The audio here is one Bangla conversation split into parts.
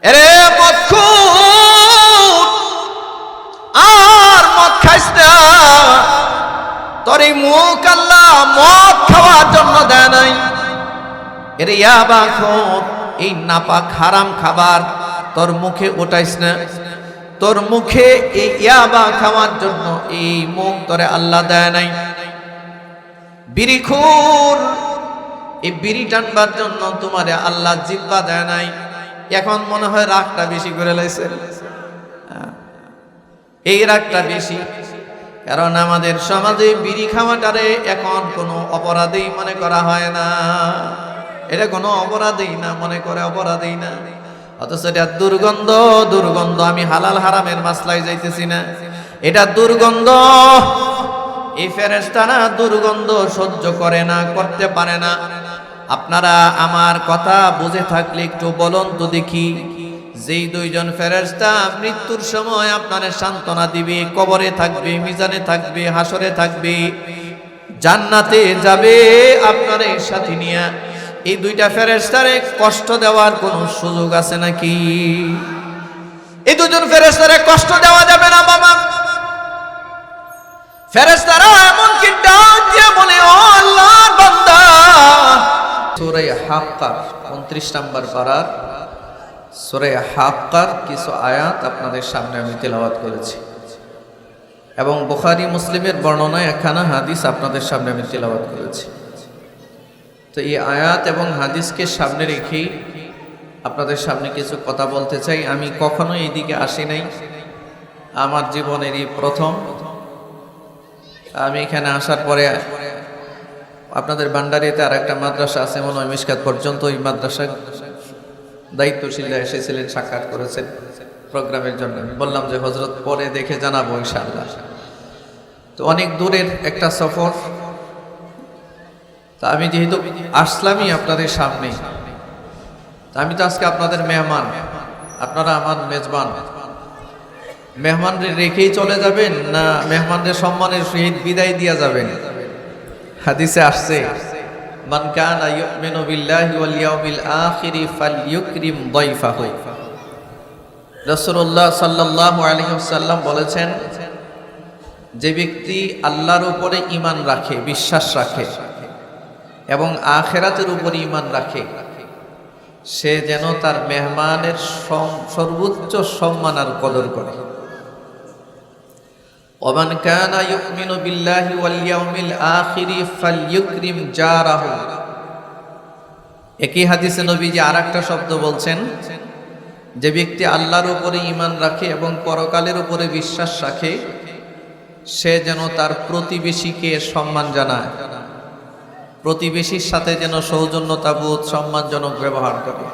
এরে মদখুর, আর মদ খাইস না। তোর এই মুখ আল্লাহ মদ খাওয়ার জন্য দেয় নাই। এরে ইয়াবাখোর, এই নাপাক হারাম খাবার তোর মুখে ওঠাইস না। তোর মুখে এই ইয়াবা খাওয়ার জন্য এই মুখ তোরে আল্লাহ দেয় নাই। বিড়িখোর, এই বিড়ি টানবার জন্য তোমারে আল্লাহ জিহ্বা দেয় নাই। এখন মনে হয় রাগটা বেশি করে লাইছে, এই রাগটা বেশি। কারণ আমাদের সমাজে বিড়ি খাওয়াটারে এখন কোনো অপরাধেই মনে করা হয় না। এটা কোনো অপরাধেই না মনে করে, অপরাধেই না। অথচ এটা দুর্গন্ধ, দুর্গন্ধ। আমি হালাল হারামের মাসলায় যাইতেছি না, এটা দুর্গন্ধ। এই ফেরেশতারা দুর্গন্ধ সহ্য করে না, করতে পারে না। আপনারা আমার কথা বুঝে থাকলে একটু বলুন তো দেখি, যেই দুইজন ফেরেশতা মৃত্যুর সময় আপনারে সান্ত্বনা দিবে, কবরে থাকবে, মিজানে থাকবে, হাসরে থাকবে, জান্নাতে যাবে আপনার সাথে নিয়ে, এই দুইটা ফেরেশতারে কষ্ট দেওয়ার কোন সুযোগ আছে নাকি? এই দুজন ফেরেশতারে কষ্ট দেওয়া যাবে না বাবা। ফেরেশতারা এমন কি ডাক দিয়ে বলে, ও আল্লাহর বান্দা। সূরা হাক্কার 29 নম্বর পারার সূরা হাক্কার কিছু আয়াত আপনাদের সামনে আমি তেলাওয়াত করেছি, এবং বুখারী মুসলিমের বর্ণনায় একখানা হাদিস আপনাদের সামনে আমি তেলাওয়াত করেছি। তো এই আয়াত এবং হাদিসকে সামনে রেখেই আপনাদের সামনে কিছু কথা বলতে চাই। আমি কখনো এইদিকে আসি নাই, আমার জীবনের এই প্রথম। আমি এখানে আসার পরে আপনাদের ভান্ডারিতে আর একটা মাদ্রাসা আছে মনে হয় মিশকাত পর্যন্ত, ওই মাদ্রাসার দায়িত্বশীলরা এসেছিলেন, সাক্ষাৎ করেছেন প্রোগ্রামের জন্য। আমি বললাম যে হযরত পরে দেখে জানাবো ইনশাআল্লাহ। তো অনেক দূরের একটা সফর, তা আমি যেহেতু আসলামই আপনাদের সামনে, আমি তো আজকে আপনাদের মেহমান, আপনারা আমার মেজবান। মেহমানদের রেখেই চলে যাবেন না মেহমানদের সম্মানের সহিত বিদায় দিয়া যাবেন? হাদিসে আসছে, মান কানা ইউমিনু বিল্লাহি ওয়াল ইয়াউমিল আখিরি ফালইউকরিম দাইফাহু। রাসূলুল্লাহ সাল্লাল্লাহু আলাইহি ওয়াসাল্লাম বলেছেন, যে ব্যক্তি আল্লাহর উপরে ঈমান রাখে, বিশ্বাস রাখে এবং আখিরাতের উপরে ঈমান রাখে, সে যেন তার মেহমানের সর্বোচ্চ সম্মান আর কদর করে। ওমান কানা ইউমিনু বিল্লাহি ওয়াল ইয়াউমিল আখিরি ফালইউকরিম জারাহু। একই হাদিসে নবীজি আরেকটা শব্দ বলছেন, যে ব্যক্তি আল্লাহর উপরে ঈমান রাখে এবং পরকালের উপরে বিশ্বাস রাখে, সে যেন তার প্রতিবেশীকে সম্মান জানায়, প্রতিবেশীর সাথে যেন সৌজন্যতাবোধ, সম্মানজনক ব্যবহার করে,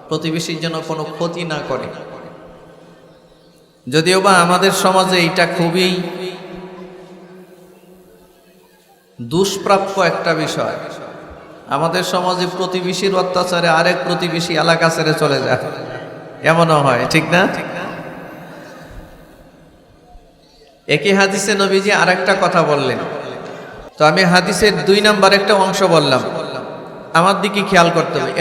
প্রতিবেশীর যেন কোনো ক্ষতি না করে। যদিও বা আমাদের সমাজে এটা খুবই দুষ্প্রাপ্য একটা বিষয়। আমাদের সমাজে প্রতিবেশীর অত্যাচারে আরেক প্রতিবেশী এলাকা ছেড়ে চলে যায়, এমনও হয়, ঠিক না? একই হাদিসে নবীজি আরেকটা কথা বললেন। তো আমি হাদিসের 2 নাম্বার একটা অংশ বললাম, আমার দিকে খেয়াল করতে হবে,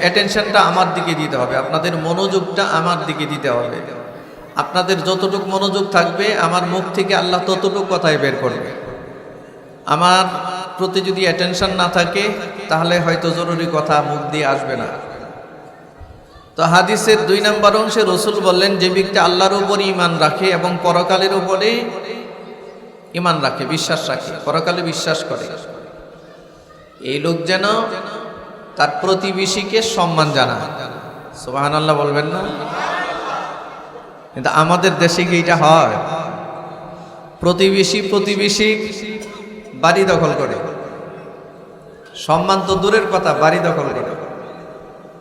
অ্যাটেনশনটা আমার দিকে দিতে হবে, আপনাদের মনোযোগটা আমার দিকে দিতে হবে। আপনাদের যতটুকু মনোযোগ থাকবে আমার মুখ থেকে আল্লাহ ততটুকু কথাই বের করবে। আমার প্রতি যদি অ্যাটেনশন না থাকে তাহলে হয়তো জরুরি কথা মুখ দিয়ে আসবে না। তো হাদিসের 2 নম্বর অংশে রাসূল বললেন, যে ব্যক্তি আল্লাহর উপরে ঈমান রাখে এবং পরকালের উপরে ঈমান রাখে, বিশ্বাস রাখে, পরকালে বিশ্বাস করে, এই লোক যেন তার প্রতিবেশীকে সম্মান জানায়। সুবহানাল্লাহ বলবেন না? কিন্তু আমাদের দেশে কি এটা হয়? প্রতিবেশী বাড়ি দখল করে, সম্মান তো দূরের কথা, বাড়ি দখল করে,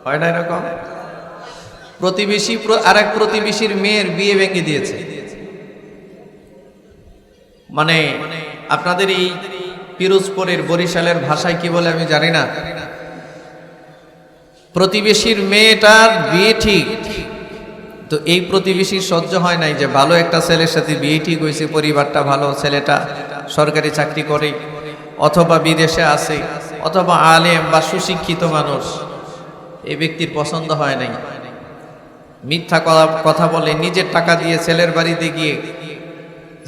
হয় না এরকম? প্রতিবেশী আরেক প্রতিবেশীর মেয়ের বিয়ে ভেঙে দিয়েছে। মানে আপনাদের এই পিরোজপুরের বরিশালের ভাষায় কি বলে আমি জানি না, প্রতিবেশীর মেয়েটার বিয়ে ঠিক, তো এই প্রতিবেশীর সহ্য হয় নাই যে ভালো একটা ছেলের সাথে বিয়ে ঠিক হয়েছে, পরিবারটা ভালো, ছেলেটা সরকারি চাকরি করে অথবা বিদেশে আছে অথবা আলেম বা সুশিক্ষিত মানুষ, এই ব্যক্তির পছন্দ হয় নাই। মিথ্যা কথা বলে, নিজের টাকা দিয়ে ছেলের বাড়িতে গিয়ে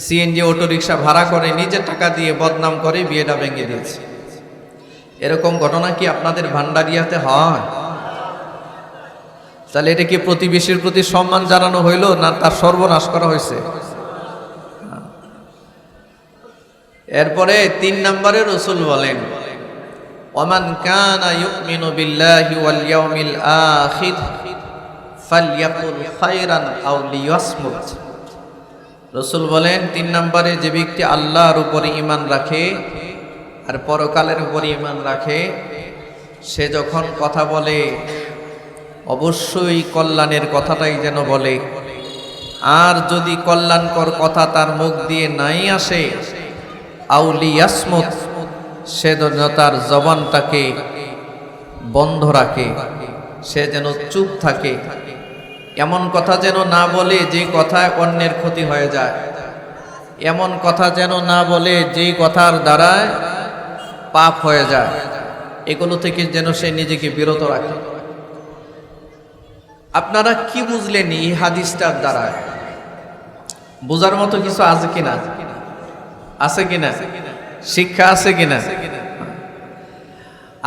সিএনজি অটোরিকশা ভাড়া করে নিজের টাকা দিয়ে বদনাম করে বিয়েটা ভেঙে দিয়েছে। এরকম ঘটনা কি আপনাদের ভান্ডারিয়াতে হয়? তাহলে এটা কি প্রতিবেশীর প্রতি সম্মান জানানো হইল, না তার সর্বনাশ করা হয়েছে? এরপরে 3 নম্বরে রাসূল বলেন, ওমান কানা ইউমিনু বিল্লাহি ওয়াল ইয়াউমিল আখির ফালইয়াকুল খায়রান আও লিয়াসমুত। রাসূল বলেন 3 নম্বরে যে ব্যক্তি আল্লাহর উপরে ঈমান রাখে আর পরকালের উপরে ঈমান রাখে, সে যখন কথা বলে অবশ্যই কল্যাণের কথাটাই যেন বলে, আর যদি কল্যাণকর কথা তার মুখ দিয়ে নাই আসে, আউলি ইয়াসমুত, সে যেন তার জবানটাকে বন্ধ রাখে, সে যেন চুপ থাকে, এমন কথা যেন না বলে যে কথায় অন্যের ক্ষতি হয়ে যায়, এমন কথা যেন না বলে যেই কথার দ্বারায় পাপ হয়ে যায়, এগুলো থেকে যেন সে নিজেকে বিরত রাখে। আপনারা কি বুঝলেন এই হাদিসটার দ্বারা? বোঝার মতো কিছু আছে কিনা? আছে কিনা? শিক্ষা আছে কিনা?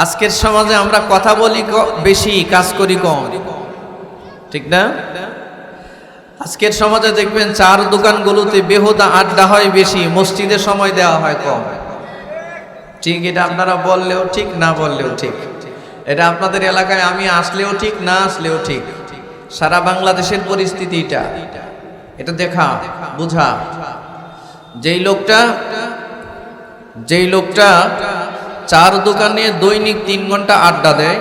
আজকের সমাজে আমরা কথা বলি বেশি, কাজ করি কম, ঠিক না? আজকের সমাজে দেখবেন চার দোকানগুলোতে বেহুদা আড্ডা হয় বেশি, মসজিদে সময় দেওয়া হয় কম। ঠিক, এটা আপনারা বললেও ঠিক, না বললেও ঠিক। এটা আপনাদের এলাকায় আমি আসলেও ঠিক, না আসলেও ঠিক। সারা বাংলাদেশের পরিস্থিতি এটা দেখা বুঝা। যেই লোকটা চার দোকানে দৈনিক 3 ঘন্টা আড্ডা দেয়,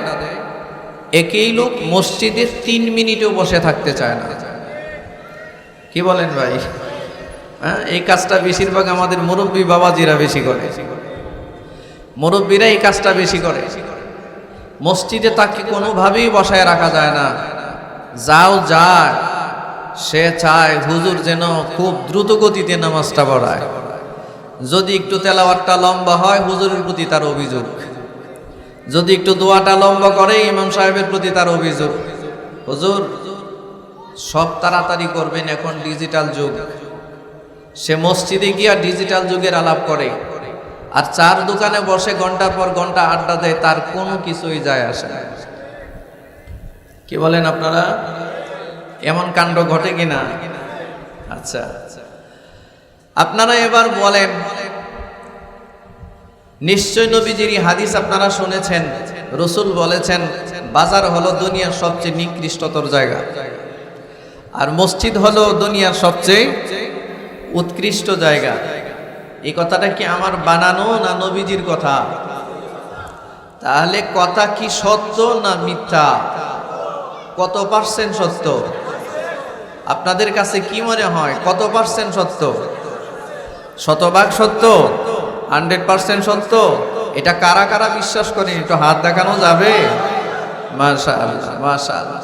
একই লোক মসজিদে 3 মিনিটও বসে থাকতে চায় না। কি বলেন ভাই? হ্যাঁ, এই কাজটা বেশিরভাগ আমাদের মুরব্বী বাবাজিরা বেশি করে। মুরব্বীরা এই কাজটা বেশি করে। মসজিদে তাকে কোনোভাবেই বসায় রাখা যায় না। যাও যায়, সে চায় হুজুর যেন খুব দ্রুত গতিতে নামাজটা পড়ায়। যদি একটু তেলাওয়াতটা লম্বা হয়, হুজুরের প্রতি তার অভিযোগ। যদি একটু দোয়াটা লম্বা করে, ইমাম সাহেবের প্রতি তার অভিযোগ, হুজুর সব তাড়াতাড়ি করবেন, এখন ডিজিটাল যুগ। সে মসজিদে গিয়া ডিজিটাল যুগের আলাপ করে, আর চার দোকানে বসে ঘন্টার পর ঘন্টা আড্ডা দেয়, তার কোনো কিছুই যায় আসে না। কি বলেন আপনারা? এমন কাণ্ড ঘটে কিনা? আচ্ছা, আপনারা এবার বলেন, নিশ্চয় নবীজির হাদিস আপনারা শুনেছেন। রাসূল বলেছেন, বাজার হলো দুনিয়ার সবচেয়ে নিকৃষ্টতর জায়গা, আর মসজিদ হলো দুনিয়ার সবচেয়ে উৎকৃষ্ট জায়গা। এই কথাটা কি আমার বানানো না নবীজির কথা? তাহলে কথা কি সত্য না মিথ্যা? কত পার্সেন্ট সত্য? আপনাদের কাছে কি মনে হয়, কত পার্সেন্ট সত্য? 100% সত্য? 100% সত্য? এটা কারা কারা বিশ্বাস করেন একটু হাত দেখানো যাবে? মাশাআল্লাহ, মাশাআল্লাহ।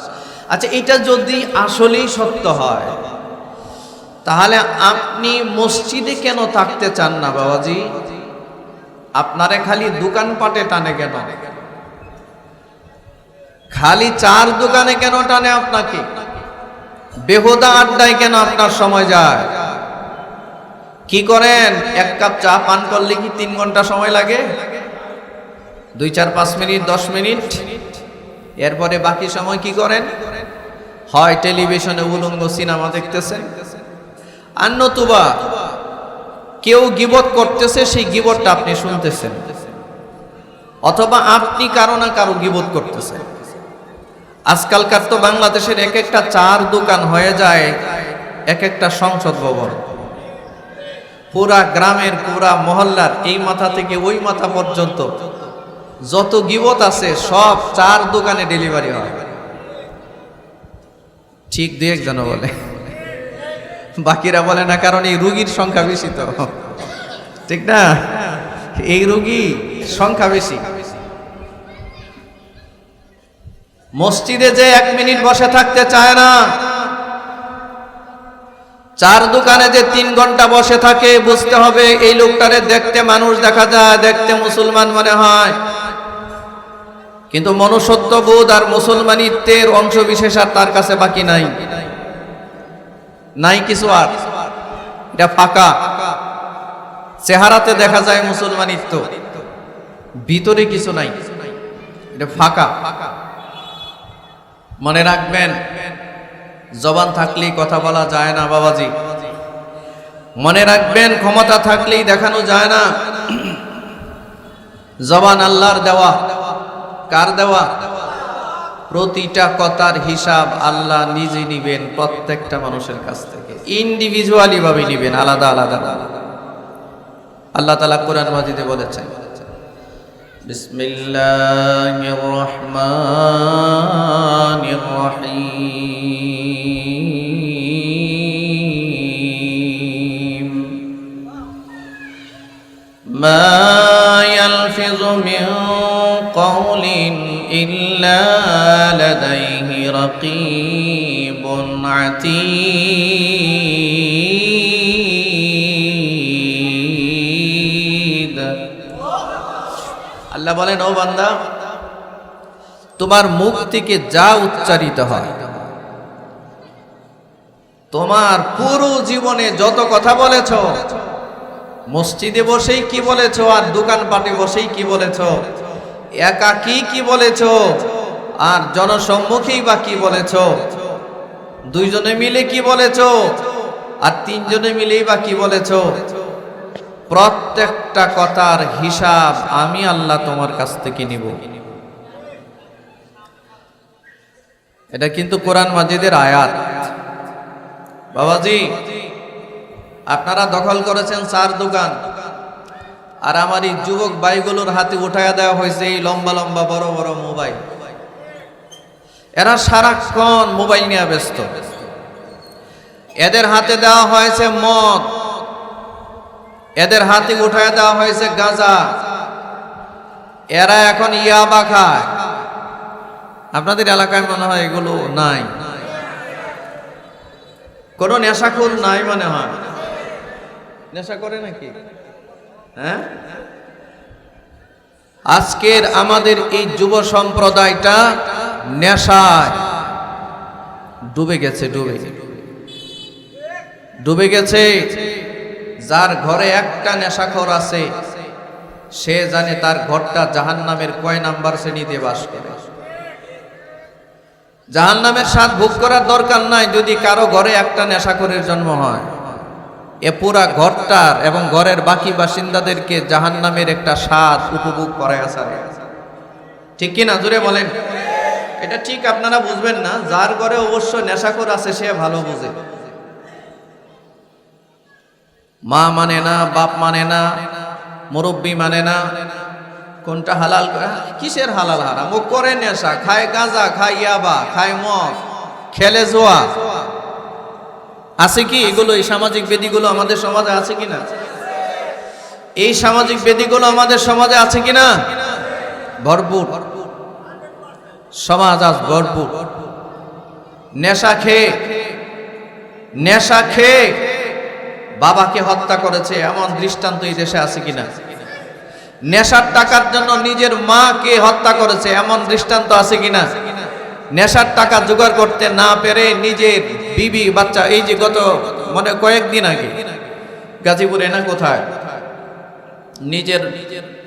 আচ্ছা, এটা যদি আসলেই সত্য হয়, তাহলে আপনি মসজিদে কেন থাকতে চান না বাবাজি? আপনারে খালি দোকানপাটে টানে কেন? খালি চার দোকানে কেন টানে আপনাকে? বেহুদা আড্ডায় কেন আপনার সময় যায়? কি করেন? 1 কাপ চা পান করলে কি 3 ঘন্টা সময় লাগে? 2, 4, 5 মিনিট, 10 মিনিট। এরপরে বাকি সময় কি করেন? হয় টেলিভিশনে উলঙ্গ সিনেমা দেখতেছেন, আর নতুবা কেউ গীবত করতেছে, সেই গীবতটা আপনি শুনতেছেন, অথবা আপনি কারো না কারো গীবত করতেছেন। আজকালকার তো বাংলাদেশের এক একটা চার দোকান হয়ে যায় এক একটা সংসদ ভবন। পুরা গ্রামের, পুরা মহল্লার এই মাথা থেকে ওই মাথা পর্যন্ত যত গীবত আছে সব চার দোকানে ডেলিভারি হয়। ঠিক 2-1 জন বলে, বাকিরা বলে না, কারণ এই রোগীর সংখ্যা বেশি তো, ঠিক না? এই রোগী সংখ্যা বেশি। মসজিদে যে 1 মিনিট বসে থাকতে চায় না, চার দোকানে যে 3 ঘন্টা বসে থাকে, বুঝতে হবে এই লোকটারে দেখতে মানুষ দেখা যায়, দেখতে মুসলমান মনে হয়, কিন্তু মনুষ্যত্ববোধ আর মুসলমানিত্বের অংশ বিশেষ আর তার কাছে বাকি নাই, নাই কিছু আর। এটা ফাঁকা। চেহারাতে দেখা যায় মুসলমানিত্ব, ভিতরে কিছু নাই, এটা ফাঁকা। মনে রাখবেন, জবান থাকলেই কথা বলা যায় না বাবাজি। মনে রাখবেন, ক্ষমতা থাকলেই দেখানো যায় না। জবান আল্লাহর দেওয়া। কার দেওয়া? প্রতিটা কথার হিসাব আল্লাহ নিজে নিবেন প্রত্যেকটা মানুষের কাছ থেকে, ইন্ডিভিজুয়ালি ভাবে নিবেন, আলাদা আলাদা। আল্লাহ তাআলা কোরআন মাজিদে বলেছেন, বিসমিল্লাহির রহমানির রহিম, মা ইয়ালফিযু মিন কাওলিন ইল্লা লাদাইহি রাকীবুন আতীদ। আল্লাহ বলেন, ও বান্দা, তোমার মুখ থেকে যা উচ্চারিত হয়, তোমার পুরো জীবনে যত কথা বলেছো, মসজিদে বসেই কি বলেছো, আর দোকানপাটে বসেই কি বলেছো, একাকী কি বলেছো, আর জনসম্মুখেই বা কি বলেছো, দুইজনে মিলে কি বলেছো, আর তিনজনে মিলেই বা কি বলেছো, প্রত্যেকটা কথার হিসাব আমি আল্লাহ তোমার কাছ থেকে নিব। এটা কিন্তু কোরআন মাজিদের আয়াত। বাবাজি, আপনারা দখল করেছেন চার দোকান, আর আমার এই যুবক ভাইগুলোর হাতে উঠাইয়া দেওয়া হয়েছে এই লম্বা লম্বা বড় বড় মোবাইল। এরা সারাক্ষণ মোবাইল নিয়ে ব্যস্ত। এদের হাতে দেওয়া হয়েছে মদ, এদের হাতে উঠাইয়া দেওয়া হয়েছে গাঁজা, এরা এখন ইয়াবা খায়। আপনাদের এলাকায় মনে হয় এগুলো নাই, কোনো নেশাখোর নাই মনে হয়। নেশা করে নাকি? হ্যাঁ, আজকের আমাদের এই যুব সম্প্রদায়টা নেশায় ডুবে গেছে, ডুবে গেছে। যার ঘরে একটা নেশাখোর আছে, সে জানে তার ঘরটা জাহান্নামের কয় নাম্বার শ্রেণীতে বাস করে। জাহান্নামের স্বাদ ভোগ করার দরকার নাই যদি কারো ঘরে একটা নেশাখোরের জন্ম হয়। এ পুরা ঘরটার এবং ঘরের বাকি বাসিন্দাদেরকে জাহান্নামের একটা স্বাদ উপভোগ করায় আসা। ঠিক কিনা? জোরে বলেন। এটা ঠিক আপনারা বুঝবেন না, যার ঘরে অবশ্য নেশাখোর আছে সে ভালো বুঝে। মা মানে না, বাপ মানে না, মুরব্বী মানে না, কোনটা হালাল, কিসের হালাল হারাম। ও করে নেশা, খায় গাঁজা, খায় ইয়াবা, খায় মদ, খেলে জোয়া। আছে কি এগুলো? এই সামাজিক বেদিগুলো আমাদের সমাজে আছে কিনা? এই সামাজিক বেদিগুলো আমাদের সমাজে আছে কিনা? ভরপুর সমাজ আজ ভরপুর। নেশা খেয়ে বাবাকে হত্যা করেছে এমন দৃষ্টান্ত এই দেশে আছে কিনা? নেশার টাকার জন্য নিজের মাকে হত্যা করেছে এমন দৃষ্টান্ত আছে কিনা? নেশার টাকা জোগাড় করতে না পেরে নিজের বিবি বাচ্চা, এই যে গত কয়েকদিন আগে গাজীপুরে না কোথায়, নিজের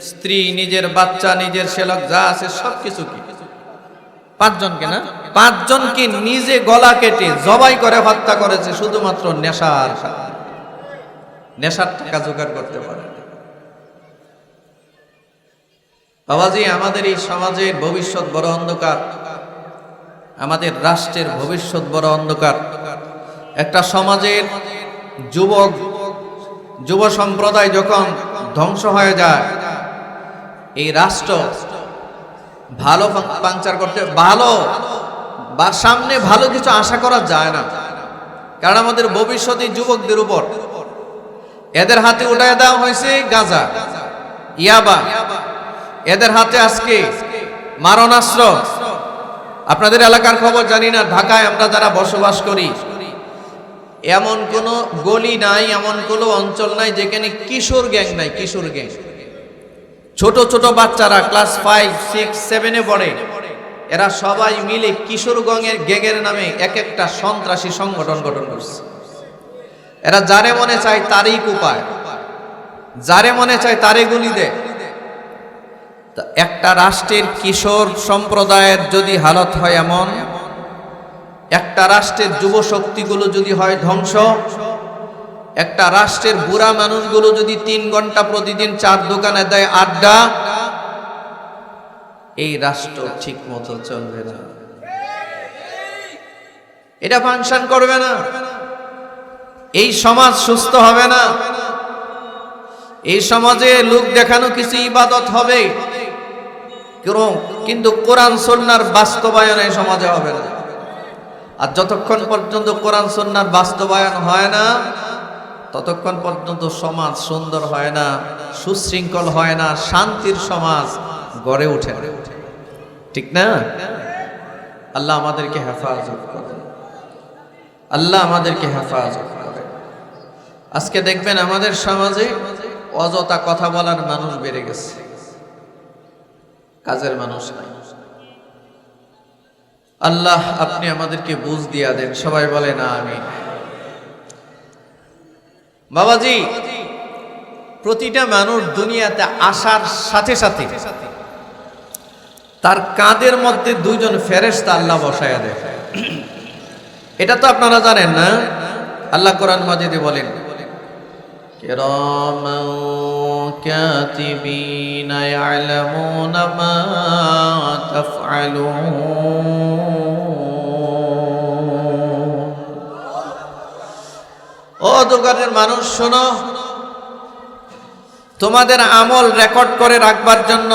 স্ত্রী, নিজের বাচ্চা, নিজের শেলক যা আছে সবকিছু কি পাঁচজনকে নিজে গলা কেটে জবাই করে হত্যা করেছে শুধুমাত্র নেশার টাকা জোগাড় করতে পারে। বাবাজি, আমাদের এই সমাজের ভবিষ্যৎ বড় অন্ধকার, আমাদের রাষ্ট্রের ভবিষ্যৎ বড় অন্ধকার। একটা সমাজের যুব সম্প্রদায় যখন ধ্বংস হয়ে যায়, এই রাষ্ট্র ভালো পাঞ্চার করতে, ভালো বা সামনে ভালো কিছু আশা করা যায় না। কারণ আমাদের ভবিষ্যৎ এই যুবকদের উপর। এদের হাতে উঠায় দেওয়া হয়েছে গাঁজা, ইয়াবা, এদের হাতে আজকে মারণাস্ত্র। আপনাদের এলাকার খবর জানি না, ঢাকায় আমরা যারা বসবাস করি, এমন কোন গলি নাই, এমন কোন অঞ্চল নাই যেখানে কিশোর গ্যাং নাই। কিশোর গ্যাং ছোট ছোট বাচ্চারা ক্লাস 5, 6, 7-এ পড়ে, এরা সবাই মিলে কিশোরগঞ্জের গ্যাংয়ের নামে এক একটা সন্ত্রাসী সংগঠন গঠন করছে। এরা যারে মনে চায় তারই কুপায়, যারে মনে চায় তারে গুলি দেয়। একটা রাষ্ট্রের কিশোর সম্প্রদায়ের যদি হালত হয় এমন, একটা রাষ্ট্রের যুব শক্তিগুলো যদি হয় ধ্বংস, একটা রাষ্ট্রের বুড়া মানুষগুলো যদি 3 ঘন্টা প্রতিদিন 4 দোকানে দেয় আড্ডা, এই রাষ্ট্র ঠিক মতো চলবে না, এটা ফাংশন করবে না, এই সমাজ সুস্থ হবে না। এই সমাজে লোক দেখানো কিছু ইবাদত হবে কিন্তু কোরআন সুন্নাহর বাস্তবায়ন এই সমাজে হবে না। আর যতক্ষণ পর্যন্ত কোরআন সুন্নাহর বাস্তবায়ন হয় না, ততক্ষণ পর্যন্ত সমাজ সুন্দর হয় না, সুশৃঙ্খল হয় না, শান্তির সমাজ গড়ে ওঠে না। ঠিক না? আল্লাহ আমাদেরকে হেফাজত করেন, আল্লাহ আমাদেরকে হেফাজত করেন। আজকে দেখবেন আমাদের সমাজে অযথা কথা বলার মানুষ বেড়ে গেছে, কাজের মানুষ নাই। আল্লাহ আপনি আমাদেরকে বুঝ দিয়া দেন, সবাই বলে না আমিন। বাবাজি, প্রতিটা মানুষ দুনিয়াতে আসার সাথে সাথে তার কাঁধের মধ্যে 2 জন ফেরেশতা আল্লাহ বসায়া দেয়। এটা তো আপনারা জানেন না? আল্লাহ কোরআন মাজিদে বলেন, কিরামান কাতিবিনা ইয়ালামুনা মা তাফআলুন। ও দুনিয়ার মানুষ শোনো, তোমাদের আমল রেকর্ড করে রাখবার জন্য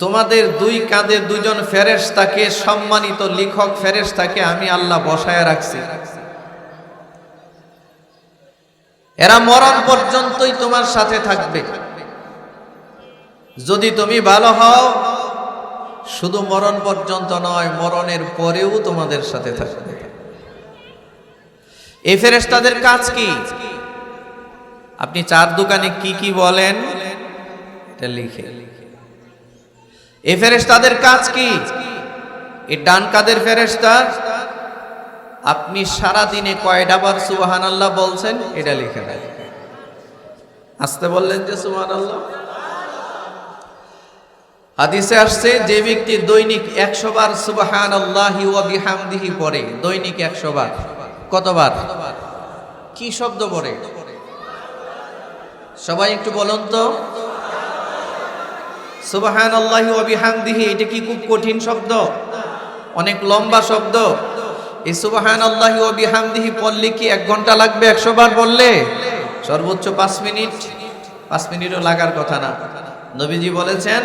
তোমাদের 2 কাঁধে 2 জন ফেরেশতাকে, সম্মানিত লিখক ফেরেশতাকে আমি আল্লাহ বসায় রাখছি। এরা মরণ পর্যন্তই তোমার সাথে থাকবে। যদি তুমি ভালো হও, শুধু মরণ পর্যন্ত নয়, মরণের পরেও তোমাদের সাথে থাকবে। এই ফেরেশতাদের কাজ কি? আপনি 4 দোকানে কি কি বলেন এটা লিখে। এই ফেরেশতাদের কাজ কি? এই ডান কাদের ফেরেশতা আপনি সারা দিনে কয়টা বার সুবহানাল্লাহ বলছেন এটা লিখে দেন। আসতে বললেন যে সুবহানাল্লাহ। হাদিসে আসছে যে ব্যক্তি দৈনিক 100 বার সুবহানাল্লাহি ওয়া বিহামদিহি পড়ে, দৈনিক 100 বার। কতবার? কি শব্দ পড়ে? সবাই একটু বলুন তো। সুবহানাল্লাহি ওয়া বিহামদিহি, এটা কি খুব কঠিন শব্দ? অনেক লম্বা শব্দ। এই সুবহানাল্লাহি ওয়া বিহামদিহি পড়লে কি 1 ঘন্টা লাগবে 100 বার বললে? সর্বোচ্চ 5 মিনিট। 5 মিনিটও লাগার কথা না। নবীজি বলেছেন,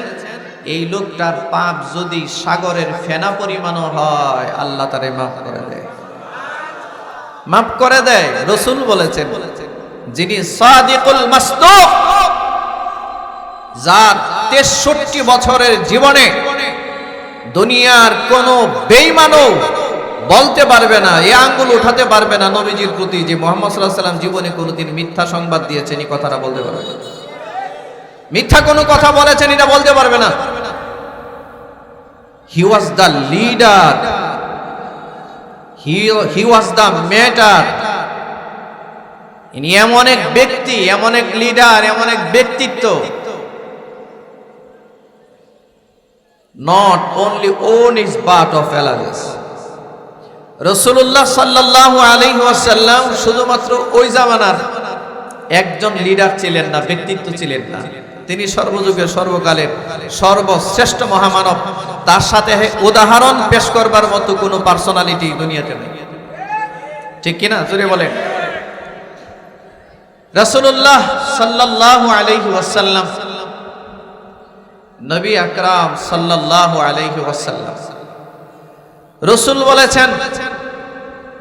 এই লোকটার পাপ যদি সাগরের ফেনা পরিমাণও হয়, আল্লাহ তারে মাফ করে দেয়, মাফ করে দেয়। রাসূল বলেছেন, যিনি সাদিকুল মাসদুক, যার 63 বছরের জীবনে দুনিয়ার কোন বেঈমানও বলতে পারবে না, এই আঙ্গুল উঠাতে পারবে না নবীজির প্রতি যে মুহাম্মদ সাল্লাল্লাহু আলাইহি ওয়াসাল্লাম জীবনে কোনোদিন মিথ্যা সংবাদ দিয়েছেন, এই কথাটা বলতে পারবে না। মিথ্যা কোনো কথা বলেছেন এটা বলতে পারবে না। He was the leader, he was the matter. ইনি এমন এক ব্যক্তি, এমন এক লিডার, এমন এক ব্যক্তিত্ব, not only own his part of others. রাসূলুল্লাহ সাল্লাল্লাহু আলাইহি ওয়াসাল্লাম শুধুমাত্র ওই জামানার একজন লিডার ছিলেন না, ব্যক্তিত্ব ছিলেন না, তিনি সর্বযুগের সর্বকালের সর্বশ্রেষ্ঠ মহামানব। তার সাথে উদাহরণ পেশ করবার মতো কোনো পার্সোনালিটি দুনিয়াতে নেই। ঠিক কিনা? জোরে বলেন। রাসূলুল্লাহ সাল্লাল্লাহু আলাইহি ওয়াসাল্লাম, নবী আকরাম সাল্লাল্লাহু আলাইহি ওয়াসাল্লাম, রাসূল বলেছেন,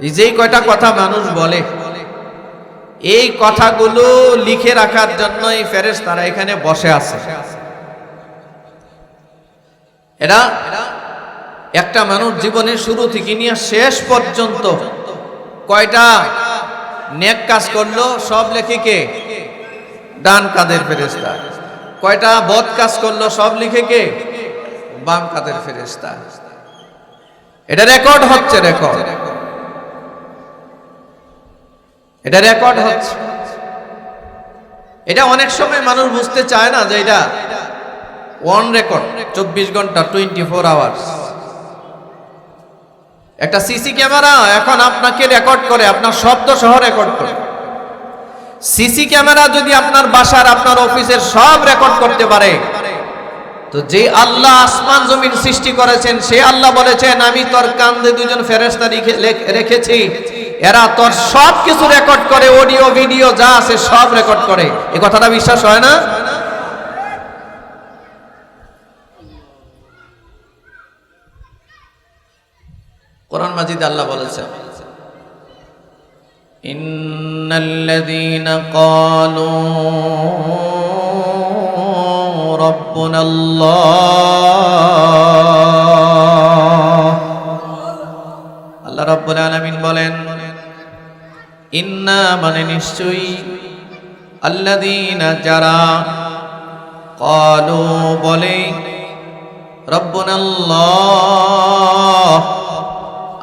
এই যে কয়টা কথা মানুষ বলে, এই কথাগুলো লিখে রাখার জন্য এই ফেরেশতারা এখানে বসে আছে। এরা একটা মানুষ জীবনের শুরু থেকে নিয়ে শেষ পর্যন্ত কয়টা নেক কাজ করলো সব লেখে কে? ডান কাদের ফেরেশতা। কয়টা বদ কাজ করলো সব লিখে কে? বাম কাতের ফেরেশতা। এটা রেকর্ড হচ্ছে, এটা রেকর্ড হচ্ছে। এটা অনেক সময় মানুষ বুঝতে চায় না যে এটা অন রেকর্ড, 24 ঘন্টা 24 আওয়ার্স। একটা সিসি ক্যামেরা এখন আপনাকে রেকর্ড করে, আপনার শব্দ সহ রেকর্ড করে। সিসি ক্যামেরা যদি আপনার বাসার, আপনার অফিসের সব রেকর্ড করতে পারে, তো যে আল্লাহ আসমান জমিন সৃষ্টি করেছেন সে আল্লাহ বলেছেন আমি তোর কাঁধে দুজন ফেরেশতা রেখেছি, এরা তোর সব কিছু রেকর্ড করে, অডিও ভিডিও যা আছে সব রেকর্ড করে। এই কথাটা বিশ্বাস হয় না? কোরআন মাজিদে আল্লাহ বলেছেন ইন্নাল্লাযীনা ক্বালু রাব্বুনাল্লাহ, আল্লাহ রাব্বুল আলামিন বলেন ইন্না মানে নিশ্চয়ই, আল্লাযীনা যারা, ক্বালু বলে, রাব্বুনাল্লাহ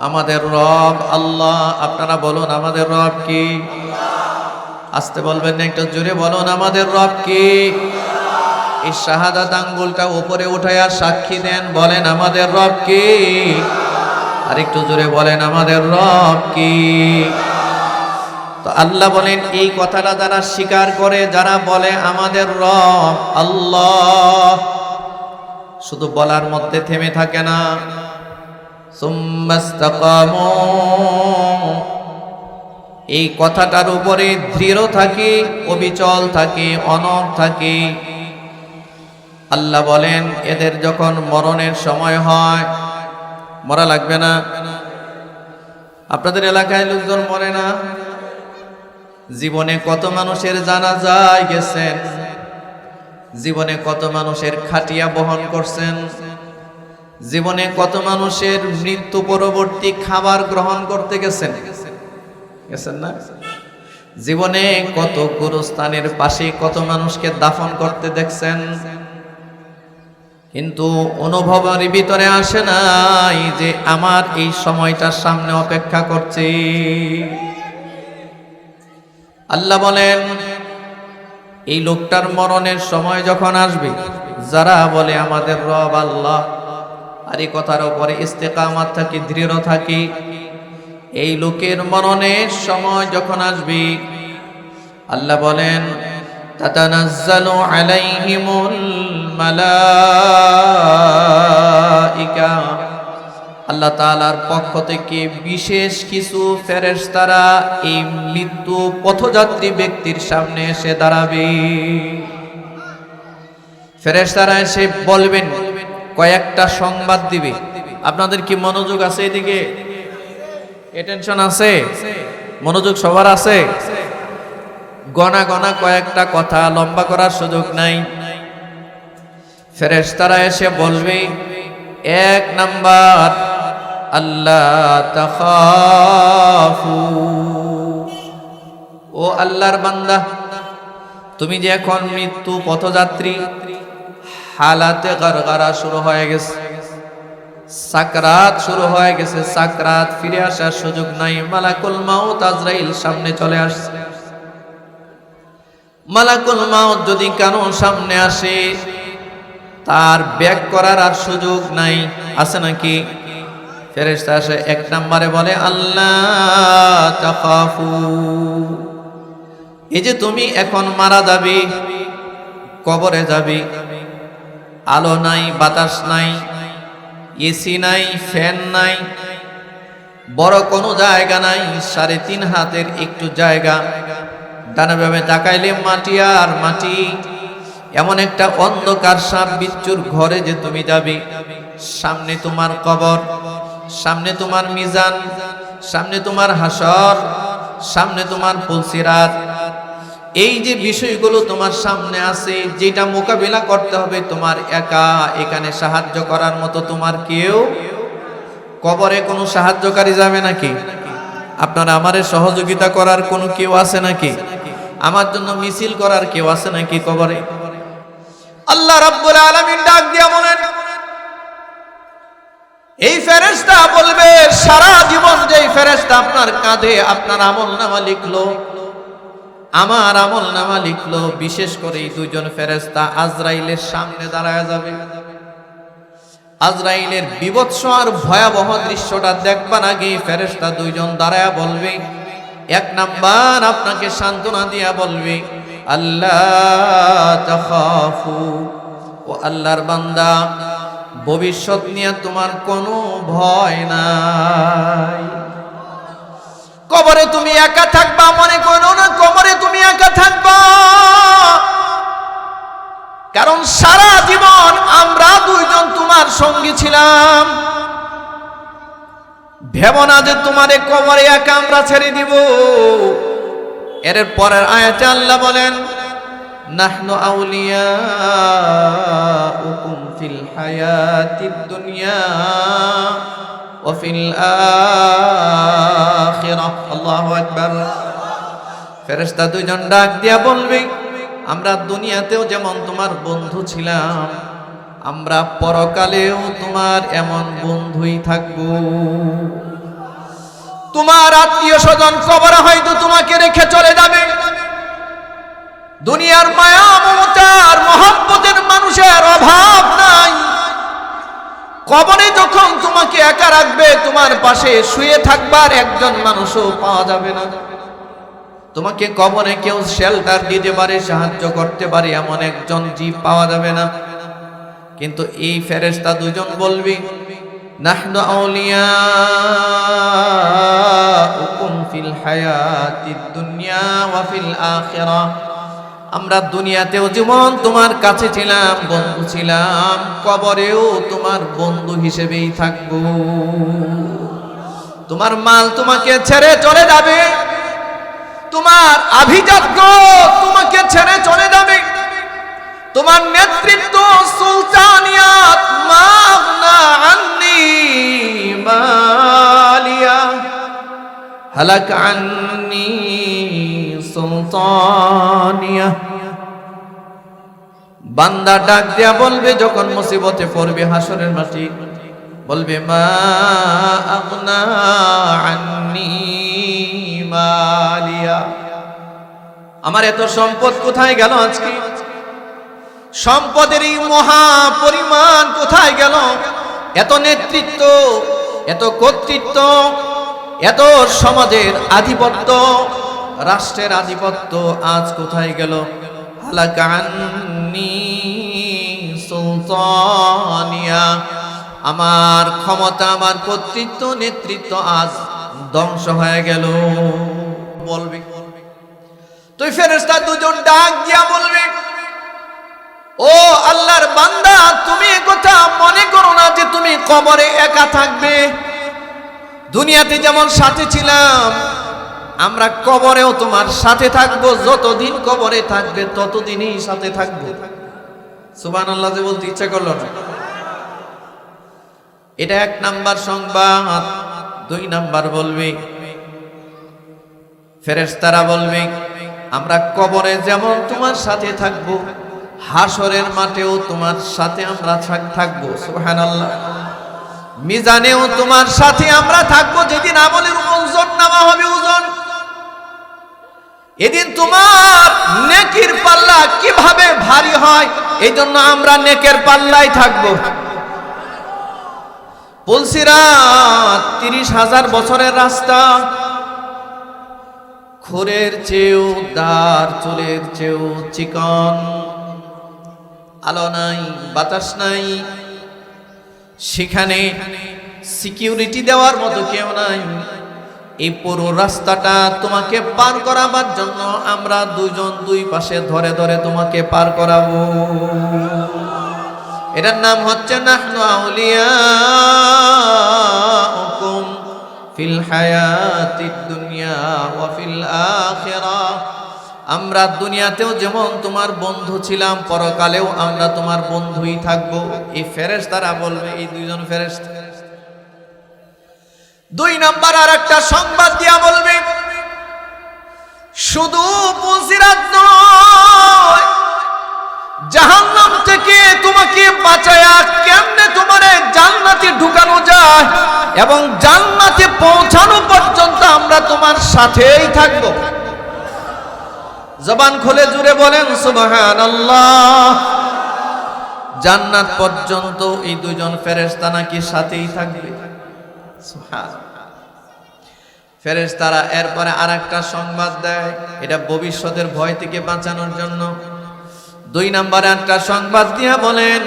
আমাদের রব আল্লাহ। আপনারা বলুন আমাদের রব কি? আস্তে বলবেন না, একটু জোরে বলুন আমাদের রব কি? এই শাহাদাত আঙ্গুলটা উপরে উঠায়া সাক্ষী দেন, বলেন আমাদের রব কি? আর একটু জোরে বলেন আমাদের রব কি? তো আল্লাহ বলেন এই কথাটা যারা স্বীকার করে, যারা বলে আমাদের রব আল্লাহ, শুধু বলার মধ্যে থেমে থাকে না, সুম্মাস্তাকামু, এই কথাটার উপরে দৃঢ় থাকে, অবিচল থাকে, অনড় থাকে। আল্লাহ বলেন এদের যখন মরণের সময় হয়, মরা লাগবে না? আপনাদের এলাকায় লোকজন মরে না? জীবনে কত মানুষের জানাজায় গেছেন, জীবনে কত মানুষের খাটিয়া বহন করছেন, জীবনে কত মানুষের মৃত্যু পরবর্তী খাবার গ্রহণ করতে গেছেন না? জীবনে কত গুরুস্থানের পাশে কত মানুষকে দাফন করতে দেখছেন, কিন্তু অনুভবের ভিতরে আসে নাই যে আমার এই সময়টার সামনে অপেক্ষা করছে। আল্লাহ বলেন এই লোকটার মরণের সময় যখন আসবে, যারা বলে আমাদের রব আল্লাহ আর এই কথার উপরে ইস্তেকামাত থাকি, দৃঢ় থাকি, এই লোকের মরণের সময় যখন আসবে, আল্লাহ বলেন তাতানাজ্জালু আলাইহিমুল মালাইকা, আল্লাহ তাআলার পক্ষ থেকে বিশেষ কিছু ফেরেশতারা এই মৃত্যু পথযাত্রী ব্যক্তির সামনে এসে দাঁড়াবে। ফেরেশতারা এসে বলবেন, কয়েকটা সংবাদ দিবে। আপনাদের কি মনোযোগ আছে? এদিকে অ্যাটেনশন আছে? মনোযোগ সবার আছে? গনা গনা কয়েকটা কথা, লম্বা করার সুযোগ নাই। ফেরেশতারা এসে বলবে, এক নাম্বার, আল্লাহ তাখাফু, ও আল্লাহর বান্দা, তুমি যে এখন মৃত্যু পথযাত্রী, হালাতে গারগারা শুরু হয়ে গেছে, সাকরাত শুরু হয়ে গেছে, সাকরাত ফিরে আসার সুযোগ নাই। মালাকুল মাউত আজরাইল সামনে চলে আসছে। মালাকুল মাউত যদি কারো সামনে আসে, তার ব্যাক করার আর সুযোগ নাই, আছে নাকি? ফেরেশতা আসে, এক নম্বরে বলে আল্লাহ তাখাফু, এই যে তুমি এখন মারা যাবে, কবরে যাবে, আলো নাই, বাতাস নাই, এসি নাই, ফ্যান নাই, বড় কোনো জায়গা নাই, 3.5 হাতের একটু জায়গা, ডানে বামে তাকাইলে মাটি আর মাটি, এমন একটা অন্ধকার সাপ বিচ্ছুর ঘরে যে তুমি যাবে। সামনে তোমার কবর, সামনে তোমার মিজান, সামনে তোমার হাসর, সামনে তোমার পুলসিরাত। এই যে বিষয়গুলো তোমার সামনে আছে, যেটা মোকাবিলা করতে হবে তোমার একা, এখানে সাহায্য করার মতো তোমার কেউ, কবরে কোনো সাহায্যকারী যাবে নাকি? আপনারা আমারে সহযোগিতা করার কোনো কেউ আছে নাকি? আমার জন্য মিছিল করার কেউ আছে নাকি কবরে? আল্লাহ রাব্বুল আলামিন ডাক দিয়া বলেন, এই ফেরেশতা বলবে, সারা জীবন যেই ফেরেশতা আপনার কাঁধে আপনার আমলনামা লিখলো, আমার আমলনামা লিখলো, বিশেষ করে এই দুইজন ফেরেশতা আজরাইলের সামনে দাঁড়ায় যাবে। আজরাইলের বিভৎস আর ভয়াবহ দৃশ্যটা দেখবার আগে ফেরেশতা দুইজন দাঁড়ায় বলবে, এক নাম্বার আপনাকে সান্ত্বনা দিয়া বলবে, আল্লাহ তাখাফু, ও আল্লাহর বান্দা, ভবিষ্যৎ নিয়ে তোমার কোনো ভয় নাই। কবরে তুমি একা থাকবা, মনে করো না কবরে তুমি একা থাকবা, কারণ সারা জীবন আমরা দুইজন তোমার সঙ্গী ছিলাম। ভেবো না যে তোমারে কবরে একা আমরা ছেড়ে দিব। এর পরের আয়াতে আল্লাহ বলেন, নাহনু আউলিয়াউকুম ফিল হায়াতিদ দুনিয়া ওয়া ফিল আখিরাহ। আল্লাহু আকবার। ফেরেশতা দুইজন ডাক দিয়া বলবে, আমরা দুনিয়াতেও যেমন তোমার বন্ধু ছিলাম, আমরা পরকালেও তোমার এমন বন্ধুই থাকবো। তোমার আত্মীয় স্বজন কবরে হয়তো তোমাকে রেখে চলে যাবে, দুনিয়ার মায়া মমতার মহব্বতের মানুষের অভাব নাই। কবরে যখন তোমাকে একা রাখবে, তোমার পাশে শুয়ে থাকবার একজন মানুষও পাওয়া যাবে না। তোমাকে কবরে কেউ শেল্টার দিতে পারে, সাহায্য করতে পারে, এমন একজন জীব পাওয়া যাবে না। কিন্তু এই ফেরেশতা দুজন বলবে, নাহনু আউলিয়াউকুম ফিল হায়াতিদ দুনিয়া ওয়া ফিল আখিরাহ। আমরা দুনিয়াতেও যেমন তোমার কাছে ছিলাম, বন্ধু ছিলাম, কবরেও তোমার বন্ধু হিসেবেই থাকবো। তোমার মাল তোমাকে ছেড়ে চলে যাবে, তোমার আভিজাত্য তোমাকে ছেড়ে চলে যাবে, তোমার নেতৃত্ব সুলতানিয়াত মাগনা আন্নি মালিয়া হালাক আন্নি সুলতানিয়া। বান্দা ডাক দিয়া বলবে, যখন মুসিবতে পড়বে হাসরের মাটি, বলবে, মা আগনা আন্নি মালিয়া, আমার এত সম্পদ কোথায় গেল? আজকে সম্পদের এই মহা পরিমাণ কোথায় গেল? এত নেতৃত্ব, এত কর্তৃত্ব, এত সমাজের আধিপত্য, রাষ্ট্রের আধিপত্য আজ কোথায় গেল? হালাকা আন্নি সুলতানিয়া, আমার ক্ষমতা, আমার কর্তৃত্ব, নেতৃত্ব আজ ধ্বংস হয়ে গেল বলবে। তো ফেরেশতা দুজন ডাক দিয়া বলবে, ও আল্লাহর বান্দা, তুমি একথা মনে করো না যে তুমি কবরে একা থাকবে। দুনিয়াতে যেমন সাথে ছিলাম, আমরা কবরেও তোমার সাথে থাকবো। যতদিন কবরে থাকবে ততদিনই সাথে থাকবো। সুবহানাল্লাহ যে বলতে ইচ্ছা করলো না। এটা এক নাম্বার সংবাদ। দুই নাম্বার বলবে, ফেরেশতারা বলবে, আমরা কবরে যেমন তোমার সাথে থাকবো, হাসরের মাঠেও তোমার সাথে আমরা থাকবো। সুবহানাল্লাহ। মিজানেও তোমার সাথে আমরা থাকবো। যেদিন আমলের ওজন নামা হবে, ওজন, এদিন তোমার নেকির পাল্লা কিভাবে ভারী হয়, এই জন্য আমরা নেকের পাল্লায় থাকবো। পুলসিরাত 30,000 বছরের রাস্তা, খুরের চেয়েও দার, চুলের চেয়েও চিকন, আলো নাই, বাতাস নাই, সেখানে সিকিউরিটি দেওয়ার মতো কেউ নাই। এই পুরো রাস্তাটা তোমাকে পার করাবার জন্য আমরা দুজন দুই পাশে ধরে ধরে তোমাকে পার করাবো। এটার নাম হচ্ছে নাহনু আউলিয়াউকুম ফিল হায়াতিদ দুনিয়া ওয়া ফিল আখিরাহ। আমরা দুনিয়াতেও যেমন তোমার বন্ধু ছিলাম, পরকালেও আমরা তোমার বন্ধুই থাকবো। এই ফেরেশতারা বলবে, এই দুইজন ফেরেশতা। দুই নাম্বার আর একটা সংবাদ দিয়া বলবে, শুধু পুলসিরাত নয়, জাহান্নাম থেকে তোমাকে বাঁচায়া কেমনে তোমারে জান্নাতে ঢুকানো যায় এবং জান্নাতে পৌঁছানো পর্যন্ত আমরা তোমার সাথেই থাকব। জবান খুলে জুড়ে বলেন সুবহানাল্লাহ। জান্নাত পর্যন্ত এই দুইজন ফেরেশতা নাকি সাথেই থাকবে। সুবহানাল্লাহ। ফেরেশতারা এরপরে আরেকটা সংবাদ দেয়, এটা ভবিষ্যতের ভয় থেকে বাঁচানোর জন্য। 2 নম্বরে একটা সংবাদ দিয়া বলেন,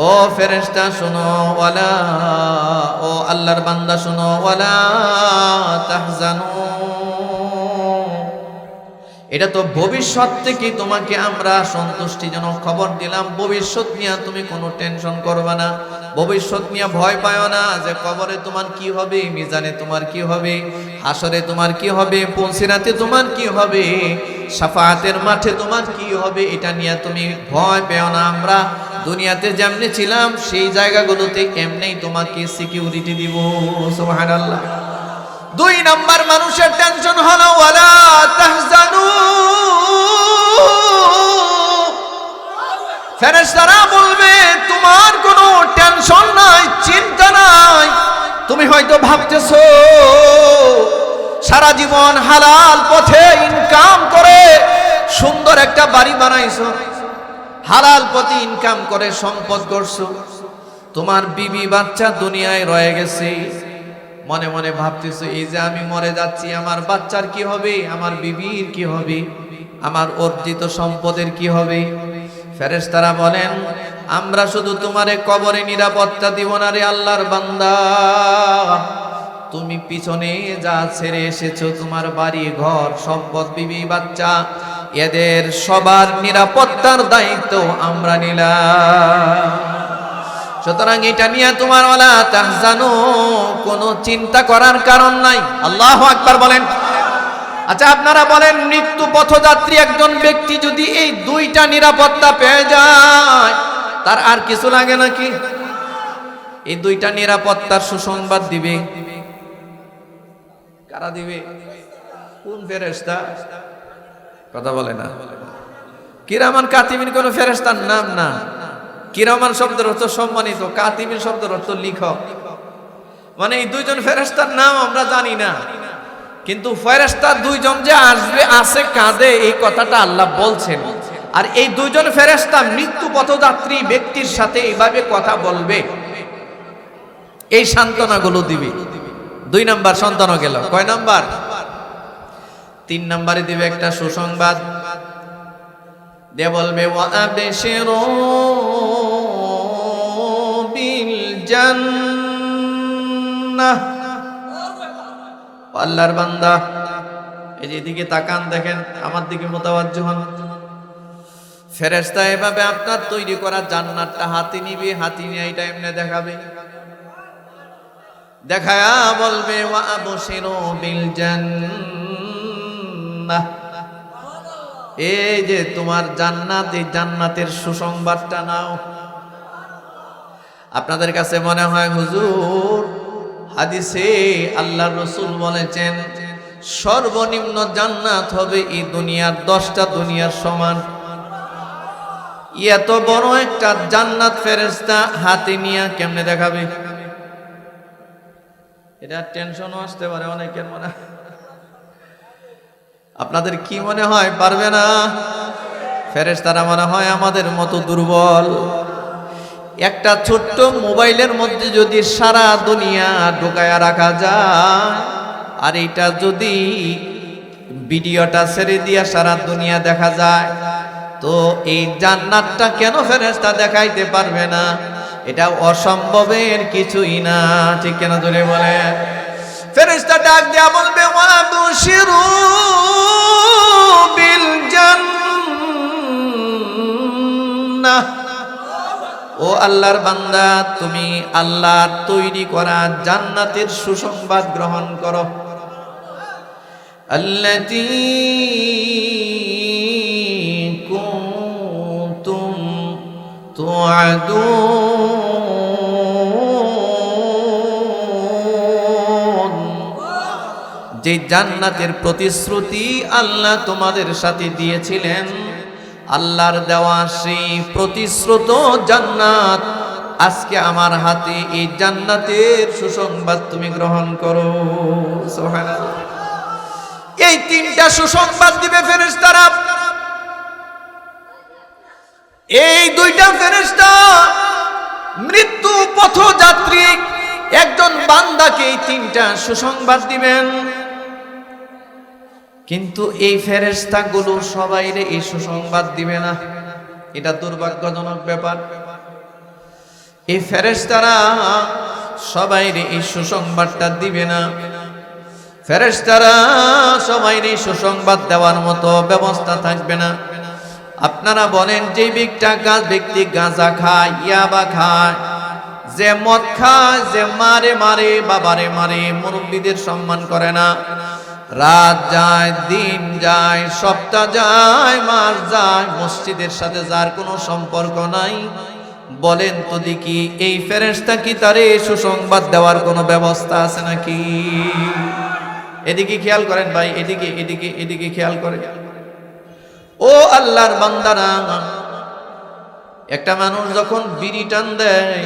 ও ফেরেশতা শোনো, ওয়ালা, ও আল্লাহর বান্দা শোনো, ওয়ালা তাহজানু। এটা তো ভবিষ্যৎ থেকে তোমাকে আমরা সন্তুষ্টিজনক খবর দিলাম। ভবিষ্যৎ নিয়ে তুমি কোনো টেনশন করবে না, ভবিষ্যৎ নিয়ে ভয় পাও না যে কবরে তোমার কি হবে, মিজানে তোমার কি হবে, হাসরে তোমার কি হবে, পুলসিরাতে তোমার কি হবে, শাফাআতের মাঠে তোমার কি হবে, এটা নিয়ে তুমি ভয় পেও না। আমরা দুনিয়াতে যেমনি ছিলাম সেই জায়গাগুলোতে এমনিই তোমাকে সিকিউরিটি দিব। সুবহানাল্লাহ। 2 নাম্বার মানুষের টেনশন হলো ওয়ালা তাহজানু। ফেরেশতারা বলবে তোমার কোনো টেনশন নাই, চিন্তা নাই। তুমি হয়তো ভাবতেছো সারা জীবন হালাল পথে ইনকাম করে সুন্দর একটা বাড়ি বানাইছো, হালাল পথে ইনকাম করে সম্পদ গড়ছো, তোমার বিবি বাচ্চা দুনিয়ায় রয়ে গেছে। মনে মনে ভাবতেছো এই যে আমি মরে যাচ্ছি, আমার বাচ্চার কি হবে, আমার বিবির কি হবে, আমার অর্জিত সম্পদের কি হবে। ফেরেশতারা বলেন আমরা শুধু তোমারে কবরে নিরাপত্তা দিব না রে আল্লাহর বান্দা, তুমি পিছনে যা ছেড়ে এসেছো, তোমার বাড়ি ঘর সম্পদ বিবি বাচ্চা, এদের সবার নিরাপত্তার দায়িত্ব আমরা নিলাম। সুতরাং এটা নিয়ে তোমার ওয়ালা তাহজানু কোনো চিন্তা করার কারণ নাই। আল্লাহু আকবার বলেন। আচ্ছা আপনারা বলেন, মৃত্যু পথযাত্রী একজন ব্যক্তি যদি এই 2টা নিরাপত্তা পেয়ে যায় তার আর কিছু লাগে নাকি? এই 2টা নিরাপত্তার সুসংবাদ দিবে কারা দিবে? কোন ফেরেশতা? কথা বলে না। কিরামান কাতিবিন কোন ফেরেশতার নাম না। কিরামান শব্দের অর্থ সম্মানিত, কাতিবিন শব্দের অর্থ লিখক। মানে এই 2জন ফেরেশতার নাম আমরা জানি না, কিন্তু ফেরেশতা 2জন যে আসবে আছে কাঁধে, এই কথাটা আল্লাহ বলছেন। আর এই 2জন ফেরেশতা মৃত্যু পথযাত্রী ব্যক্তির সাথে এইভাবে কথা বলবে, এই সান্ত্বনাগুলো দিবে। 2 নাম্বার সান্ত্বনা গেল। কয় নাম্বার? 3 নাম্বারে দিবে একটা সুসংবাদ দিয়ে বলবে ওয়া আবশিরু বিল জান্নাহ। আল্লাহর বান্দা এই যে এদিকে তাকান, দেখেন আমার দিকে মুতাওয়াজ্জু হন। ফেরেশতা এভাবে আপনার তৈরি করা জান্নাতটা হাতে নিবে, হাতে নিয়ে এটা এমনি দেখাবে, দেখায়া বলবে ওয়া আবশিরু বিল জান্নাহ। এই যে তোমার জান্নাত, এই জান্নাতের সুসংবাদটা নাও। আপনাদের কাছে মনে হয় হুজুর হাদিসে আল্লাহর রাসূল বলেছেন সর্বনিম্ন জান্নাত হবে এই দুনিয়ার 10টা দুনিয়ার সমান। এত বড় একটা জান্নাত ফেরেশতা হাতে নিয়ে কেমনে দেখাবে? এটা টেনশনও আসতে পারে অনেকের মনে। আপনাদের কি মনে হয় পারবে না? ফেরেশতারা মনে হয় আমাদের মতো দুর্বল। একটা ছোট্ট মোবাইলের মধ্যে যদি সারা দুনিয়া ঢোকায়া রাখা যায়, আর এটা যদি ভিডিওটা ছেড়ে দিয়ে সারা দুনিয়া দেখা যায়, তো এই জান্নাতটা কেন ফেরেশতা দেখাইতে পারবে না? এটা অসম্ভবের কিছুই না, ঠিক কেন জোরে বলে? ফেরেশতা ডাক দিয়া বলবে ওয়া আবশিরু বিল জান্নাহ। ও আল্লাহর বান্দা, তুমি আল্লাহর তৈরি করা জান্নাতের সুসংবাদ গ্রহণ করো। আল্লাতী কুনতুম তুআদুন, যে জান্নাতের প্রতিশ্রুতি আল্লাহ তোমাদের সাথে দিয়েছিলেন, আল্লাহর দেওয়া সেই প্রতিশ্রুত জান্নাত, আজকে আমার হাতে এই জান্নাতের সুসংবাদ তুমি গ্রহণ করো। সুবহানাল্লাহ। এই তিনটা সুসংবাদ দিবে ফেরেশতারা। এই দুইটা ফেরেশতা মৃত্যু পথযাত্রী একজন বান্দাকে এই তিনটা সুসংবাদ দিবেন, কিন্তু এই ফেরেশতাগুলো সবাইরে এই সুসংবাদ দিবে না। এটা দুর্ভাগ্যজনক ব্যাপার। এই ফেরেশতারা সবাইরে এই সুসংবাদটা দিবে না। ফেরেশতারা সবাইরে সুসংবাদ দেওয়ার মতো ব্যবস্থা থাকবে না। আপনারা বলেন, যে ব্যক্তি গাঁজা খায়, ইয়াবা খায়, যে মদ খায়, যে মারে বাবারে মারে, মুরব্বীদের সম্মান করে না, রাত যায়, দিন যায়, সপ্তাহ যায়, মাস যায়, মসজিদের সাথে যার কোনো সম্পর্ক নাই, বলেন তো দেখি এই ফেরেশতা কি তারে সুসংবাদ দেওয়ার কোনো ব্যবস্থা আছে নাকি? এদিকে খেয়াল করেন ভাই, এদিকে খেয়াল করেন। ও আল্লাহর বান্দারা, একটা মানুষ যখন বিড়ি টান দেয়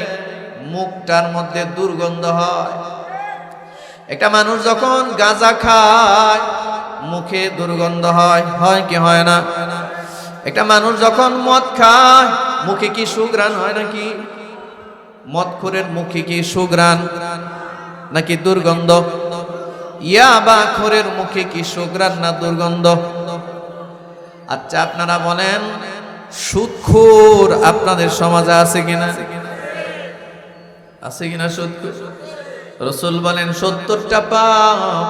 মুখটার মধ্যে দুর্গন্ধ হয়। একটা মানুষ যখন গাঁজা খায় মুখে দুর্গন্ধ হয়, হয় কি হয় না? একটা মানুষ যখন মদ খায় মুখে কি সুঘ্রাণ হয় নাকি? মদখোরের মুখে কি সুঘ্রাণ নাকি দুর্গন্ধ? ইয়াবা খোরের মুখে কি সুঘ্রাণ না দুর্গন্ধ? আচ্ছা আপনারা বলেন, সুদখোর আপনাদের সমাজে আছে কিনা? আছে কিনা সুদখোর? রাসূল বলেন 70টা পাপ,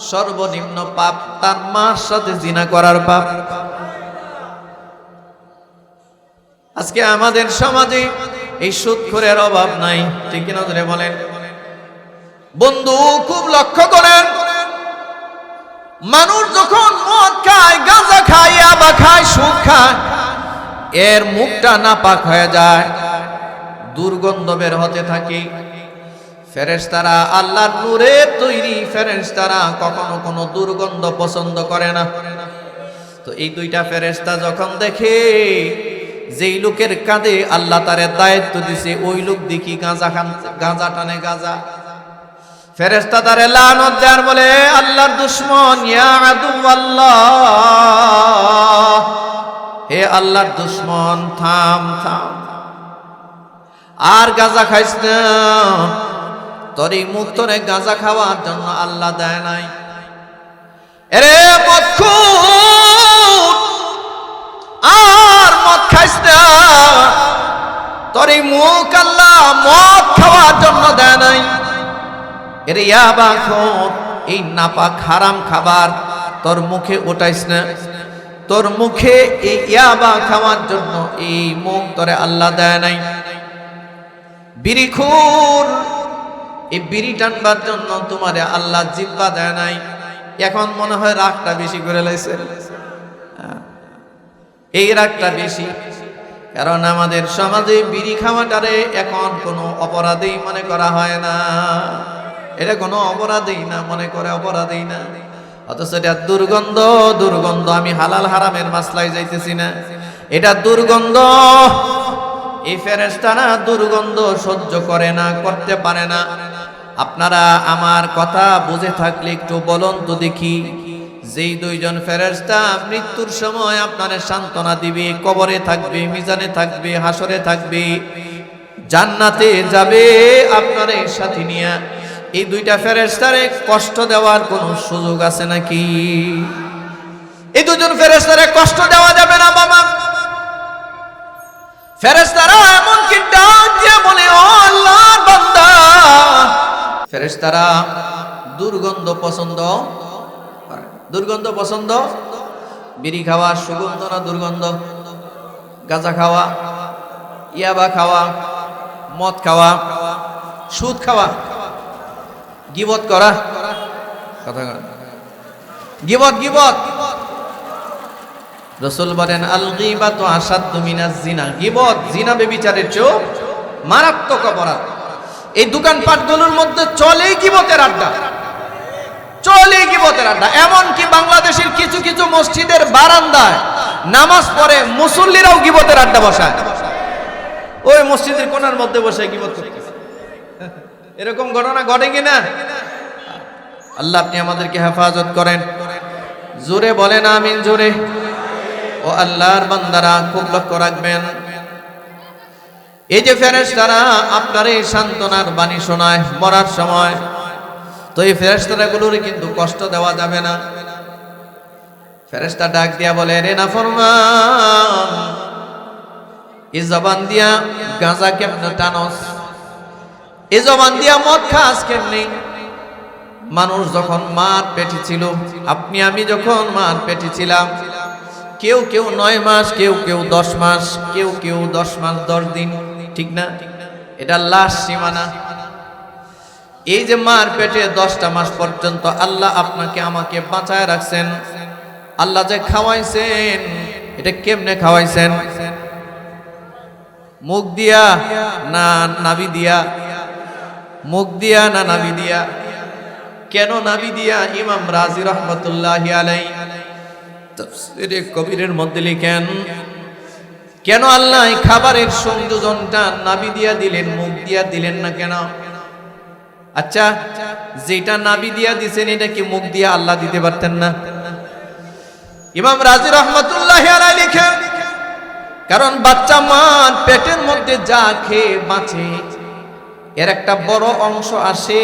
সর্বনিম্ন পাপ তার মার সাথে জিনা করার পাপ। আজকে আমাদের সমাজে এই সুদখোরের অভাব নাই, ঠিক কিনা ধরে বলেন? বন্ধু খুব লক্ষ্য করেন, মানুষ যখন মদ খায়, গাঁজা খায়, ইয়াবা খায়, সুদ খায়, এর মুখটা নাপাক হয়ে যায়, দুর্গন্ধ বের হতে থাকে। ফেরেশতারা আল্লাহর নূরে তৈরি ফেরেশতারা কখনো কোনো দুর্গন্ধ পছন্দ করে না। তো এই দুইটা ফেরেশতা যখন দেখে যেই লোকের কাঁধে আল্লাহ তারে দায়িত্ব দিছে, ওই লোক দেখি গাঁজা টানে, গাঁজা, ফেরেশতা তারে লানত দেয়, বলে আল্লাহর দুশমন, ইয়া আদুওয়াল্লাহ, হে আল্লাহর দুশমন, থাম থাম, আর গাঁজা খাইস না। তোর এই মুখ তোরে গাঁজা খাওয়ার জন্য আল্লাহ দেয় নাই। এরে মদখোর, আর মদ খাইস না, তোর এই মুখ আল্লাহ মদ খাওয়ার জন্য দেয় নাই। এরে ইয়াবা খোর, এই নাপাক হারাম খাবার তোর মুখে ওঠাইস না, তোর মুখে এই ইয়াবা খাওয়ার জন্য এই মুখ তোরে আল্লাহ দেয় নাই। বিড়িখোর, এই বিড়ি টানবার জন্য তোমারে আল্লাহ জিহ্বা দেয় নাই। এখন মনে হয় রাগটা বেশি করে লাইছে, এই রাগটা বেশি, কারণ আমাদের সমাজে বিড়ি খাওয়াটারে এখন কোনো অপরাধেই মনে করা হয় না। এটা কোনো অপরাধেই না মনে করে, অপরাধেই না। অথচ এটা দুর্গন্ধ, দুর্গন্ধ। আমি হালাল হারামের মাসলায় যাইতেছি না, এটা দুর্গন্ধ। এই ফেরেশতারা দুর্গন্ধ সহ্য করে না, করতে পারে না। আপনারা আমার কথা বুঝে থাকলে একটু বলুন তো দেখি, যেই দুইজন ফেরেশতা মৃত্যুর সময় আপনারে সান্ত্বনা দিবে, কবরে থাকবে, মিজানে থাকবে, হাসরে থাকবে, জান্নাতে যাবে আপনারে সাথে নিয়ে, এই দুইটা ফেরেশতারে কষ্ট দেওয়ার কোনো সুযোগ আছে নাকি? এই দুজন ফেরেশতারে কষ্ট দেওয়া যাবে না বাবা। ফেরেশতারা এমন কি ডাক দিয়ে বলে, ও আল্লাহর বান্দা, ফেরেশতারা দুর্গন্ধ পছন্দ করে। দুর্গন্ধ পছন্দ? বিড়ি খাওয়া সুগন্ধ না দুর্গন্ধ? গাঁজা খাওয়া, ইয়াবা খাওয়া, মদ খাওয়া, সুদ খাওয়া, গীবত করা, কথা গীবত, গীবত। রাসূল বলেন, আল গীবাতু আশাদ্দু মিনাজ জিনা, গীবত জিনা ব্যভিচারের চেয়ে মারাত্মক অপরাধ। এই দোকানপাটগুলোর মধ্যে চলেই গীবতের আড্ডা, চলেই গীবতের আড্ডা। এমনকি বাংলাদেশের কিছু কিছু মসজিদের বারান্দায় নামাজ পড়ে মুসল্লিরাও গীবতের আড্ডা বসায়, ওই মসজিদের কোণার মধ্যে বসে গীবত করতেছে। এরকম ঘটনা ঘটে কিনা? আল্লাহ আপনি আমাদেরকে হেফাজত করেন। জোরে বলেন আমিন, জোরে। ও আল্লাহর বান্দারা খুব লক্ষ্য রাখবেন, এই যে ফেরেশতারা আপনার এই সান্ত্বনার বাণী শোনায় মরার সময়, তো এই ফেরেশতারা গুলোর কিন্তু কষ্ট দেওয়া যাবে না। ফেরেশতা ডাক দিয়া বলে, রে নাফরমান, এই জবান দিয়া গাঁজা কেমনে টানস, এই জবান দিয়া মদ খাস কেমনে? মানুষ যখন মার পেটে ছিল, আপনি আমি যখন মার পেটে ছিলাম, কেউ কেউ 9 মাস, কেউ কেউ 10 মাস, কেউ কেউ 10 মাস 10 দিন, ঠিক না? এটা লাস্ট সীমানা। এই যে মার পেটে 10টা মাস পর্যন্ত আল্লাহ আপনাকে আমাকে বাঁচায় রাখছেন, আল্লাহ যে খাওয়াইছেন, এটা কেমনে খাওয়াইছেন? মুখ দিয়া না নাভি দিয়া? মুখ দিয়া না নাভি দিয়া? কেন নাভি দিয়া? ইমাম রাজি রহমতুল্লাহি আলাইহি তাফসীরে কবিরের মধ্যে লিখেন, কেন আল্লাহ এই খাবারের সংযোজনটা নাভি দিয়া দিলেন, মুখ দিয়া দিলেন না কেন? আচ্ছা, যেটা নাভি দিয়া দিছেন এটা কি মুখ দিয়া আল্লাহ দিতে পারতেন না? ইমাম রাজি রহমতুল্লাহি আলাইহি লিখেন, কারণ বাচ্চা মার পেটের মধ্যে যা খেয়ে বাঁচে এর একটা বড় অংশ আসে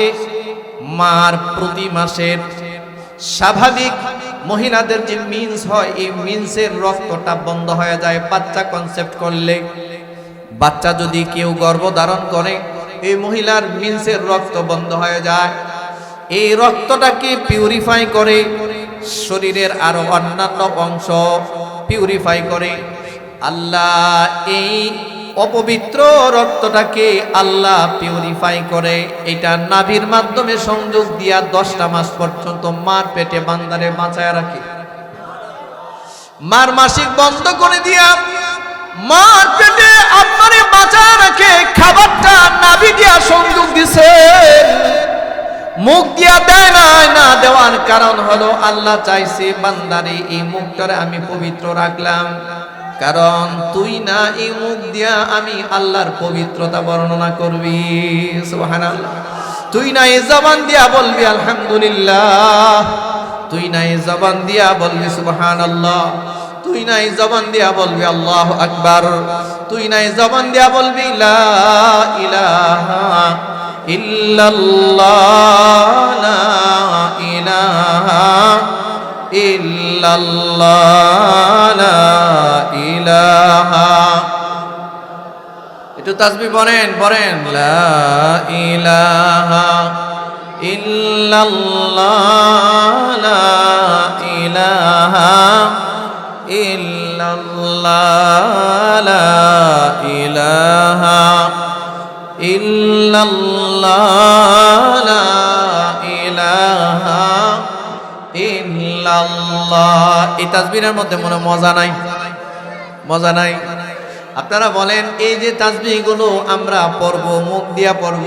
মার প্রতি মাসের স্বাভাবিক মহিলাদের যে মিন্স হয়, এই মিন্সের রক্তটা বন্ধ হয়ে যায় বাচ্চা কনসেপ্ট করলে। বাচ্চা যদি কেউ গর্ভধারণ করে, এই মহিলার মিন্সের রক্ত বন্ধ হয়ে যায়। এই রক্তটাকে পিউরিফাই করে, শরীরের আরো অন্যান্য অংশ পিউরিফাই করে। আল্লাহ এই অপবিত্র রক্তটাকে আল্লাহ পিউরিফাই করে, এটা নাভির মাধ্যমে সংযোগ দিয়া 10টা মাস পর্যন্ত মার পেটে বান্দারে বাঁচায় রাখে। মার মাসিক বন্ধ করে দিয়া মার পেটে আপনারে বাঁচায় রাখে। খাবারটা নাভি দিয়া সংযোগ দিছে, মুখ দিয়া দেয় নাই। না দেওয়ার কারণ হলো আল্লাহ চাইছে বান্দারে এই মুখটারে আমি পবিত্র রাখলাম, কারণ তুই না এই মুখ দিয়া আমি আল্লাহর পবিত্রতা বর্ণনা করবি। সুবহানাল্লাহ। তুই না এই জবান দিয়া বলবি আলহামদুলিল্লাহ, তুই না এই জবান দিয়া বলবি সুবহানাল্লাহ, তুই না এই জবান দিয়া বলবি আল্লাহু আকবার, তুই না এই জবান দিয়া বলবি লা ইলাহা ইল্লাল্লাহ, লা ইলাহা ইল্লাল্লাহ, লা ইলাহা। একটু তাসবিহ পড়েন, পড়েন লা ইলাহা ইল্লাল্লাহ, লা ইলাহা ইল্লাল্লাহ, লা ইলাহা ইল্লাল্লাহ, লা ইলাহা ইল্লাল্লাহ। এই তাসবিহের মধ্যে মনে মজা নাই? মজা নাই? আপনারা বলেন, এই যে তাসবিহগুলো আমরা পড়ব, মুখ দিয়া পড়ব,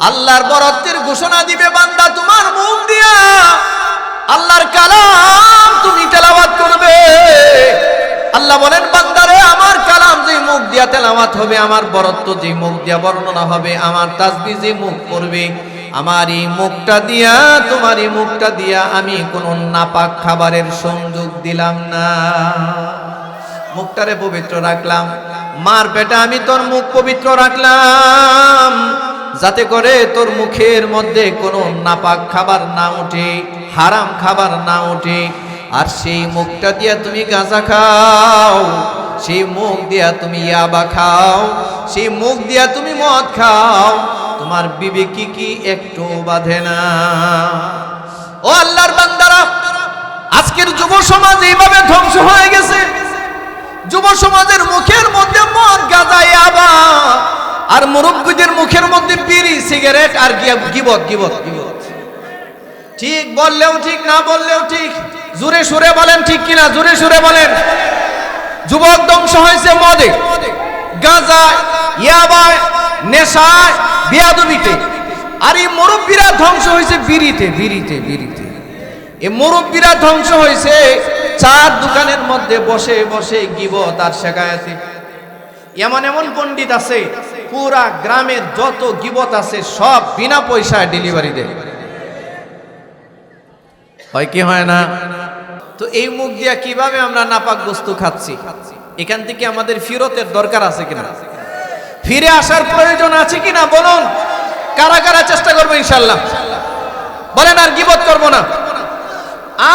আল্লাহর বরত্বের ঘোষণা দিবে বান্দা তোমার মুখ দিয়া। আল্লাহর কালাম তুমি তেলাওয়াত করবে। আল্লাহ বলেন, বান্দারে আমার কালাম যে মুখ দিয়া তেলাওয়াত হবে, আমার বরত্ব যে মুখ দিয়া বর্ণনা হবে, আমার তাসবিহ যে মুখ পড়বে, আমার এই মুখটা দিয়া, তোমার এই মুখটা দিয়া আমি কোন নাপাক খাবারের সংযোগ দিলাম না। মুখটারে পবিত্র রাখলাম। মার পেটে আমি তোর মুখ পবিত্র রাখলাম, যাতে করে তোর মুখের মধ্যে কোনো নাপাক খাবার না ওঠে, হারাম খাবার না ওঠে। আর সেই মুখটা দিয়া তুমি গাঁজা খাও, সেই মুখ দিয়া তুমি ইয়াবা খাও, সেই মুখ দিয়া তুমি মদ খাও, তোমার বিবেকে কি একটু বাঁধে না? ও আল্লাহর বান্দারা, আজকের যুব সমাজ এইভাবে ধ্বংস হয়ে গেছে। যুব সমাজের মুখের মধ্যে মদ, গাঁজা, ইয়াবা, আর মুরব্বিদের মুখের মধ্যে বিড়ি, সিগারেট, আর গিবত, গিবত, গিবত। ঠিক বললেও ঠিক, না বললেও ঠিক। জোরে সুরে বলেন ঠিক কিনা? জোরে সুরে বলেন। যুবক ধ্বংস হয়েছে মদে, গাঁজায়, ইয়াবায়, নেশায়, বেয়াদবিতে। আর এই মুরব্বীরা ধ্বংস হয়েছে বিড়িতে, বিড়িতে, বিড়িতে। এই মুরব্বীরা ধ্বংস হয়েছে চার দোকানের মধ্যে বসে বসে গীবত আর শেখায়াতে। এমন এমন পণ্ডিত আছে পুরা গ্রামের যত গীবত আছে সব বিনা পয়সায় ডেলিভারি দেয়। হয় কি হয় না? তো এই মুখ দিয়া কিভাবে আমরা নাপাক বস্তু খাচ্ছি? এখান থেকে আমাদের ফিরতের দরকার আছে কিনা, ফিরে আসার প্রয়োজন আছে কিনা বলুন। কারা কারা চেষ্টা করবো ইনশাআল্লাহ? বলেন আর গীবত করব না,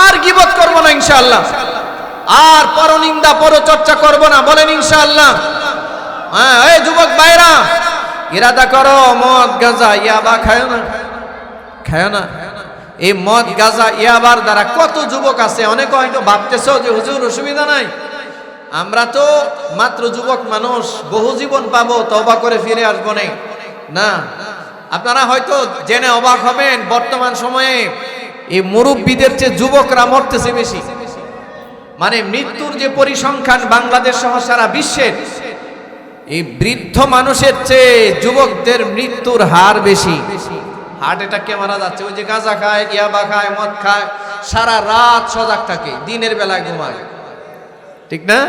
আর গীবত করব না ইনশাআল্লাহ, আর পরনিন্দা পরচর্চা করব না, বলেন ইনশাআল্লাহ। হ্যাঁ, এই যুবক ভাইরা ইরাদা করো, মদ গাঁজা ইয়াবা খায় না, খায় না। এই মদ গাঁজা ইয়াবার দ্বারা কত যুবক আছে, অনেকে হয়তো ভাবতেছো যে হুজুর অসুবিধা নাই, আমরা তো মাত্র যুবক মানুষ, বহু জীবন পাবো, তওবা করে ফিরে আসবো না। আপনারা হয়তো জেনে অবাক হবেন, বর্তমান সময়ে এই মুরব্বীদের চেয়ে যুবকরা মরতেছে বেশি। মানে মৃত্যুর যে পরিসংখ্যান বাংলাদেশ সহ সারা বিশ্বের, এই বৃদ্ধ মানুষের চেয়ে যুবকদের মৃত্যুর হার বেশি। হার্ট অ্যাটাকে মারা যাচ্ছে। ওই যে গাঁজা খায়, ইয়াবা খায়, মদ খায়, সারা রাত সজাগ থাকে, দিনের বেলায় ঘুমায়, ঠিক না?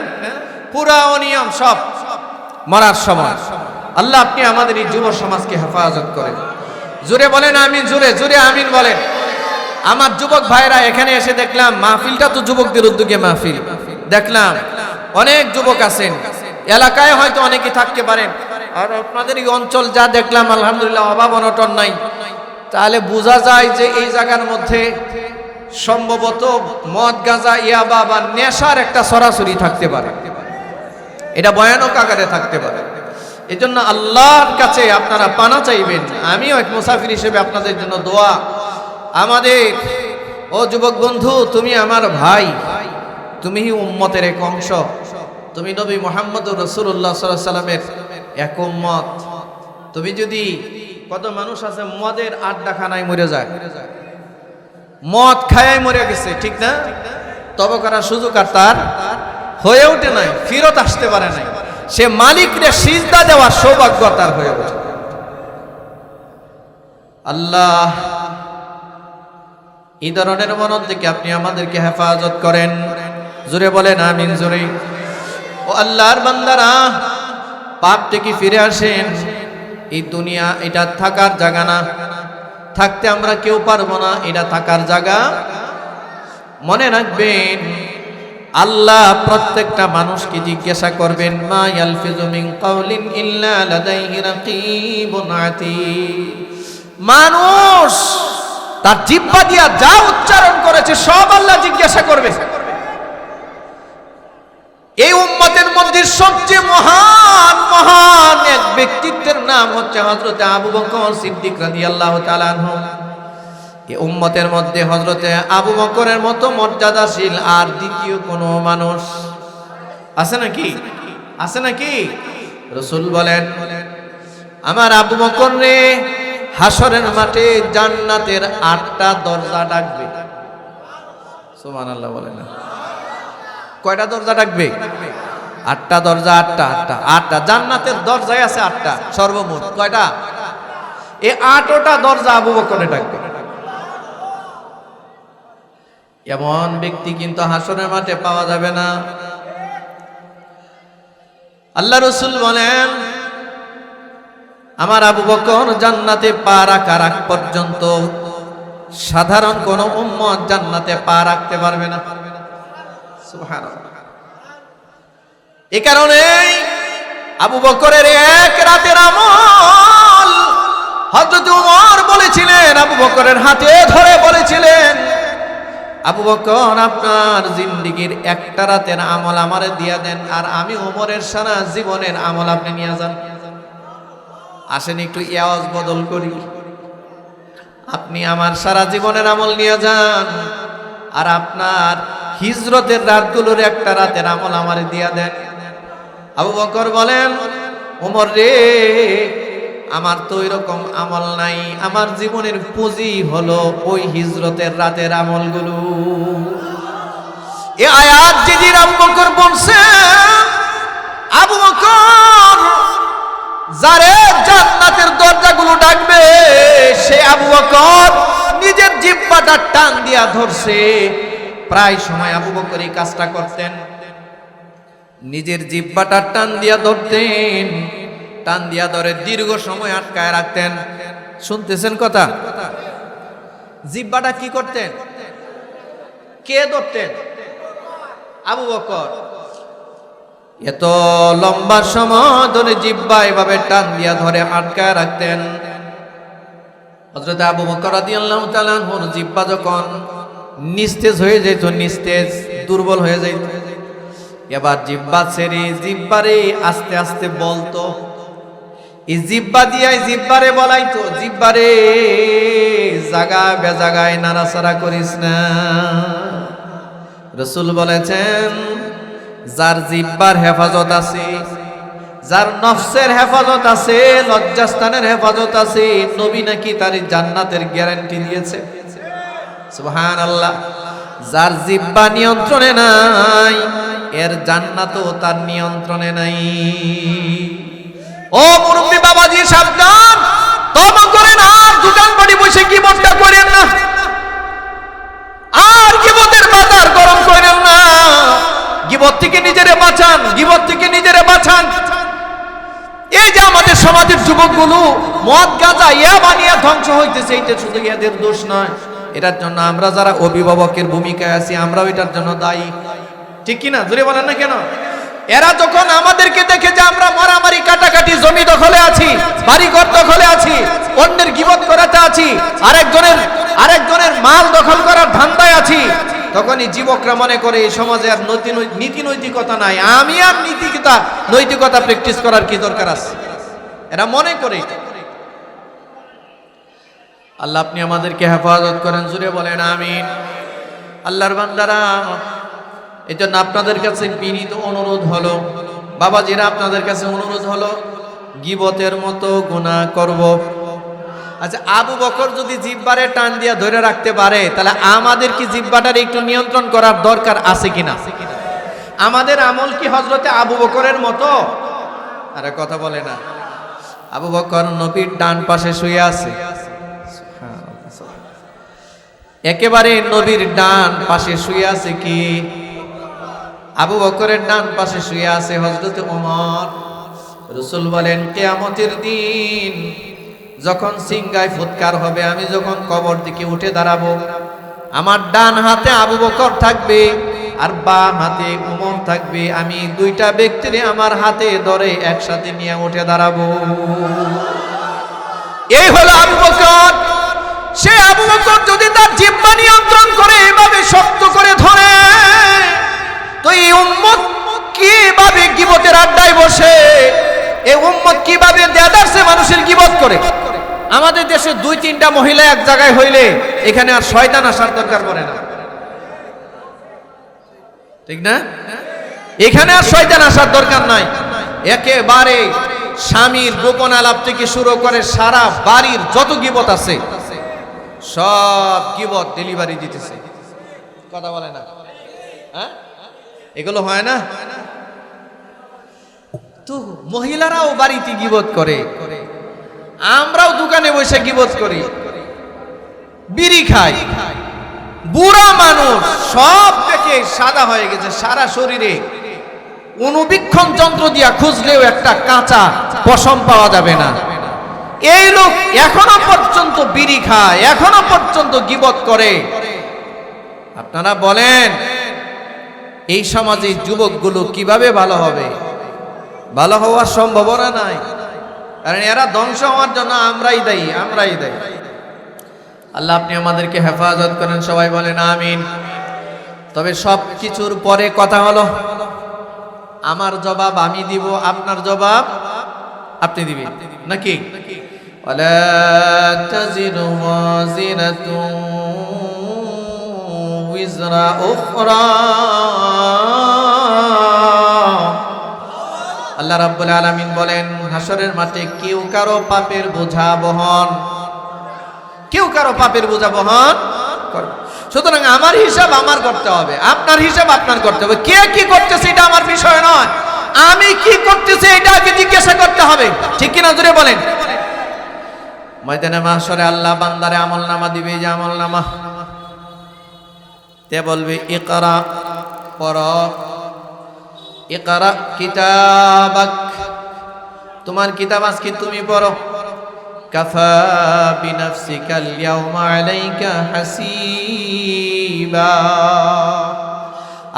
পুরা অনিয়ম, সব মরার সময়। আল্লাহ আপনি আমাদের এই যুব সমাজকে হেফাজত করেন। জোরে বলেন আমিন, জোরে জোরে আমিন বলেন। আমার যুবক ভাইরা এখানে এসে দেখলাম, মাহফিলটা তো যুবকদের উদ্যোগে মাহফিল, দেখলাম অনেক যুবক আছেন, এলাকায় হয়তো অনেকে থাকতে পারেন, আর আপনাদের এই অঞ্চল যা দেখলাম আলহামদুলিল্লাহ অভাব অনটন নাই। তাহলে বোঝা যায় যে এই জায়গার মধ্যে সম্ভবত মদ গাঁজা ইয়াবা বা নেশার একটা সরাসরি থাকতে পারে, এটা ভয়ানক আকারে থাকতে পারে। এই জন্য আল্লাহর কাছে আপনারা পানা চাইবেন। আমিও এক মুসাফির হিসেবে আপনাদের জন্য দোয়া। আমাদের ও যুবক বন্ধু, তুমি আমার ভাই, তুমি উম্মতের এক অংশ, তুমি নবী মুহাম্মদুর রাসূলুল্লাহ সাল্লাল্লাহু আলাইহি ওয়াসাল্লামের এক উম্মত। তুমি যদি, কত মানুষ আছে মদের আড্ডাখানায় মরে যায়, মদ খায়াই মরে গেছে, ঠিক না? তবে করার সুযোগ আর তার হয়ে ওঠে নাই, ফিরত আসতে পারে নাই, সে মালিকরে সিজদা দেওয়ার সৌভাগ্য তার হয়ে ওঠে। আল্লাহ এই ধরনের মনন থেকে আপনি আমাদেরকে হেফাজত করেন। জোরে বলেন আমিন, জোরে। ও আল্লাহর বান্দারা, পাপ থেকে ফিরে আসেন। এই দুনিয়া এটা থাকার জায়গা না, থাকতে আমরা কেউ পারবো না, এটা থাকার জায়গা। মনে রাখবেন, আল্লাহ প্রত্যেকটা মানুষকে জিজ্ঞাসা করবেন, মা ইয়ালফিজু মিন কাউলিন ইল্লা লাদাইহি রাকীবুন আতীদ। মানুষ তার জিহ্বা দিয়া যা উচ্চারণ করেছে সব আল্লাহ জিজ্ঞাসা করবে। এই উম্মতের মধ্যে সবচেয়ে মহান এক ব্যক্তিত্বের নাম হচ্ছে হযরত আবু বকর সিদ্দিক রাদিয়াল্লাহু তাআলা আনহু। এই উম্মতের মধ্যে হযরত আবু বকরের মতো মর্যাদাশীল আর দ্বিতীয় কোনো মানুষ আছে নাকি? আছে নাকি? রাসূল বলেন, আমার আবু বকর রে হাসরের মাঠে জান্নাতের 8টা দরজা ডাকবে। সুবহানাল্লাহ বলেন না? কয়টা দরজা ডাকবে? 8টা দরজা। 8টা জান্নাতের দরজায় আছে 8টা সর্বমোট। কয়টা? এই 8টা দরজা আবু বকরে ডাকবে। এমন ব্যক্তি কিন্তু হাসরের মাঠে পাওয়া যাবে না। আল্লাহ রাসূল বলেন, আমার আবু বকর জান্নাতে পা রাখার আগ পর্যন্ত সাধারণ কোন উম্মত জান্নাতে পা রাখতে পারবে না। সুবহানাল্লাহ। এই কারণে আবু বকরের এক রাতের আমল হযরত ওমর বলেছিলেন, আবু বকরের হাতে ধরে বলেছিলেন, আবু বকর আপনার জিন্দেগীর একটা রাতের আমল আমারে দিয়া দেন, আর আমি ওমরের সারা জীবনের আমল আপনি নিয়ে যান। আসেন একটু ইয়াজ বদল করি, আপনি আমার সারা জীবনের আমল নিয়ে যান, আর আপনার হিজরতের রাতগুলোর একটা রাতের আমল আমারে দিয়া দেন। আবু বকর বলেন, ওমর রে, আমার তো এরকম আমল নাই, আমার জীবনের পুঁজি হলো ওই হিজরতের রাতের আমলগুলো। এই আয়াত যেদিন আবু বকর বলছে, আবু বকর যারে জান্নাতের দরজাগুলো ডাকবে, সে আবু বকর নিজের জিহ্বাটা টান দিয়া ধরছে, প্রায় সময় আবু বকর এই কাজটা করতেন, নিজের জিহ্বাটা টান দিয়া ধরতেন, টান দিয়া ধরে দীর্ঘ সময় আটকায় রাখতেন। শুনতেছেন কথা? জিহ্বাটা কি করতেন? কে ধরতেন? আবু বকর। এত লম্বা সময় ধরে জিহ্বা এভাবে টান দিয়া ধরে আটকায় রাখতেন। হযরত আবু বকর রাদিয়াল্লাহু তাআলা আনহুর জিহ্বা যখন নিস্তেজ হয়ে যেত, নিস্তেজ দুর্বল হয়ে যেত, এবার জিহ্বা ছেড়ে জিহ্বারে আস্তে আস্তে বলতো, এই জিহ্বা দিয়ে জিহ্বারে বলাইতো, জিহ্বারে জাগা বেজাগায় নাড়াচাড়া করিস না। রাসূল বলেছেন, যার জিহ্বার হেফাজত আছে, যার নফসের হেফাজত আছে, লজ্জাস্থানের হেফাজত আছে, নবী নাকি তার জান্নাতের গ্যারান্টি দিয়েছে। সুবহানাল্লাহ। যার জিহ্বা নিয়ন্ত্রণে নাই, এর জান্নাতও তার নিয়ন্ত্রণে নাই। ও মুরব্বি বাবাজি সাবধান, তওবা করেন, আর দোকান বাড়ি বসে গীবতটা করেন না, আর গীবতের বাজার গরম করেন না। গীবত থেকে নিজেরে বাঁচান, গীবত থেকে নিজেরে বাঁচান। এই যে আমাদের সমাজের যুবকগুলো মদ গাঁজা ইয়া বানিয়ে ধ্বংস হইতেছে, এটা শুধু এদের দোষ নয়, এটার জন্য আমরা যারা অভিভাবকের ভূমিকায় আছি আমরাও এটার জন্য দায়ী। ঠিক কিনা? জোরে বলেন না কেন? এরা যখন আমাদেরকে দেখে যে আমরা মারামারি কাটাকাটি, জমি দখলে আছি, বাড়িঘর দখলে আছি, অন্যের গীবত করাতে আছি, আরেকজনের মাল দখল করার ধান্দায় আছি, তখনই যুবকরা মনে করে এই সমাজে আর নীতি নৈতিকতা নাই, আমি আর নৈতিকতা প্র্যাকটিস করার কি দরকার আছে, এরা মনে করে। আল্লাহ আপনি আমাদেরকে হেফাজত করেন, জুড়ে বলেন আমিন। আল্লাহর বান্দারা, এই জন্য আপনাদের কাছে বিনীত অনুরোধ হলো, বাবাজিরা আপনাদের কাছে অনুরোধ হলো, গীবতের মতো গুনাহ করব। আচ্ছা, আবু বকর যদি জিহ্বারে টান দিয়া ধরে রাখতে পারে, তাহলে আমাদের কি জিহ্বাটার একটু নিয়ন্ত্রণ করার দরকার আছে কিনা? আমাদের আমল কি হযরতে আবু বকরের মতো? আরে কথা বলে না। আবু বকর নবীর ডান পাশে শুয়ে আছে, একেবারে নবীর ডান পাশে শুয়ে আছে কি? আবু বকরের ডান পাশে শুয়ে আছে হযরতে ওমর। রাসূল বলেন, কিয়ামতের দিন যখন সিংগায় ফুৎকার হবে, আমি যখন কবর দিকে উঠে দাঁড়াবো, আমার ডান হাতে আবু বকর থাকবে আর বাম হাতে ওমর থাকবে। আমি দুইটা ব্যক্তিরে আমার হাতে ধরে একসাথে নিয়ে উঠে দাঁড়াবো। এই হলো আবু বকর। সে আবু বকর যদি তার জিহ্বা নিয়ন্ত্রণ করে, এভাবে শক্ত করে ধরে, তো এই উম্মত কিভাবে গীবতের আড্ডায় বসে, এই উম্মত কিভাবে দেদারসে মানুষের গীবত করে। আমাদের দেশে 2-3টা মহিলা এক জায়গায় হইলে এখানে আর শয়তান আসার দরকার পড়ে না, ঠিক না? এখানে আর শয়তান আসার দরকার নাই। একেবারে স্বামীর গোপন আলাপ থেকে শুরু করে সারা বাড়ির যত গীবত আছে সব গীবত ডেলিভারি দিতেছে। কথা বলে না? হ্যাঁ, এগুলো হয় না তো? মহিলারাও বাড়িতে গীবত করে, আমরাও দোকানে বসে গীবত করি, বিড়ি খাই। বুড়া মানুষ সব থেকে সাদা হয়ে গেছে, সারা শরীরে অনুবীক্ষণ যন্ত্র দিয়া খুঁজলেও একটা কাঁচা পশম পাওয়া যাবে না। এই লোক এখনো পর্যন্ত বিড়ি খায়, এখনো পর্যন্ত গীবত করে। আপনারা বলেন, এই সমাজে যুবকগুলো কিভাবে ভালো হবে? ভালো হওয়ার সম্ভাবনা নাই, কারণ এরা ধ্বংস হওয়ার জন্য আমরাই দায়ী। আল্লাহ আপনি আমাদেরকে হেফাজত করেন, সবাই বলেন আমিন। তবে সব কিছুর পরে কথা হলো, আমার জবাব আমি দিব, আপনার জবাব আপনি দিবেন নাকি? ওয়ালা তাজিরু ওয়াজিরাতুন উযরা উখরা। আল্লাহ রাব্বুল আলামিন বলেন, হাসরের মাঠে কেউ কারো পাপের বোঝা বহন করবে। সুতরাং আমার হিসাব আমার করতে হবে, আপনার হিসাব আপনার করতে হবে। কে কি করতেছে এটা আমার বিষয় নয়, আমি কি করতেছি এটা আগে জিজ্ঞাসা করতে হবে, ঠিক কিনা? জোরে বলেন। ময়দানে মাহশরে আল্লাহ বান্দারে আমলনামা দিবে, যে আমলনামা তে বলবে ইকরা, পড়ো, ইকরা কিতাবাক, তোমার কিতাব আজকে তুমি পড়ো। কাফা বিনাফসিকাল ইয়াউমা আলাইকা হাসিবা,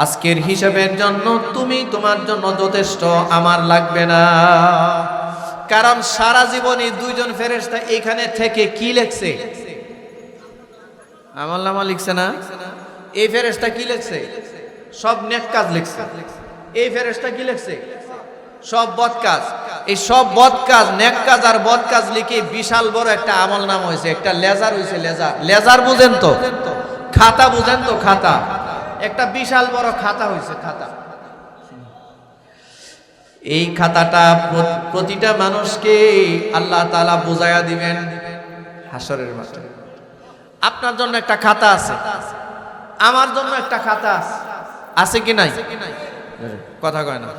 আজকের হিসাবের জন্য তুমি তোমার জন্য যথেষ্ট, আমার লাগবে না। কারণ সারা জীবনে দুইজন ফেরেশতা এখানে থেকে কি লিখছে? আমলনামা লিখছে না? এই ফেরেশতা কি লিখছে? সব নেক কাজ লিখছে। এই ফেরেশতা কি লিখছে? সব বদ কাজ। এই সব বদ কাজ, নেক কাজ আর বদ কাজ লিখে বিশাল বড় একটা আমলনামা হয়েছে, একটা লেজার হয়েছে। লেজার, লেজার বুঝেন তো? খাতা বুঝেন তো? খাতা, একটা বিশাল বড় খাতা হয়েছে, খাতা। এই খাতাটা প্রতিটা মানুষকে আল্লাহ তাআলা বুঝাইয়া দিবেন হাসরের মাঠে। আপনার জন্য একটা খাতা আছে, আমার জন্য একটা খাতা আছে, আছে কি নাই? কথা কয় না।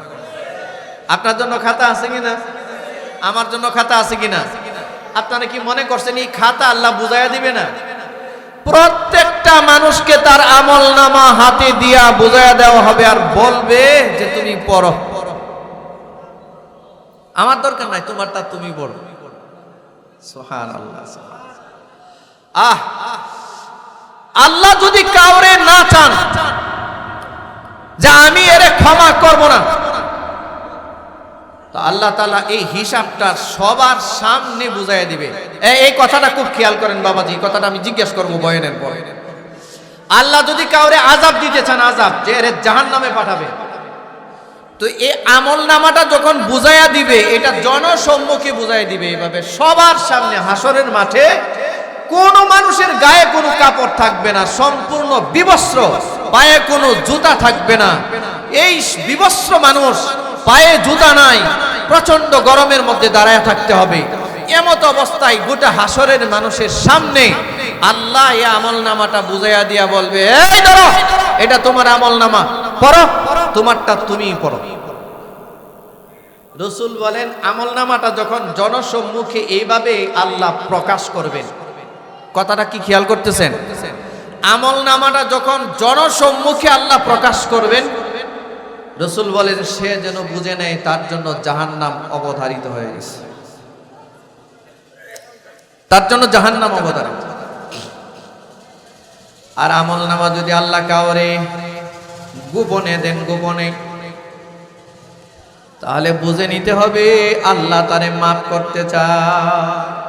আপনার জন্য খাতা আছে কিনা? আমার জন্য খাতা আছে কিনা? আপনারা কি মনে করছেন এই খাতা আল্লাহ বুঝাইয়া দিবে না? প্রত্যেকটা মানুষকে তার আমলনামা হাতে দিয়া বুঝাইয়া দেওয়া হবে, আর বলবে যে তুমি পড়ো। আমার দরকার নাই, তোমারটা তুমি পড়ো। সুবহানাল্লাহ। আল্লাহ যদি কাউরে না চান যে আমি এর ক্ষমা করব না, তো আল্লাহ তাআলা এই হিসাবটা সবার সামনে বুঝাইয়া দিবে। এই কথাটা খুব খেয়াল করেন বাবাজি, কথাটা আমি জিজ্ঞেস করবো বয়ানের পরে। আল্লাহ যদি কাউরে আযাব দিতে চান, আযাব যে এর জাহান্নামে পাঠাবে, তো এই আমলনামাটা যখন বুঝাইয়া দিবে, এটা জনসম্মুখে বুঝাইয়া দিবে এইভাবে সবার সামনে হাসরের মাঠে। কোন মানুষের গায়ে কোনো কাপড় থাকবে না, সম্পূর্ণ বিবস্ত্র, পায়ে কোনো জুতা থাকবে না। এই বিবস্ত্র মানুষ, পায়ে জুতা নাই, প্রচন্ড গরমের মধ্যে দাঁড়ায় থাকতে হবে। এমত অবস্থায় গোটা হাসরের মানুষের সামনে আল্লাহ এই আমলনামাটা বুঝাইয়া দিয়া বলবে, এই ধরো, এটা তোমার আমলনামা, পড়ো, তোমারটা তুমিই পড়ো। রাসূল বলেন আমলনামাটা যখন জনসম্মুখে এইভাবে আল্লাহ প্রকাশ করবেন, কথাটা কি খেয়াল করতেছেন? আমলনামাটা যখন জনসম্মুখে আল্লাহ প্রকাশ করবেন, রাসূল বলেন সে যেন বুঝে নেয় তার জন্য জাহান্নাম অবধারিত হয়ে গেছে, তার জন্য জাহান্নাম অবধারিত। আর আমলনামা যদি আল্লাহ কাউরে গোপনে দেন, গোপনে, তাহলে বুঝে নিতে হবে আল্লাহ তারে মাফ করতে চায়।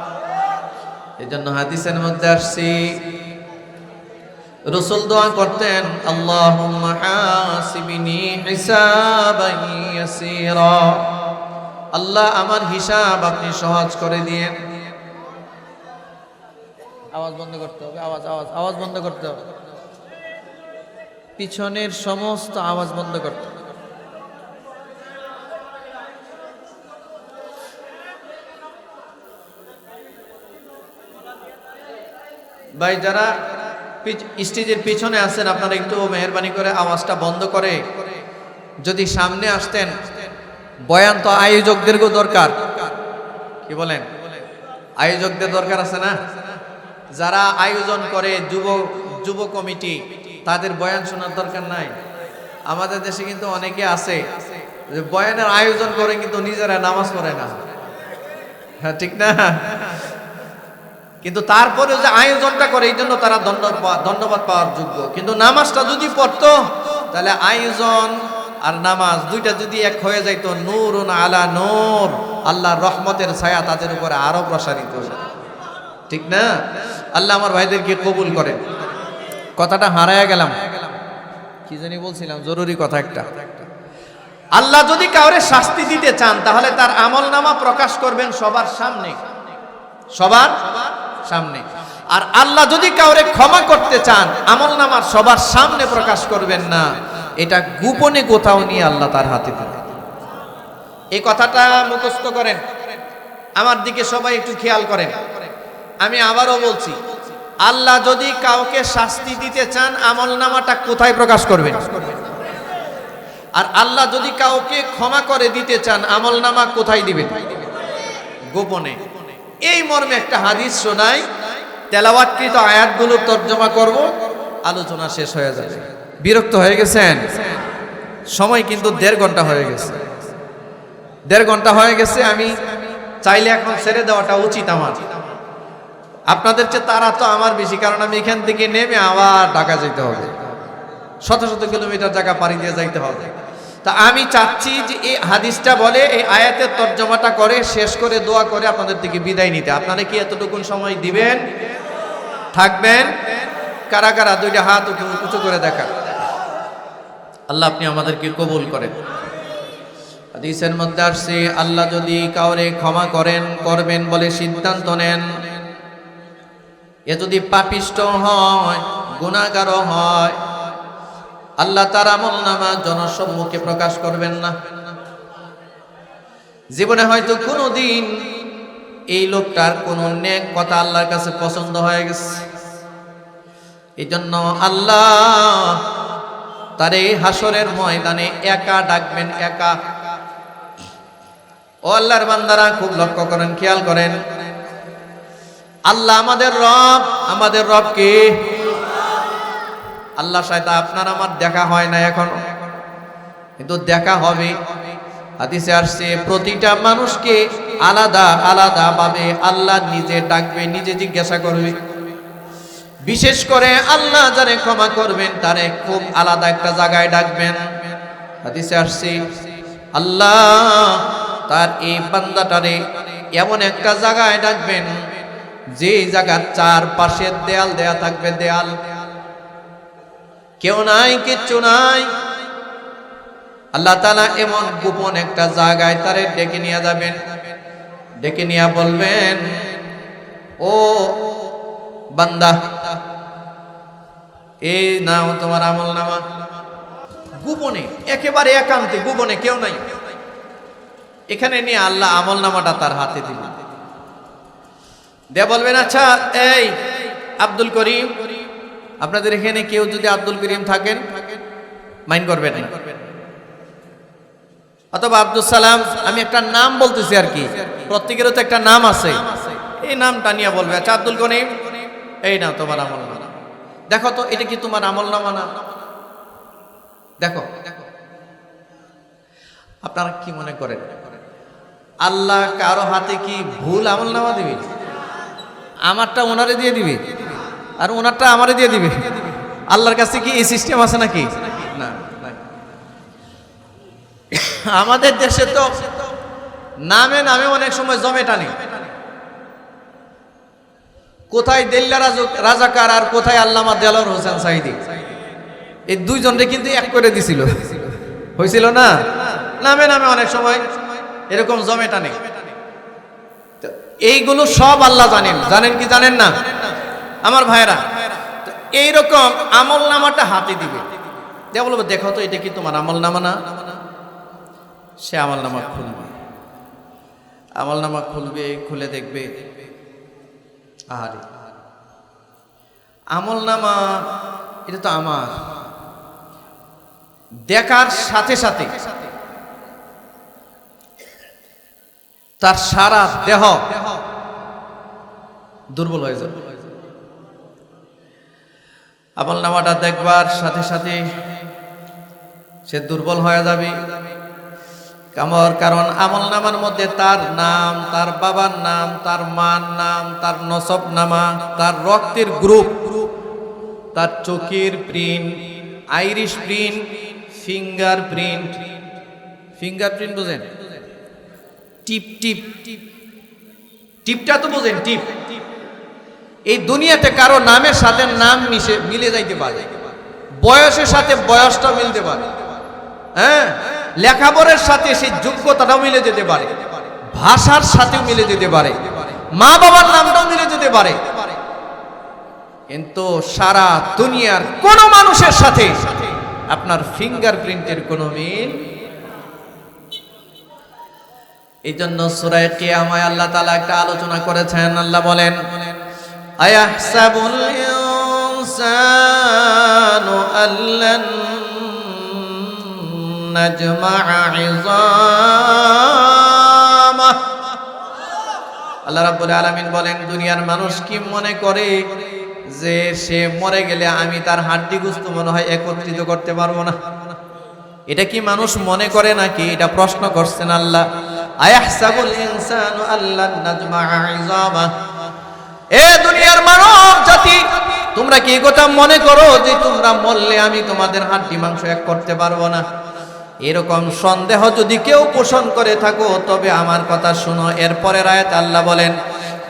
এজন্য হাদিসের মধ্যে আসছে রাসূল দোয়া করতেন, আল্লাহুম্মা হাসিবনি হিসাবান ইয়াসীরা, আল্লাহ আমার হিসাব আপনি সহজ করে দিয়েন। আওয়াজ বন্ধ করতে হবে, আওয়াজ বন্ধ করতে হবে, পিছনের সমস্ত আওয়াজ বন্ধ করতে হবে। ভাই যারা স্টেজের পিছনে আছেন, আপনারা একটু মেহেরবানি করে আওয়াজটা বন্ধ করে যদি সামনে আসতেন। বয়ান তো আয়োজকদেরও দরকার, কি বলেন? আয়োজকদের দরকার আছে না? যারা আয়োজন করে, যুব কমিটি, তাদের বয়ান শোনার দরকার নাই? আমাদের দেশে কিন্তু অনেকে আছে যে বয়ানের আয়োজন করে কিন্তু নিজেরা নামাজ পড়ে না, হ্যাঁ ঠিক না? কিন্তু তারপরে যে আয়োজনটা করে এই জন্য তারা ধন্যবাদ পাওয়ার যোগ্য। কিন্তু নামাজটা যদি পড়তো, তাহলে আয়োজন আর নামাজ দুইটা যদি এক হয়ে যাইতো, নূরুন আলা নূর, আল্লাহর রহমতের ছায়া তাদের উপরে আরো প্রসারিত হতো, ঠিক না? আল্লাহ আমার ভাইদেরকে কবুল করেন। কথাটা হারায়া গেলাম, কি জানি বলছিলাম, জরুরি কথা একটা। আল্লাহ যদি কাউরে শাস্তি দিতে চান, তাহলে তার আমলনামা প্রকাশ করবেন সবার সামনে, সবার সামনে। আর আল্লাহ যদি কাউরে ক্ষমা করতে চান, আমলনামার সবার সামনে প্রকাশ করবেন না, এটা গোপনে কোথাও নিয়ে আল্লাহ তার হাতে দেন। এই কথাটা মুখস্থ করেন, আমার দিকে সবাই একটু খেয়াল করেন। আমি আবারও বলছি, আল্লাহ যদি কাউকে শাস্তি দিতে চান, আমলনামাটা কোথায় প্রকাশ করবেন? আর আল্লাহ যদি কাউকে ক্ষমা করে দিতে চান, আমলনামা কোথায় দিবেন? গোপনে। এই মর্মে একটা হাদিস শোনাই, তেলাওয়াতকৃত আয়াতগুলো তর্জমা করব, আলোচনা শেষ হয়ে যাবে। বিরক্ত হয়ে গেছেন? সময় কিন্তু 1.5 ঘন্টা হয়ে গেছে। 1.5 ঘন্টা হয়ে গেছে। আমি চাইলে এখন ছেড়ে দেওয়াটা উচিত আমার। আপনাদের চেয়ে তারা তো আমার বেশি, কারণ আমি এখান থেকে নেমে আবার ঢাকা যেতে হবে, শত শত কিলোমিটার জায়গা পাড়ি দিয়ে যাইতে হবে। তা আমি চাচ্ছি যে এই হাদিসটা বলে এই আয়াতের তর্জমাটা করে শেষ করে দোয়া করে আপনাদের থেকে বিদায় নিতে। আপনারা কি এতটুকুন সময় দিবেন? থাকবেন? কারা কারা 2টা হাত উঁচু করে দেখা। আল্লাহ আপনি আমাদেরকে কবুল করেন। হাদিসের মধ্যে আসছে আল্লাহ যদি কাউরে ক্ষমা করবেন বলে সিদ্ধান্ত নেন, এ যদি পাপিষ্ট হয়, গুনাহগার হয়, আল্লাহ তার আমলনামা জনসম্মুখে প্রকাশ করবেন না। জীবনে হয়তো কোনোদিন এই লোকটার কোনো নেক কথা আল্লাহর কাছে পছন্দ হয়ে গেছে, এই জন্য আল্লাহ তারে হাসরের ময়দানে একা ডাকবেন, একা। ও আল্লাহর বান্দারা খুব লক্ষ্য করেন, খেয়াল করেন, আল্লাহ আমাদের রব কে? আল্লাহ সাথে আপনার আমার দেখা হয় না এখনো, কিন্তু দেখা হবে। হাদিসে আসছে প্রতিটা মানুষকে আলাদা আলাদা ভাবে আল্লাহ নিজে ডাকবে, নিজে জিজ্ঞাসা করবে। বিশেষ করে আল্লাহ যারে ক্ষমা করবেন তারে খুব আলাদা একটা জায়গায় ডাকবেন। হাদিসে আসছে আল্লাহ তার এই বান্দাটারে এমন একটা জায়গায় ডাকবেন যে জায়গার 4 পাশে দেয়াল দেয়া থাকবে, দেয়াল, কেউ নাই, কিচ্ছু নাই। আল্লাহ তাআলা এমন গোপন একটা জায়গায় তারে ডেকে নিয়ে যাবেন, ডেকে নিয়ে বলবেন, ও বান্দা, এই নাও তোমার আমলনামা। গোপনে, একেবারে একান্তে, গোপনে, কেউ নাই, এখানে নিয়ে আল্লাহ আমলনামাটা তার হাতে দিবেন। দিয়ে বলবেন, আচ্ছা এই আব্দুল করিম, আপনাদের এখানে কেউ যদি আব্দুল করিম থাকেন মাইন্ড করবেন না, অথবা আব্দুল সালাম, আমি একটা নাম বলতেছি আর কি, প্রত্যেকেরও তো একটা নাম আছে, এই নামটা নিয়ে বলবে, আচ্ছা আব্দুল করিম, এই নাও তোমার আমলনামা। দেখো তো এটা কি তোমার আমলনামা না? দেখো আপনারা কি মনে করেন আল্লাহ কারো হাতে কি ভুল আমলনামা দিবে? আমারটা ওনারে দিয়ে দিবে আর ওনারটা আমারে দিয়ে দিবে? আল্লাহর কাছে কি এই সিস্টেম আছে নাকি? না। আমাদের দেশে তো নামে নামে অনেক সময় জমে টানে, কোথায় দেল্লা রাজাকার আর কোথায় আল্লামা দেলোয়ার হোসেন সাইদি, এই দুইজনকে কিন্তু এক করে দিছিল, হয়েছিল না? নামে নামে অনেক সময় এরকম জমে টানে। এইগুলো সব আল্লাহ জানেন কি জানেন না আমার ভাইরা? এইরকম আমলনামাটা হাতে দিবে, দিয়ে বলবো, দেখো তো এটা কি তোমার আমলনামা না? সে আমলনামা খুলবে, খুলে দেখবে, আরে আমলনামা এটা তো আমার। দেখার সাথে সাথে তার সারা দেহ দুর্বল হয়ে যাবে। আমলনামাটা দেখবার সাথে সাথে সে দুর্বল হয়ে যাবে। কারণ আমলনামার মধ্যে তার নাম, তার বাবার নাম, তার মার নাম, তার নসবনামা, তার রক্তের গ্রুপ, তার চোখের প্রিন্ট, আইরিশ প্রিন্ট, ফিঙ্গারপ্রিন্ট বুঝেন? টিপটা তো বোঝেন, টিপ। এই দুনিয়াতে কারো নামের সাথে নাম মিলে যাইতে পারে, বয়সের সাথে বয়সটা মিলতে পারে, হ্যাঁ, লেখাপড়ার সাথে সেই যোগ্যতাটাও মিলে যেতে পারে, ভাষার সাথেও মিলে যেতে পারে, মা বাবার নামটাও মিলে যেতে পারে, কিন্তু সারা দুনিয়ার কোন মানুষের সাথে আপনার ফিঙ্গারপ্রিন্টের কোনো মিল। এই জন্য সূরা কিয়ামায় আল্লাহ তাআলা একটা আলোচনা করেছেন। আল্লাহ বলেন, আয়াহসাবুল ইনসানু আল্লান নাজমা'a 'ইযামাহ। আল্লাহ রাব্বুল আলামিন বলেন, দুনিয়ার মানুষ কি মনে করে যে সে মরে গেলে আমি তার হাড্ডি গোস্ত মনে হয় একত্রিত করতে পারবো না। এটা কি মানুষ মনে করে নাকি? এটা প্রশ্ন করছেন আল্লাহ। আয়াহসাবুল ইনসানু আল্লান নাজমা'a ইযামা। এ দুনিয়ার মানব জাতি, তোমরা কি কথা মনে করো যে তোমরা মরলে আমি তোমাদের হাড্ডি মাংস এক করতে পারবো না? এরকম সন্দেহ যদি কেউ পোষণ করে থাকো তবে আমার কথা শুনো। এরপরের আয়াত আল্লাহ বলেন,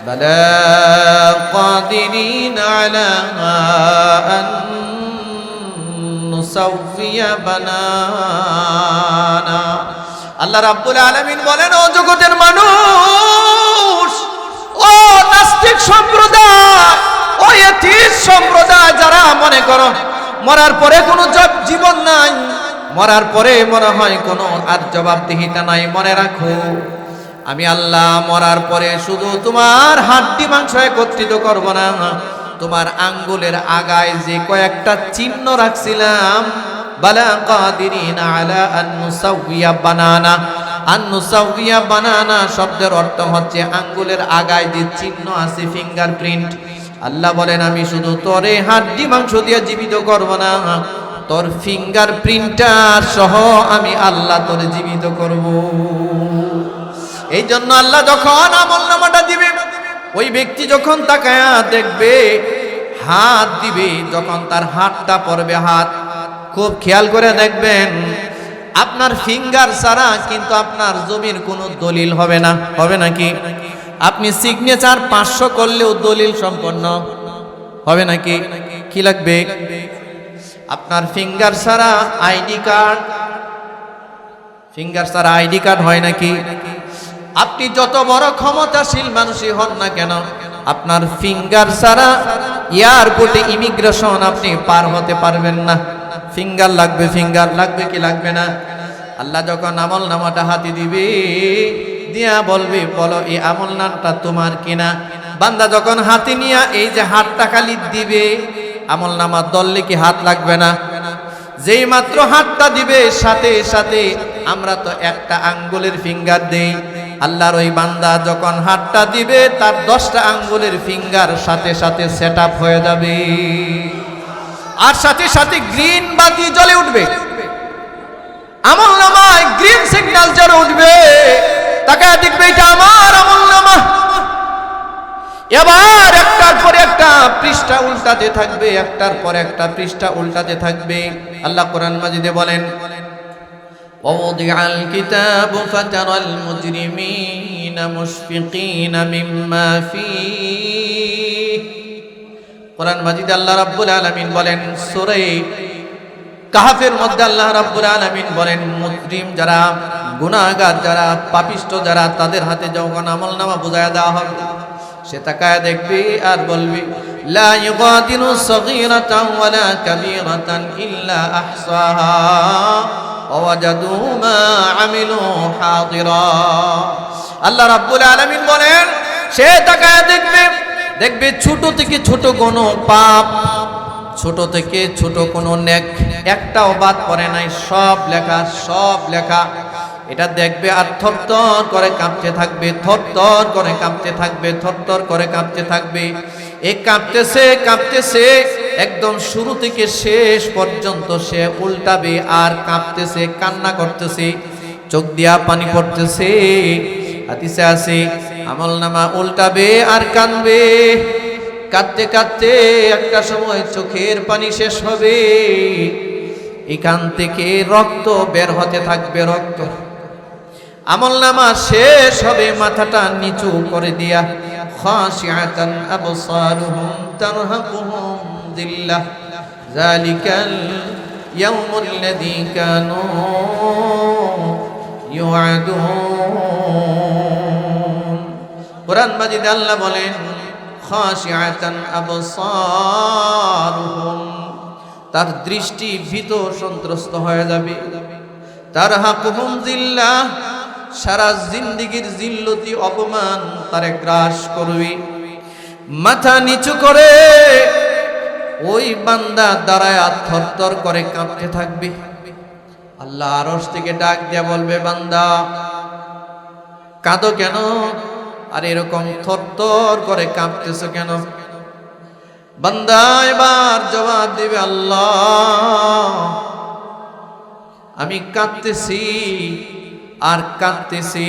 বালা কাদিরিন আলা আন নুসাউফিয়া বানানা। আল্লাহ রাব্বুল আলামিন বলেন, ও জগতের মানুষ, ও নাস্তিক সম্প্রদায়, ও এথিস্ট সম্প্রদায়, যারা মনে করো মরার পরে কোনো জীবন নাই, মরার পরে মনে হয় কোনো আর জবাবদিহিতা নাই, মনে রাখো আমি আল্লাহ মরার পরে শুধু তোমার হাড্ডি মাংস একত্রিত করব না, তোমার আঙ্গুলের আগায় যে কয়েকটা চিহ্ন রাখছিলাম, বালা কাদিরিন আলা আন নুসাউইয়া বানানা। আন নুসাউইয়া বানানা শব্দের অর্থ হচ্ছে আঙ্গুলের আগায় যে চিহ্ন আছে, ফিঙ্গারপ্রিন্ট। আল্লাহ বলেন আমি শুধু তোরে হাড্ডি মাংস দিয়ে জীবিত করব না, তোর ফিঙ্গারপ্রিন্টার সহ আমি আল্লাহ তোরে জীবিত করব। এই জন্য আল্লাহ যখন আমলনামাটা দিবে, ওই ব্যক্তি যখন তাকায়া দেখবে, হাত দিবে, যখন তার হাতটা পড়বে, হাত খুব খেয়াল করে দেখবেন, আপনার ফিঙ্গার ছাড়া কিন্তু আপনার জমির কোনো দলিল হবে না। হবে নাকি? আপনি সিগনেচার 500 করলেও দলিল সম্পন্ন হবে নাকি? কি লাগবে? আপনার ফিঙ্গার ছাড়া আইডি কার্ড, ফিঙ্গার ছাড়া আইডি কার্ড হয় নাকি? আপনি যত বড় ক্ষমতাশীল মানুষই হন না কেন, আপনার ফিঙ্গার ছাড়া এয়ারপোর্টে ইমিগ্রেশন আপনি পার হতে পারবেন না। ফিঙ্গার লাগবে। ফিঙ্গার লাগবে কি লাগবে না? আল্লাহ যখন আমল নামাটা হাতে দিবে, দিয়া বলবে, বলো এই আমল নামটা তোমার কিনা। বান্দা যখন হাতে নিয়ে এই যে হাতটা খালি দিবে, আমল নামার দললে কি হাত লাগবে না? যেই মাত্র হাতটা দিবে, সাথে সাথে আমরা তো একটা আঙ্গুলের ফিঙ্গার দেই। আল্লাহর ওই বান্দা যখন হাতটা দিবে, তার 10টা আঙ্গুলের ফিঙ্গার সাথে সাথে সেট আপ হয়ে যাবে, আর সাথে সাথে গ্রিন বাতি জ্বলে উঠবে। আমলনামায় গ্রিন সিগন্যাল জ্বলে উঠবে, তাকায় দেখবে এটা আমার আমলনামা। এবার একটার পর একটা পৃষ্ঠা উল্টাতে থাকবে, একটার পর একটা পৃষ্ঠা উল্টাতে থাকবে। আল্লাহ কোরআন মাজিদে বলেন, ووضع الكتاب فترى المجرمين مشفقين مما فيه। কোরআন মাজিদে আল্লাহ রাব্বুল আলামিন বলেন, সূরা কাহফের মধ্যে আল্লাহ রাব্বুল আলামিন বলেন, মুজরিম যারা, গুনাহগার যারা, পাপিষ্ট যারা, তাদের হাতে যখন আমলনামা বুঝায়া দেওয়া হবে, সে তাকায় দেখবে আর বলবে, লা ইউগাদিরু সগীরাতান ওয়ালা কাবীরাতান ইল্লা আহসাহা ওয়াজাদু মা আমিলু হাদিরা। আল্লাহ রাব্বুল আলামিন বলেন, সে তাকায় দেখবে ছোট থেকে ছোট কোনো পাপ, ছোট থেকে ছোট কোনো নেক একটাও বাদ পড়ে নাই, সব লেখা, সব লেখা। এটা দেখবে আর থরথর করে কাঁপতে থাকবে, থরথর করে কাঁপতে থাকবে, থরথর করে কাঁপতে থাকবে। এই কাঁপতেছে কাঁপতেছে, একদম শুরু থেকে শেষ পর্যন্ত সে উল্টাবে আর কাঁপতেছে, কান্না করতেছে, চোখ দিয়া পানি পড়তেছে। হাদিসে আছে, আমলনামা উল্টাবে আর কাঁদবে, কাঁদতে কাঁদতে একটা সময় চোখের পানি শেষ হবে, এখান থেকে রক্ত বের হতে থাকবে, রক্ত। আমলনামা শেষ হবে, মাথাটা নিচু করে দিয়া, খাশিআতান আবসারুহুম তারহাকুহুম যিল্লাহ যালিকাল ইয়াউমুল্লাযী কানূ ইউআদুন। কোরআন মাজিদে আল্লাহ বলেন, খাশিআতান আবসারুহুম, তার দৃষ্টি ভীত সন্ত্রস্ত হয়ে যাবে। তারহাকুহুম যিল্লাহ, সারা জিন্দেগীর জিল্লতি অপমান তারে গ্রাস করবে। মাথা নিচু করে ওই বান্দা দাঁড়ায় থরথর করে কাঁপতে থাকবে। আল্লাহ আরশ থেকে ডাক দিয়া বলবে, বান্দা কাঁদো কেন? আর এরকম থরথর করে কাঁপতেছো কেন? বান্দা এবার জবাব দিবে, আল্লাহ আমি কাঁদতেছি আর কাঁদতেছি,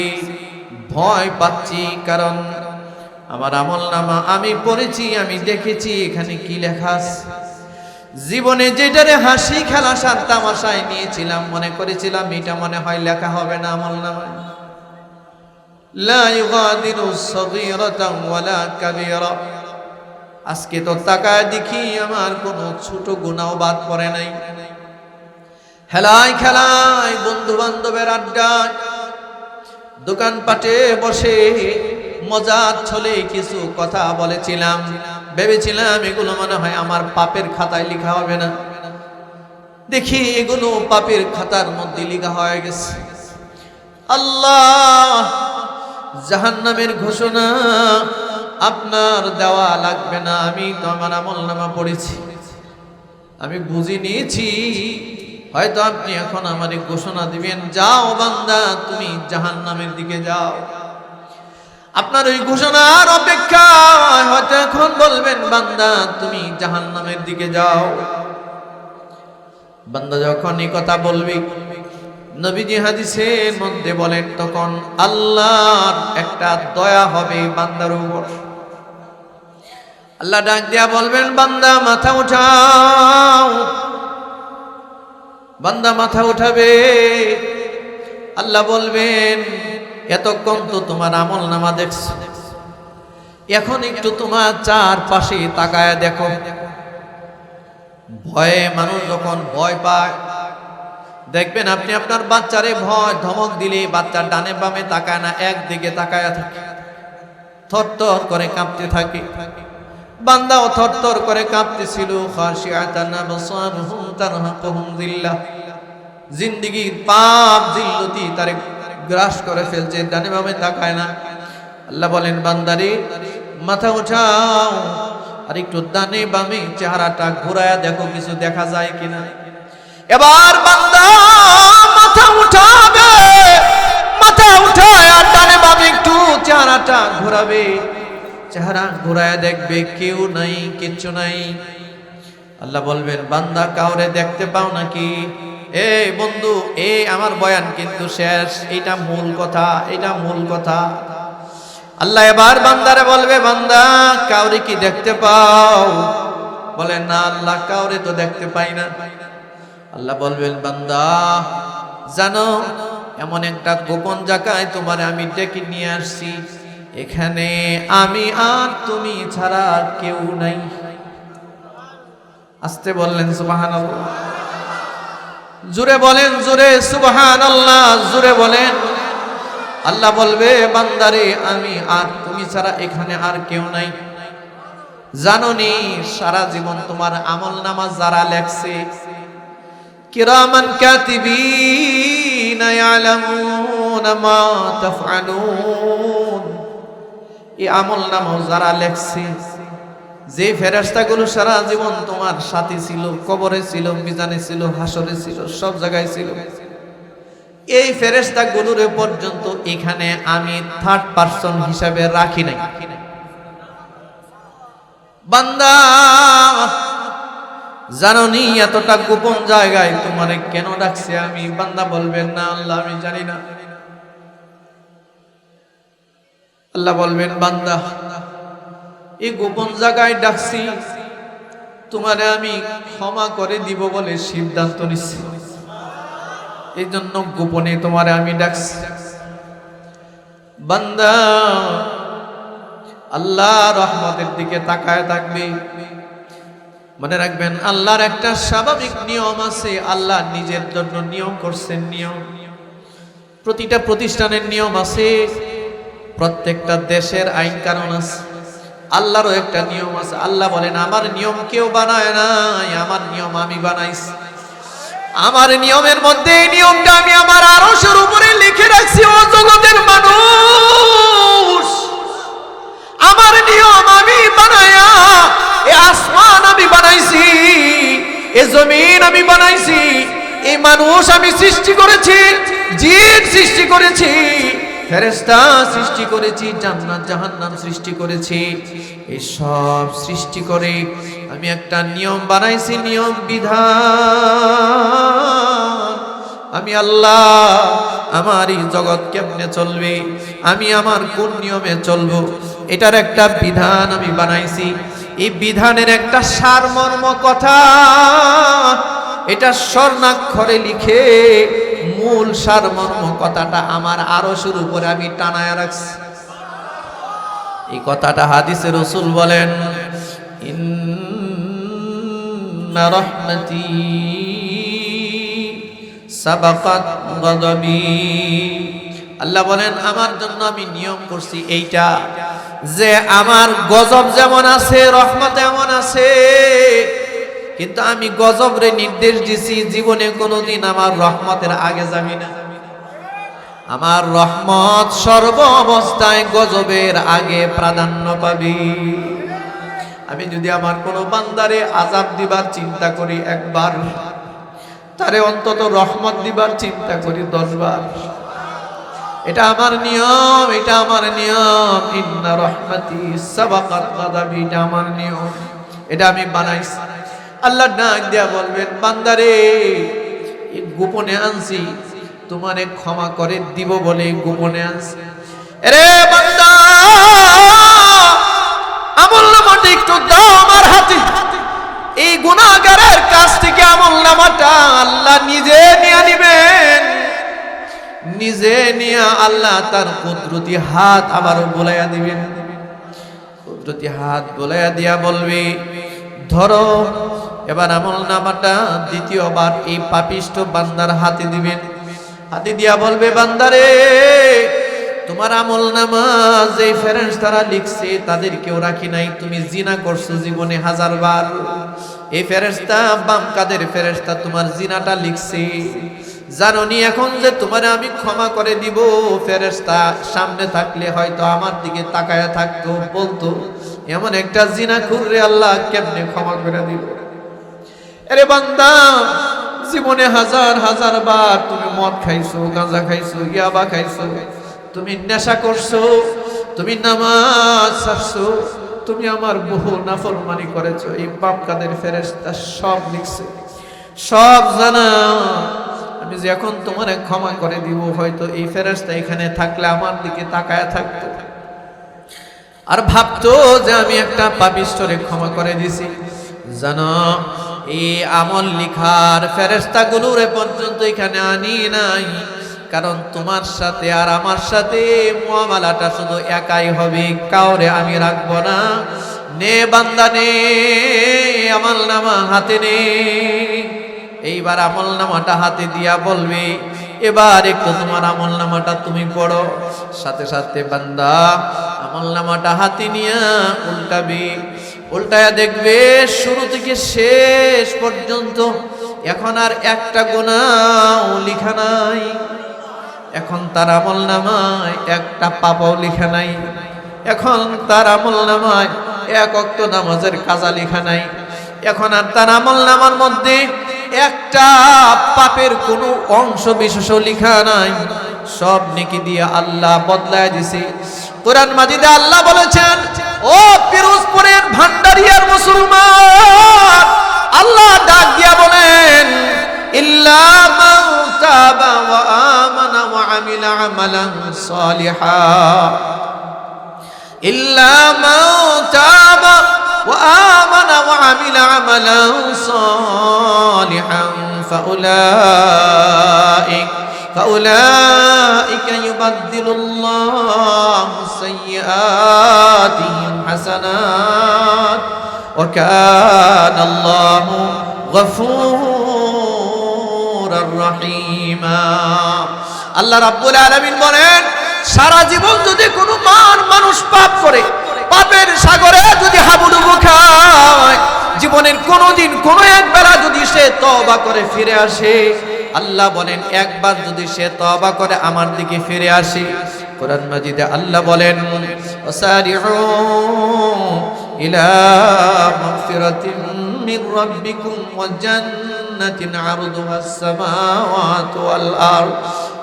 ভয় পাচ্ছি, কারণ আমার আমলনামা আমি পড়েছি, আমি দেখেছি এখানে কি লেখা আছে। জীবনে যেটারে হাসি খেলা সার তামাশায় নিয়েছিলাম, মনে করেছিলাম এটা মনে হয় লেখা হবে না আমলনামায়। লা ইউগাদিরু সগীরাতান ওয়ালা কাবীরা। আজকে তো তাকায় দেখি আমার কোনো ছোট গুনাহ বাদ পড়ে নাই। হেলায় খেলায়, বন্ধু বান্ধবের আড্ডায়, দোকানপাটে বসে মজার ছলে কিছু কথা বলেছিলাম, ভেবেছিলাম এগুলো মনে হয় আমার পাপের খাতায় লেখা হবে না। দেখি এগুলো পাপের খাতার মধ্যে লেখা হয়ে গেছে। আল্লাহ, জাহান্নামের ঘোষণা আপনার দেওয়া লাগবে না, আমি তো আমার আমলনামা পড়েছি, আমি বুঝে নিয়েছি, হয়তো আপনি এখন আমারে ঘোষণা দিবেন, যাও বান্দা তুমি জাহান্নামের দিকে যাও। আপনার ওই ঘোষণার অপেক্ষায় হয়তো এখন বলবেন, বান্দা তুমি জাহান্নামের দিকে যাও। বান্দা যখন এই কথা বলবি, নবীজি হাদিসের মধ্যে বলেন, তখন আল্লাহর একটা দয়া হবে বান্দার উপর। আল্লাহ ডাক দিয়া বলবেন, বান্দা মাথা উঠাও। বান্দা মাথা উঠাবে, আল্লাহ বলবেন, এতক্ষণ তো তোমার আমলনামা দেখছো, এখন একটু তোমার চারপাশে তাকায় দেখো। ভয়ে মানুষ যখন ভয় পায়, দেখবেন আপনি আপনার বাচ্চারে ভয় ধমক দিলে বাচ্চার ডানে বামে তাকায় না, একদিকে তাকায় থাকে, থরথর করে কাঁপতে থাকে। বান্দাও থরথর করে কাঁপতেছিল। খাশিআতান আবসারুহুম তারহাকুহুম যিল্লাহ। জিন্দেগীর পাপ জিল্লতি তারে গ্রাস করে ফেলছে, ডানে বামে তাকায় না। আল্লাহ বলেন, বান্দারে মাথা উঠাও, আর একটু ডানে বামে চেহারাটা ঘুরায়া দেখো, কিছু দেখা যায় কিনা। এবার বান্দা মাথা উঠাবে, মাথা উঠায় আর ডানে বামে একটু চেহারাটা ঘোরাবে, চেহারা ঘোরায় দেখবে কেউ নাই, কিচ্ছু নাই। আল্লাহ বলবেন, বান্দা কাউরে দেখতে পাও নাকি? এই বন্ধু, এই আমার বয়ান কিন্তু শেষ, এটা মূল কথা, এটা মূল কথা। আল্লাহ এবার বান্দারে বলবে, বান্দা কাউরে কি দেখতে পাও? বলে, না আল্লাহ, কাউরে তো দেখতে পাই না। আল্লাহ বলবেন, বান্দা জানো, এমন একটা গোপন জায়গায় তোমারে আমি ডেকে নিয়ে আসছি, এখানে আমি আর তুমি ছাড়া আর কেউ নাই। আস্তে বললেন সুবহানাল্লাহ, জোরে বলেন, জোরে সুবহানাল্লাহ, জোরে বলেন। আল্লাহ বলবে, বান্দারে আমি আর তুমি ছাড়া এখানে আর কেউ নাই। জানোনি সারা জীবন তোমার আমলনামা যারা লেখছে, কিরামান কাতিবিনা ইয়ালামুনা মা তাফআলুন, এই আমলনামা যারা লেখছে, যে ফেরেশতাগুলো সারা জীবন তোমার সাথী ছিল, কবরে ছিল, মিজানে ছিল, হাসরে ছিল, সব জায়গায় ছিল, এই ফেরেশতাগুলোর পর্যন্ত এখানে আমি থার্ড পারসন হিসাবে রাখি নাই। বান্দা জানোনি এতটা গোপন জায়গায় তোমারে কেন ডাকছে আমি? বান্দা বলবেন, না আল্লাহ আমি জানি না। আল্লাহ বলবেন, বান্দা এই গোপন জায়গায় ডাকছি তোমারে আমি ক্ষমা করে দিব বলে সিদ্ধান্ত নিচ্ছি, এই জন্য গোপনে তোমারে আমি ডাকছি। বান্দা আল্লাহ রহমতের দিকে তাকায় থাকবে। মনে রাখবেন, আল্লাহর একটা স্বাভাবিক নিয়ম আছে, আল্লাহ নিজের জন্য নিয়ম করছেন। নিয়ম প্রতিটা প্রতিষ্ঠানের নিয়ম আছে, প্রত্যেকটা দেশের আইন কানুন আছে, আল্লাহরও একটা নিয়ম আছে। আল্লাহ বলেন, আমার নিয়ম কেউ বানায় নাই, আমার নিয়ম আমি বানাইছি। আমার নিয়মের মধ্যে এই নিয়মটা আমি আমার আরশের উপরে লিখে রাখছি। ও জগতের মানুষ, আমার নিয়ম আমি বানায়া, এই আসমান আমি বানাইছি, এই জমিন আমি বানাইছি, এই মানুষ আমি সৃষ্টি করেছি, জিন সৃষ্টি করেছি, ফেরেশতা সৃষ্টি করেছি, জান্নাত জাহান্নাম সৃষ্টি করেছি। এই সব সৃষ্টি করে আমি একটা নিয়ম বানাইছি, নিয়ম বিধান। আমি আল্লাহ, আমার এই জগৎ কেমনে চলবে, আমি আমার কোন নিয়মে চলবো, এটার একটা বিধান আমি বানাইছি। এই বিধানের একটা সারমর্ম কথা, এটা স্বর্ণাক্ষরে লিখে মূল সারমর্ম কথাটা আমার আরশের উপরে আমি টানায়া রাখছি। এই কথাটা হাদিসে রাসূল বলেন, ইন্না রাহমাতি সাবাকাত গাদাবি। আল্লাহ বলেন আমার জন্য আমি নিয়ম করছি এইটা, যে আমার গজব যেমন আছে রহমত এমন আছে, কিন্তু আমি গজবরে নির্দেশ দিছি জীবনে কোনোদিন আমার রহমতের আগে যাবি না। আমার রহমত সর্ব অবস্থায় গজবের আগে প্রাধান্য পাবি। আমি যদি আমার কোনো বান্দারে আযাব দিবার চিন্তা করি একবার, তারে অন্তত রহমত দিবার চিন্তা করি 10 বার। এটা আমার নিয়ম, এটা আমার নিয়ম। ইন্না রহমাতি সাবাকাত গাদাবি, এটা আমার নিয়ম, এটা আমি বানাইছি। আল্লাহ ডাক দিয়া বলবেন, বান্দারে গোপনে আনছি, তোমারে ক্ষমা করে দিব বলে গোপনে আনছি। আরে বান্দা, আমলনামাটা একটু দাও আমার হাতে। এই গুনাহগারের কাছ থেকে আমলনামাটা আল্লাহ নিজে নিয়ে নিবেন। নিজে নিয়ে আল্লাহ তার কুদরতি হাত আবারও বুলাইয়া দিবেন। কুদরতি হাত বুলাইয়া দিয়া বলবে, ধরো। এবার আমলনামাটা দ্বিতীয়বার এই পাপিষ্ঠ বান্দার হাতে দিবেন। হাতে দিয়া বলবে, বান্দারে তোমার আমলনামা যে ফেরেশতারা লিখছে তাদের কেউ রাখি নাই। তুমি জিনা করছো জীবনে 1000 বার। এই ফেরেশতা, বাম কাদের ফেরেশতা তোমার জিনাটা লিখছে। জানোনি এখন যে তোমার আমি ক্ষমা করে দিব? ফেরেশতা সামনে থাকলে হয়তো আমার দিকে তাকায়া থাকতো, বলতো এমন একটা জিনাখুর রে আল্লাহ কেমনে ক্ষমা করে দিব। আরে বান্দা, জীবনে 1000 বার তুমি মদ খাইছো, গাঁজা খাইছো, ইয়াবা খাইছো, তুমি নেশা করছো, তুমি নামাজ ছাড়ছো, তুমি আমার বহু নাফরমানি করেছো। এই বাপ কাদের ফেরেশতা সব লিখছে, সব জানা। আমি যে এখন তোমারে ক্ষমা করে দিব, হয়তো এই ফেরেশতা এখানে থাকলে আমার দিকে তাকায়া থাকতো আর ভাবতো যে আমি একটা পাপিষ্ঠরে ক্ষমা করে দিছি। জানো, এই আমল লিখার ফেরেশতাগুলোরে পর্যন্ত এখানে আনি নাই, কারণ তোমার সাথে আর আমার সাথে মুআমালাটা শুধু একাই হবে, কাউরে আমি রাখবো না। নে বান্দা নে, আমলনামা হাতে নে। এইবার আমলনামাটা হাতে দিয়া বলবে, এবার একটু তোমার আমলনামাটা তুমি পড়ো। সাথে সাথে বান্দা আমলনামাটা হাতে নিয়া উল্টাবে। উল্টায়া দেখবে শুরু থেকে শেষ পর্যন্ত এখন আর একটা গুনাহও লেখা নাই। এখন তার আমলনামায় একটা পাপও লেখা নাই। এখন তার আমলনামায় 1 ওয়াক্ত নামাজের কাজা লেখা নাই। এখন আর তার আমলনামার মধ্যে একটা পাপের কোনো অংশ বিশেষও লেখা নাই। সব নেকি দিয়ে আল্লাহ বদলায় দিছে। কোরআন মাজিদে আল্লাহ বলেছেন, ও পিরোজপুরের ভান্ডারিয়ার মুসলমান, আল্লাহ ডাক দিয়া বলেন, ইল্লা মান তাবা ওয়া আমানা ওয়া আমিলা আমালান সালিহা, ইল্লা মান তাবা ওয়া আমানা ওয়া আমিলা আমালান সালিহান فأولئك يبدل الله سيئاتهم حسنات وكان الله غفورا رحيما। আল্লাহ রাব্বুল আলামিন বলেন, সারা জীবন যদি কোনো মানুষ পাপ করে, পাপের সাগরে যদি হাবুডুবু খায়, জীবনের কোনোদিন কোনো এক বেলা যদি সে তওবা করে ফিরে আসে, আল্লাহ বলেন একবার যদি সে তওবা করে আমার দিকে ফিরে আসে, কোরআন মাজিদে আল্লাহ বলেন, ওয়াসারিউ ইলা মাগফিরাতিন মির রাব্বিকুম ওয়া জান্নাতিন আরদুহাস সামাওয়াতু ওয়াল আরদ।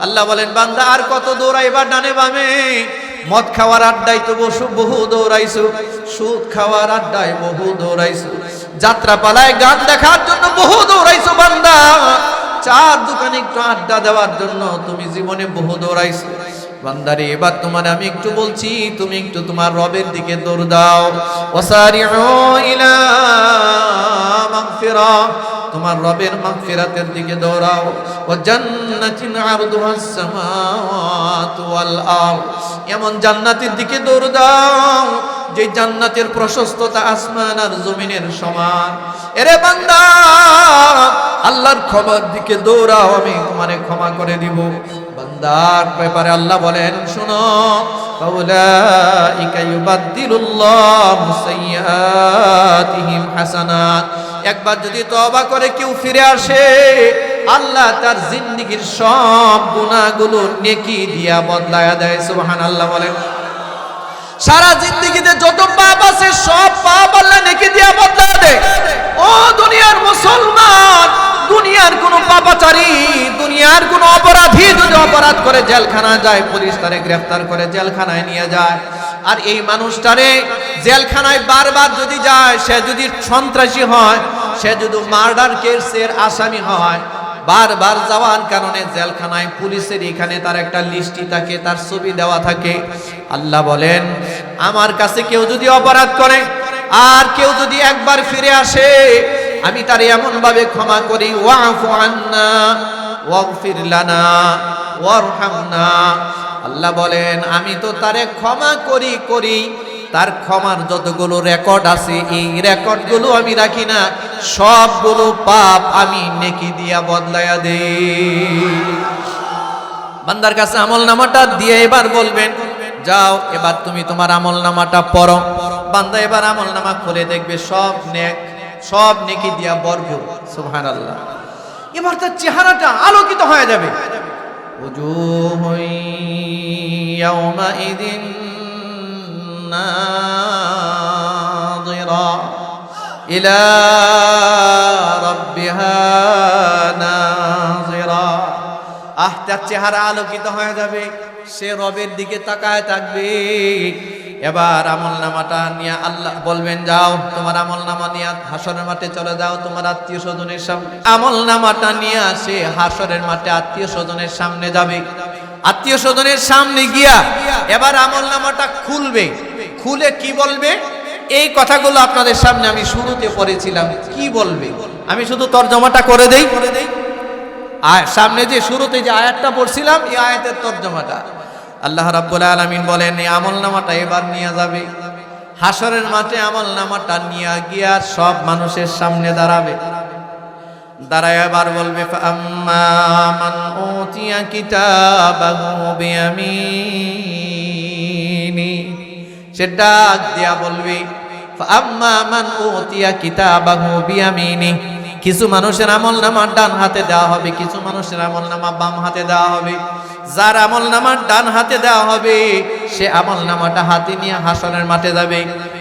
আল্লাহ বলেন, বান্দা আর কত দৌড়াইবা ডানে বামে? মদ খাওয়ার আড্ডায় তো বহু দৌড়াইছো, সুদ খাওয়ার আড্ডায় বহু দৌড়াইছো, যাত্রা পালায় গান দেখার জন্য বহু দৌড়াইছো বান্দা, চার দোকানে একটু আড্ডা দেওয়ার জন্য তুমি জীবনে বহু দৌড়াইছো বান্দারে। এবার তোমার আমি একটু বলছি, তুমি একটু তোমার রবের দিকে দৌড় দাও। ওয়াসারিউ ইলা মাগফিরা, তোমার রবের মাগফিরাতের দিকে দৌড়াও। ওয়া জান্নাতিন আরদুহাস সামাওয়াতু ওয়াল আরদ, এমন জান্নাতের দিকে দৌড় দাও যে জান্নাতের প্রশস্ততা আসমান আর জমিনের সমান। এরে বান্দা, আল্লাহর ক্ষমার দিকে দৌড়াও, আমি তোমারে ক্ষমা করে দিব। বান্দার ব্যাপারে আল্লাহ বলেন, শোনো, ফাউলাইকা ইউবাদদিলুল্লাহু সাইয়্যাতিহিম হাসানাত, একবার যদি তওবা করে কেউ ফিরে আসে, আল্লাহ তার জিন্দেগীর সব গুনাহগুলো নেকি দিয়া বদলায়া দেয়। সুবহানাল্লাহ বলেন। সারা জিন্দেগিতে যত পাপ আছে সব পাপ আল্লাহ নেকি দিয়া বদলায়া দেয়। ও দুনিয়ার মুসলমান, দুনিয়ার কোন পাপাচারী, দুনিয়ার কোন অপরাধী যদি অপরাধ করে জেলখানা যায়, পুলিশ তারে গ্রেফতার করে জেলখানায় নিয়ে যায়। আর এই মানুষটারে জেলখানায় বারবার যদি যায়, সে যদি সন্ত্রাসী হয়, সে যদি মার্ডার কেসের আসামি হয়, বারবার যাওয়ার কারণে জেলখানায় পুলিশের এখানে তার একটা লিস্টি থাকে, তার ছবি দেওয়া থাকে। আল্লাহ বলেন, আমার কাছে কেউ যদি অপরাধ করে আর কেউ যদি একবার ফিরে আসে, আমি তারে এমন ভাবে ক্ষমা করি, ওয়াফু আন্না ওয়াগফির লানা ওয়ারহামনা। আল্লাহ বলেন, আমি তো তারে ক্ষমা করি, তার ক্ষমার যতগুলো রেকর্ড আছে এই রেকর্ডগুলো আমি রাখি না, সবগুলো পাপ আমি নেকি দিয়া বদলায়া দেই। বান্দার কাছে আমলনামাটা দিয়ে এবার বলবেন, যাও এবার তুমি তোমার আমলনামাটা পড়ো। বান্দা এবার আমলনামা খুলে দেখবে সব নেক, সব নেকি দিয়া ভরপুর। সুবহানাল্লাহ। এবার তার চেহারাটা আলোকিত হয়ে যাবে। উজুহুন ইয়াওমাইদিন নাযিরা ইলা রাব্বিহা নাযিরা। তার চেহারা আলোকিত হয়ে যাবে, সে রবের দিকে তাকায় থাকবে। এবার আমলনামাটা নিয়ে আল্লাহ বলবেন, যাও তোমার আমলনামা নিয়ে হাসরের মাঠে চলে যাও, তোমার আত্মীয় স্বজনের সামনে। আমলনামাটা নিয়ে আসে হাসরের মাঠে আত্মীয় স্বজনের সামনে যাবে। আত্মীয় স্বজনের সামনে গিয়া এবার আমলনামাটা খুলবে। খুলে কি বলবে? এই কথাগুলো আপনাদের সামনে আমি শুরুতে পড়েছিলাম। কি বলবে আমি শুধু তরজমাটা করে দেই। সামনে যে শুরুতে যে আয়াতটা পড়ছিলাম, এই আয়াতের তরজমাটা আল্লাহ রাব্বুল আলামিন বলেন, এই আমলনামাটা এবার নিয়ে যাবে হাসরের মাঠে। আমলনামাটা নিয়ে গিয়া সব মানুষের সামনে দাঁড়াবে। দাঁড়ায় এবার বলবে, ফাআম্মা মান উতিয়া কিতাবাহু বিয়ামিনি। সে ডাক দিয়া বলবে, ফাআম্মা মান উতিয়া কিতাবাহু বিয়ামিনি। কিছু মানুষের আমলনামা ডান হাতে দেওয়া হবে, কিছু মানুষের আমলনামা বাম হাতে দেওয়া হবে। যার আমলনামা ডান হাতে দেওয়া হবে সে আমলনামাটা হাতে নিয়ে হাসরের মাঠে যাবে।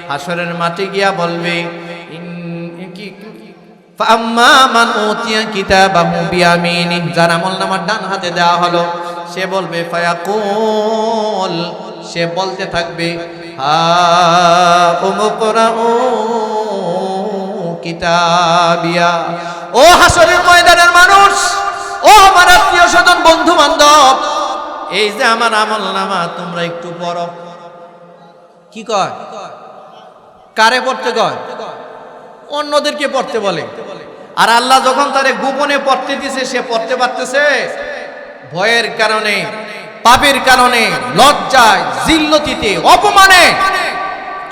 হাসরের মাঠে গিয়া বলবে, ফাআম্মা মান উতিয়া কিতাবাহু বিয়ামিনি। যার আমলনামা ডান হাতে দেওয়া হলো সে বলবে, ফায়াকুল, সে বলতে থাকবে, হা উমকরাউ কিতাবিয়া। ও হাসরের ময়দানের মানুষ, ও আমার আত্মীয় স্বজন বন্ধু বান্ধব, এই যে আমার আমলনামা তোমরা একটু পড়ো। কি কয়? কারে পড়তে কয়? অন্যদেরকে পড়তে বলে। আর আল্লাহ যখন তারে গোপনে পড়তে দিছে, সে পড়তে পারতেছে? ভয়ের কারণে, পাপের কারণে, লজ্জায়, জিল্লতিতে, অপমানে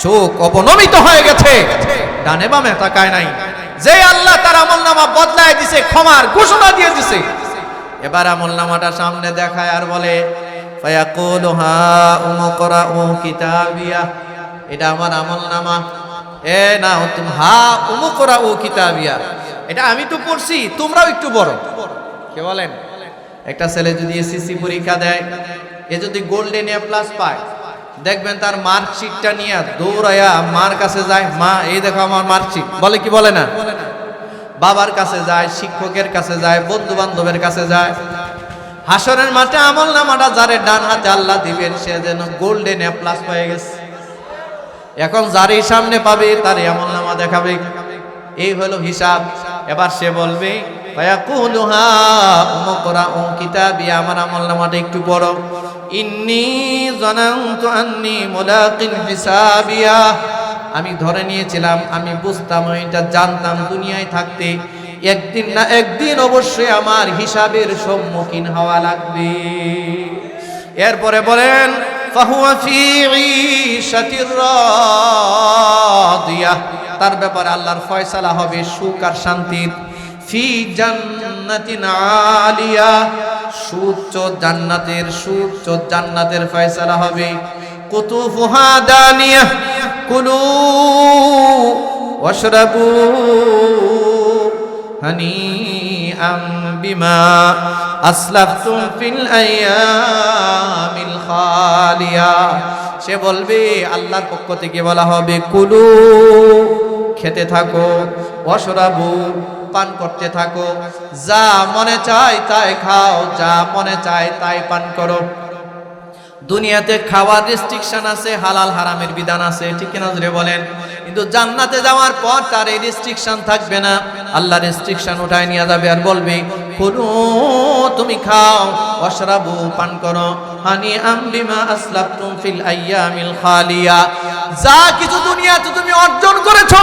চোখ অবনমিত হয়ে গেছে, ডানে বামে তাকায় নাই। যে আল্লাহ তার আমলনামা বদলায় দিছে, ক্ষমার ঘোষণা দিয়ে দিছে, এবার আমলনামাটা সামনে দেখায় আর বলে, ফায়াকুলু হা উমকরাউ কিতাবিয়া। এটা আমার আমলনামা, এ নাও তুমি, হা উমকরাউ কিতাবিয়া, এটা আমি তো পড়ছি, তোমরাও একটু পড়ো। কে বলেন? একটা ছেলে যদি এসএসসি পরীক্ষা দেয়, এ যদি গোল্ডেন এ প্লাস পায়, দেখবেন তার মার্কশিটটা নিয়ে দৌড়ায়া মার কাছে যায়, মা এই দেখো আমার মার্কশিট। বলে কি বলে না? বাবার কাছে যায়, শিক্ষকের কাছে যায়, বন্ধু বান্ধবের কাছে যায়। হাসরের মাঠে আমলনামাটা যারে ডান হাতে আল্লাহ দিবেন, সে যেন গোল্ডেন এ প্লাস পেয়ে গেছে। এখন যারই সামনে পাবে তারই আমলনামা দেখাবে। এই হলো হিসাব। এবার সে বলবে ফায়াকুলুহা মুকরাউ কিতাবিয়া, আমার আমলনামাটা একটু পড়ো। ইন্নী যানানতু আন্নী মুলাকিন হিসাবিয়া, আমি ধরে নিয়েছিলাম, আমি বুঝতাম, এটা জানতাম দুনিয়ায় থাকতে একদিন না একদিন অবশ্যই আমার হিসাবের সম্মুখীন হওয়া লাগবে। এরপরে বলেন ফাহুয়া ফি ঈশাতির রাদিয়া, তার ব্যাপারে আল্লাহর ফয়সালা হবে সুখ আর শান্তির। ফি জান্নাতিন আলিয়া, সুউচ্চ জান্নাতের, সুউচ্চ জান্নাতের ফয়সালা হবে। কুতুফুহা দানিয়া, কুলু ওয়াশরাবু হানিআম বিমা আসলাফতুম ফিল আইয়ামিল খালিয়া। সে বলবে, আল্লাহর পক্ষ থেকে বলা হবে কুলু, খেতে থাকো, ওয়াশরাবু, পান করতে থাকো, যা মনে চায় তাই খাও, যা মনে চায় তাই পান করো। দুনিয়াতে খাওয়ার রেস্ট্রিকশন আছে, হালাল হারামের বিধান আছে, ঠিক কিনা জোরে বলেন? কিন্তু জান্নাতে যাওয়ার পর তার এই রেস্ট্রিকশন থাকবে না। আল্লাহ রেস্ট্রিকশন উঠায় নিয়ে যাবে আর বলবে কুলু, তুমি খাও, ওয়াশরাবু, পান করো, হানিআম বিমা আসলাফতুম ফিল আইয়ামিল খালিয়া। যা কিছু দুনিয়াতে তুমি অর্জন করেছো,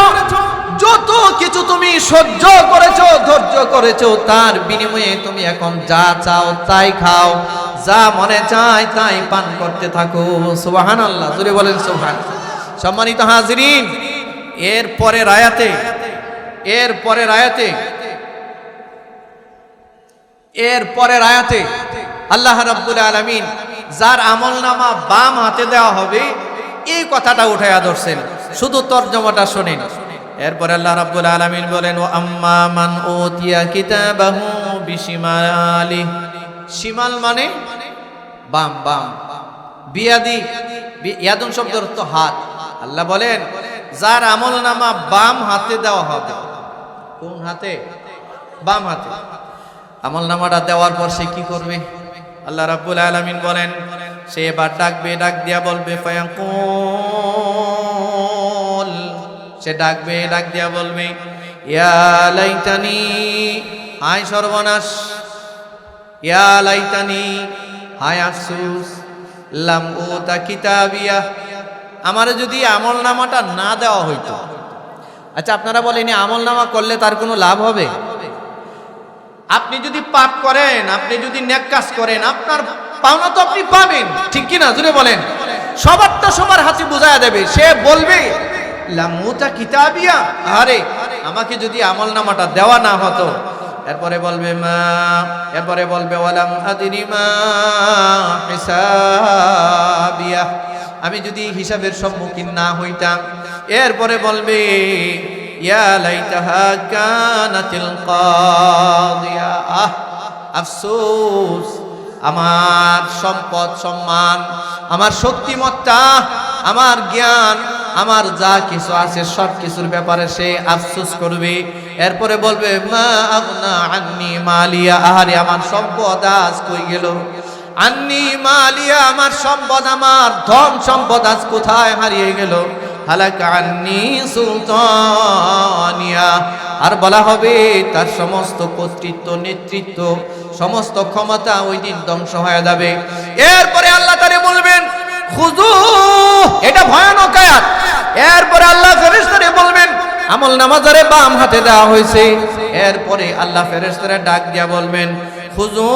যত কিছু তুমি সহ্য করেছো, ধৈর্য করেছো, তার বিনিময়ে তুমি এখন যা চাও তাই খাও, যা মনে চায় তাই পান করতে থাকো। সুবহানাল্লাহ, জোরে বলেন সুবহান। সম্মানিত হাজিরিন, এর পরের আয়াতে আল্লাহ রাব্বুল আলামিন যার আমলনামা বাম হাতে দেওয়া হবে এই কথাটা উঠায়া ধরছেন। শুধু তরজমাটা শুনেন। এরপরে আল্লাহ রাব্বুল আলামিন বলেন ওয়া আম্মা মান উতিয়া কিতাবাহু বিশিমালি, শিমাল মানে বাম, বাম, বিয়াদি, ইয়াদুন শব্দের অর্থ হাত। আল্লাহ বলেন যার আমলনামা বাম হাতে দেওয়া হবে। কোন হাতে? বাম হাতে। আমলনামাটা দেওয়ার পর সে কি করবে? আল্লাহ রাব্বুল আলামিন বলেন সে এবার ডাকবে, ডাক দিয়া বলবে ফায়াকুল, সে ডাকবে, ডাক দিয়া বলবে ইয়া লাইতানি, হায় সর্বনাশ, ইয়া লাইতানি, হায় আফসোস, লাম উতা কিতাবিয়া, আমার যদি আমলনামাটা না দেওয়া হইতো। আচ্ছা আপনারা বলেন আমলনামা করলে তার কোনো লাভ হবে? আপনি যদি পাপ করেন, আপনি যদি নেক কাজ করেন, আপনার পাওনা তো আপনি পাবেন, ঠিক কি না? জুড়ে বলেন। সবারটা সবার হাতে বুঝায়া দেবে। সে বলবে লামুতা কিতাবিয়া, আরে আমাকে যদি আমলনামাটা দেওয়া না হতো। এরপরে বলবে মা, এরপরে বলবে ওয়ালাম আদরি মা হিসাবিয়া, আমি যদি হিসাবের সম্মুখীন না হইতাম। এরপরে বলবে ইয়া লাইতাহা কানাতিল কাদিয়া, আহ আফসোস, আমার সম্পদ, সম্মান, আমার শক্তিমত্তা, আমার জ্ঞান, আমার যা কিছু আছে সব কিছুর ব্যাপারে সে আফসোস করবে। এরপরে বলবে মা আগনা আন্নি মালিয়া, আহারে আমার সম্পদ আজ কই গেল। আন্নি মালিয়া, আমার সম্পদ, আমার ধন সম্পদ আজ কোথায় হারিয়ে গেল। হালাকা আন্নি সুলতানিয়া, আর বলা হবে তার সমস্ত কর্তৃত্ব, নেতৃত্ব, সমস্ত ক্ষমতা ওই দিন ধ্বংস হয়ে যাবে। এরপরে আল্লাহ তারে বলবেন খুযু, এটা ভয়ানক আয়াত। এরপরে আল্লাহ ফেরেশতারে বলবেন আমলনামা যারে বাম হাতে দেওয়া হয়েছে। এরপরে আল্লাহ ফেরেশতারে ডাক দিয়া বলবেন খুযু,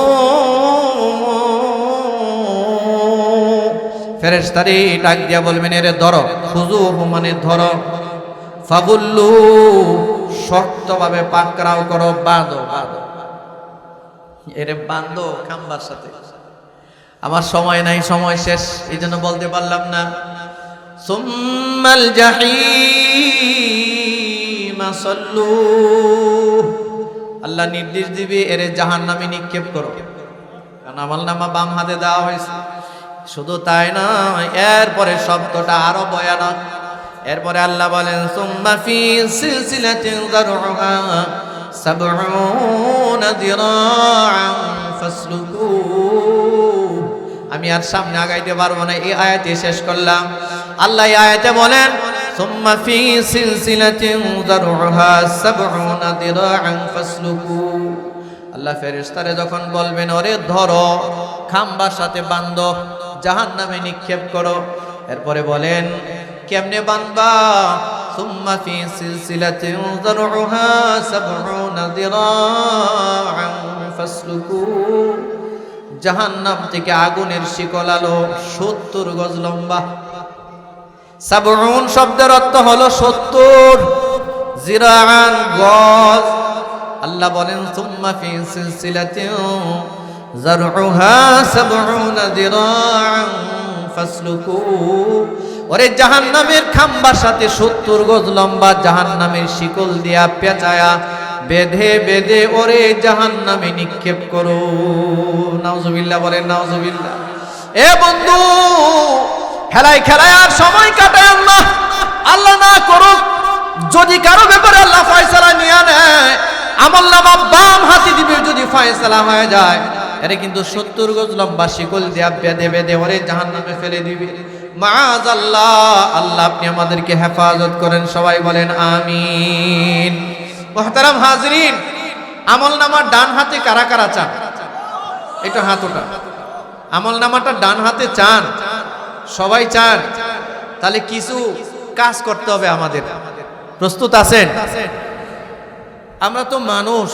ফেরেশতারে ডাক দিয়া বলবেন এরে ধরো, খুযু মানে ধরো, ফাগুল্লু, শক্তভাবে পাকড়াও করো, বাঁধো, বাঁধো, এরে বাঁধো খাম্বার সাথে। আমার সময় নাই, সময় শেষ, এই জন্য বলতে পারলাম না। সুম্মাল জাহিম সাল্লু, আল্লাহ নির্দেশ দিবে এরে জাহান্নামে নিক্ষেপ করো, কারণ আমলনামা বাম হাতে দেওয়া হয়েছে। শুধু তাই না, এরপরে শব্দটা আরো ভয়ানক। এরপরে আল্লাহ বলেন সুম্মা ফি সিলসিলাতিন যারউহা সাবউনা যিরাআন ফাসলুকু। আমি আর সামনে আগাইতে পারবো না, এই আয়াতে শেষ করলাম। আল্লাহ এই আয়াতে বলেন সুম্মা ফি সিলসিলাতিন যারউহা 70 দিরাআন ফাসলুকু। আল্লাহ ফেরেশতারে যখন বলবেন ওরে ধরো, খাম্বার সাথে বাঁধো, জাহান্নামে নিক্ষেপ করো, এরপরে বলেন কেমনে বাঁধবা? সুম্মা ফি সিলসিলাতিন যারউহা 70 দিরাআন ফাসলুকু। জাহান্নাম থেকে আগুনের শিকল আলো 70 গজ লম্বা। 70 শব্দের অর্থ হলো 70, জিরাআন গজ। আল্লাহ বলেন সুম্মা ফি সিলসিলাতিন যারউহা 70 দিরাআন ফাসলুকু। ওরে জাহান্নামের খাম্বার সাথে 70 গজ লম্বা জাহান্নামের শিকল দিয়া পেঁচায়া বেঁধে বেঁধে ওরে জাহান্নামে নিক্ষেপ করো। নাউজুবিল্লাহ বলেন নাউজুবিল্লাহ। এ বন্ধু, খেলায় খেলায় আর সময় কাটায় না, আল্লাহ না করুক যদি কারো ব্যাপারে আল্লাহ ফয়সালা নিয়ে নেয়, আমলনামা বাম হাতে দিবে যদি ফয়সালা হয়ে যায়, এর কিন্তু 70 গজ লম্বা শিকল দিয়া বেঁধে বেঁধে ওরে জাহান্নামে ফেলে দিবে। মাআযাল্লাহ, আল্লাহ আপনি আমাদেরকে হেফাজত করেন, সবাই বলেন আমিন। মুহতারাম হাজরিন, আমলনামা ডান হাতে কারা কারা চান? এটা হাত ওঠা। আমলনামাটা ডান হাতে চান? সবাই চান? তাহলে কিছু কাজ করতে হবে আমাদের। প্রস্তুত আছেন? আমরা তো মানুষ,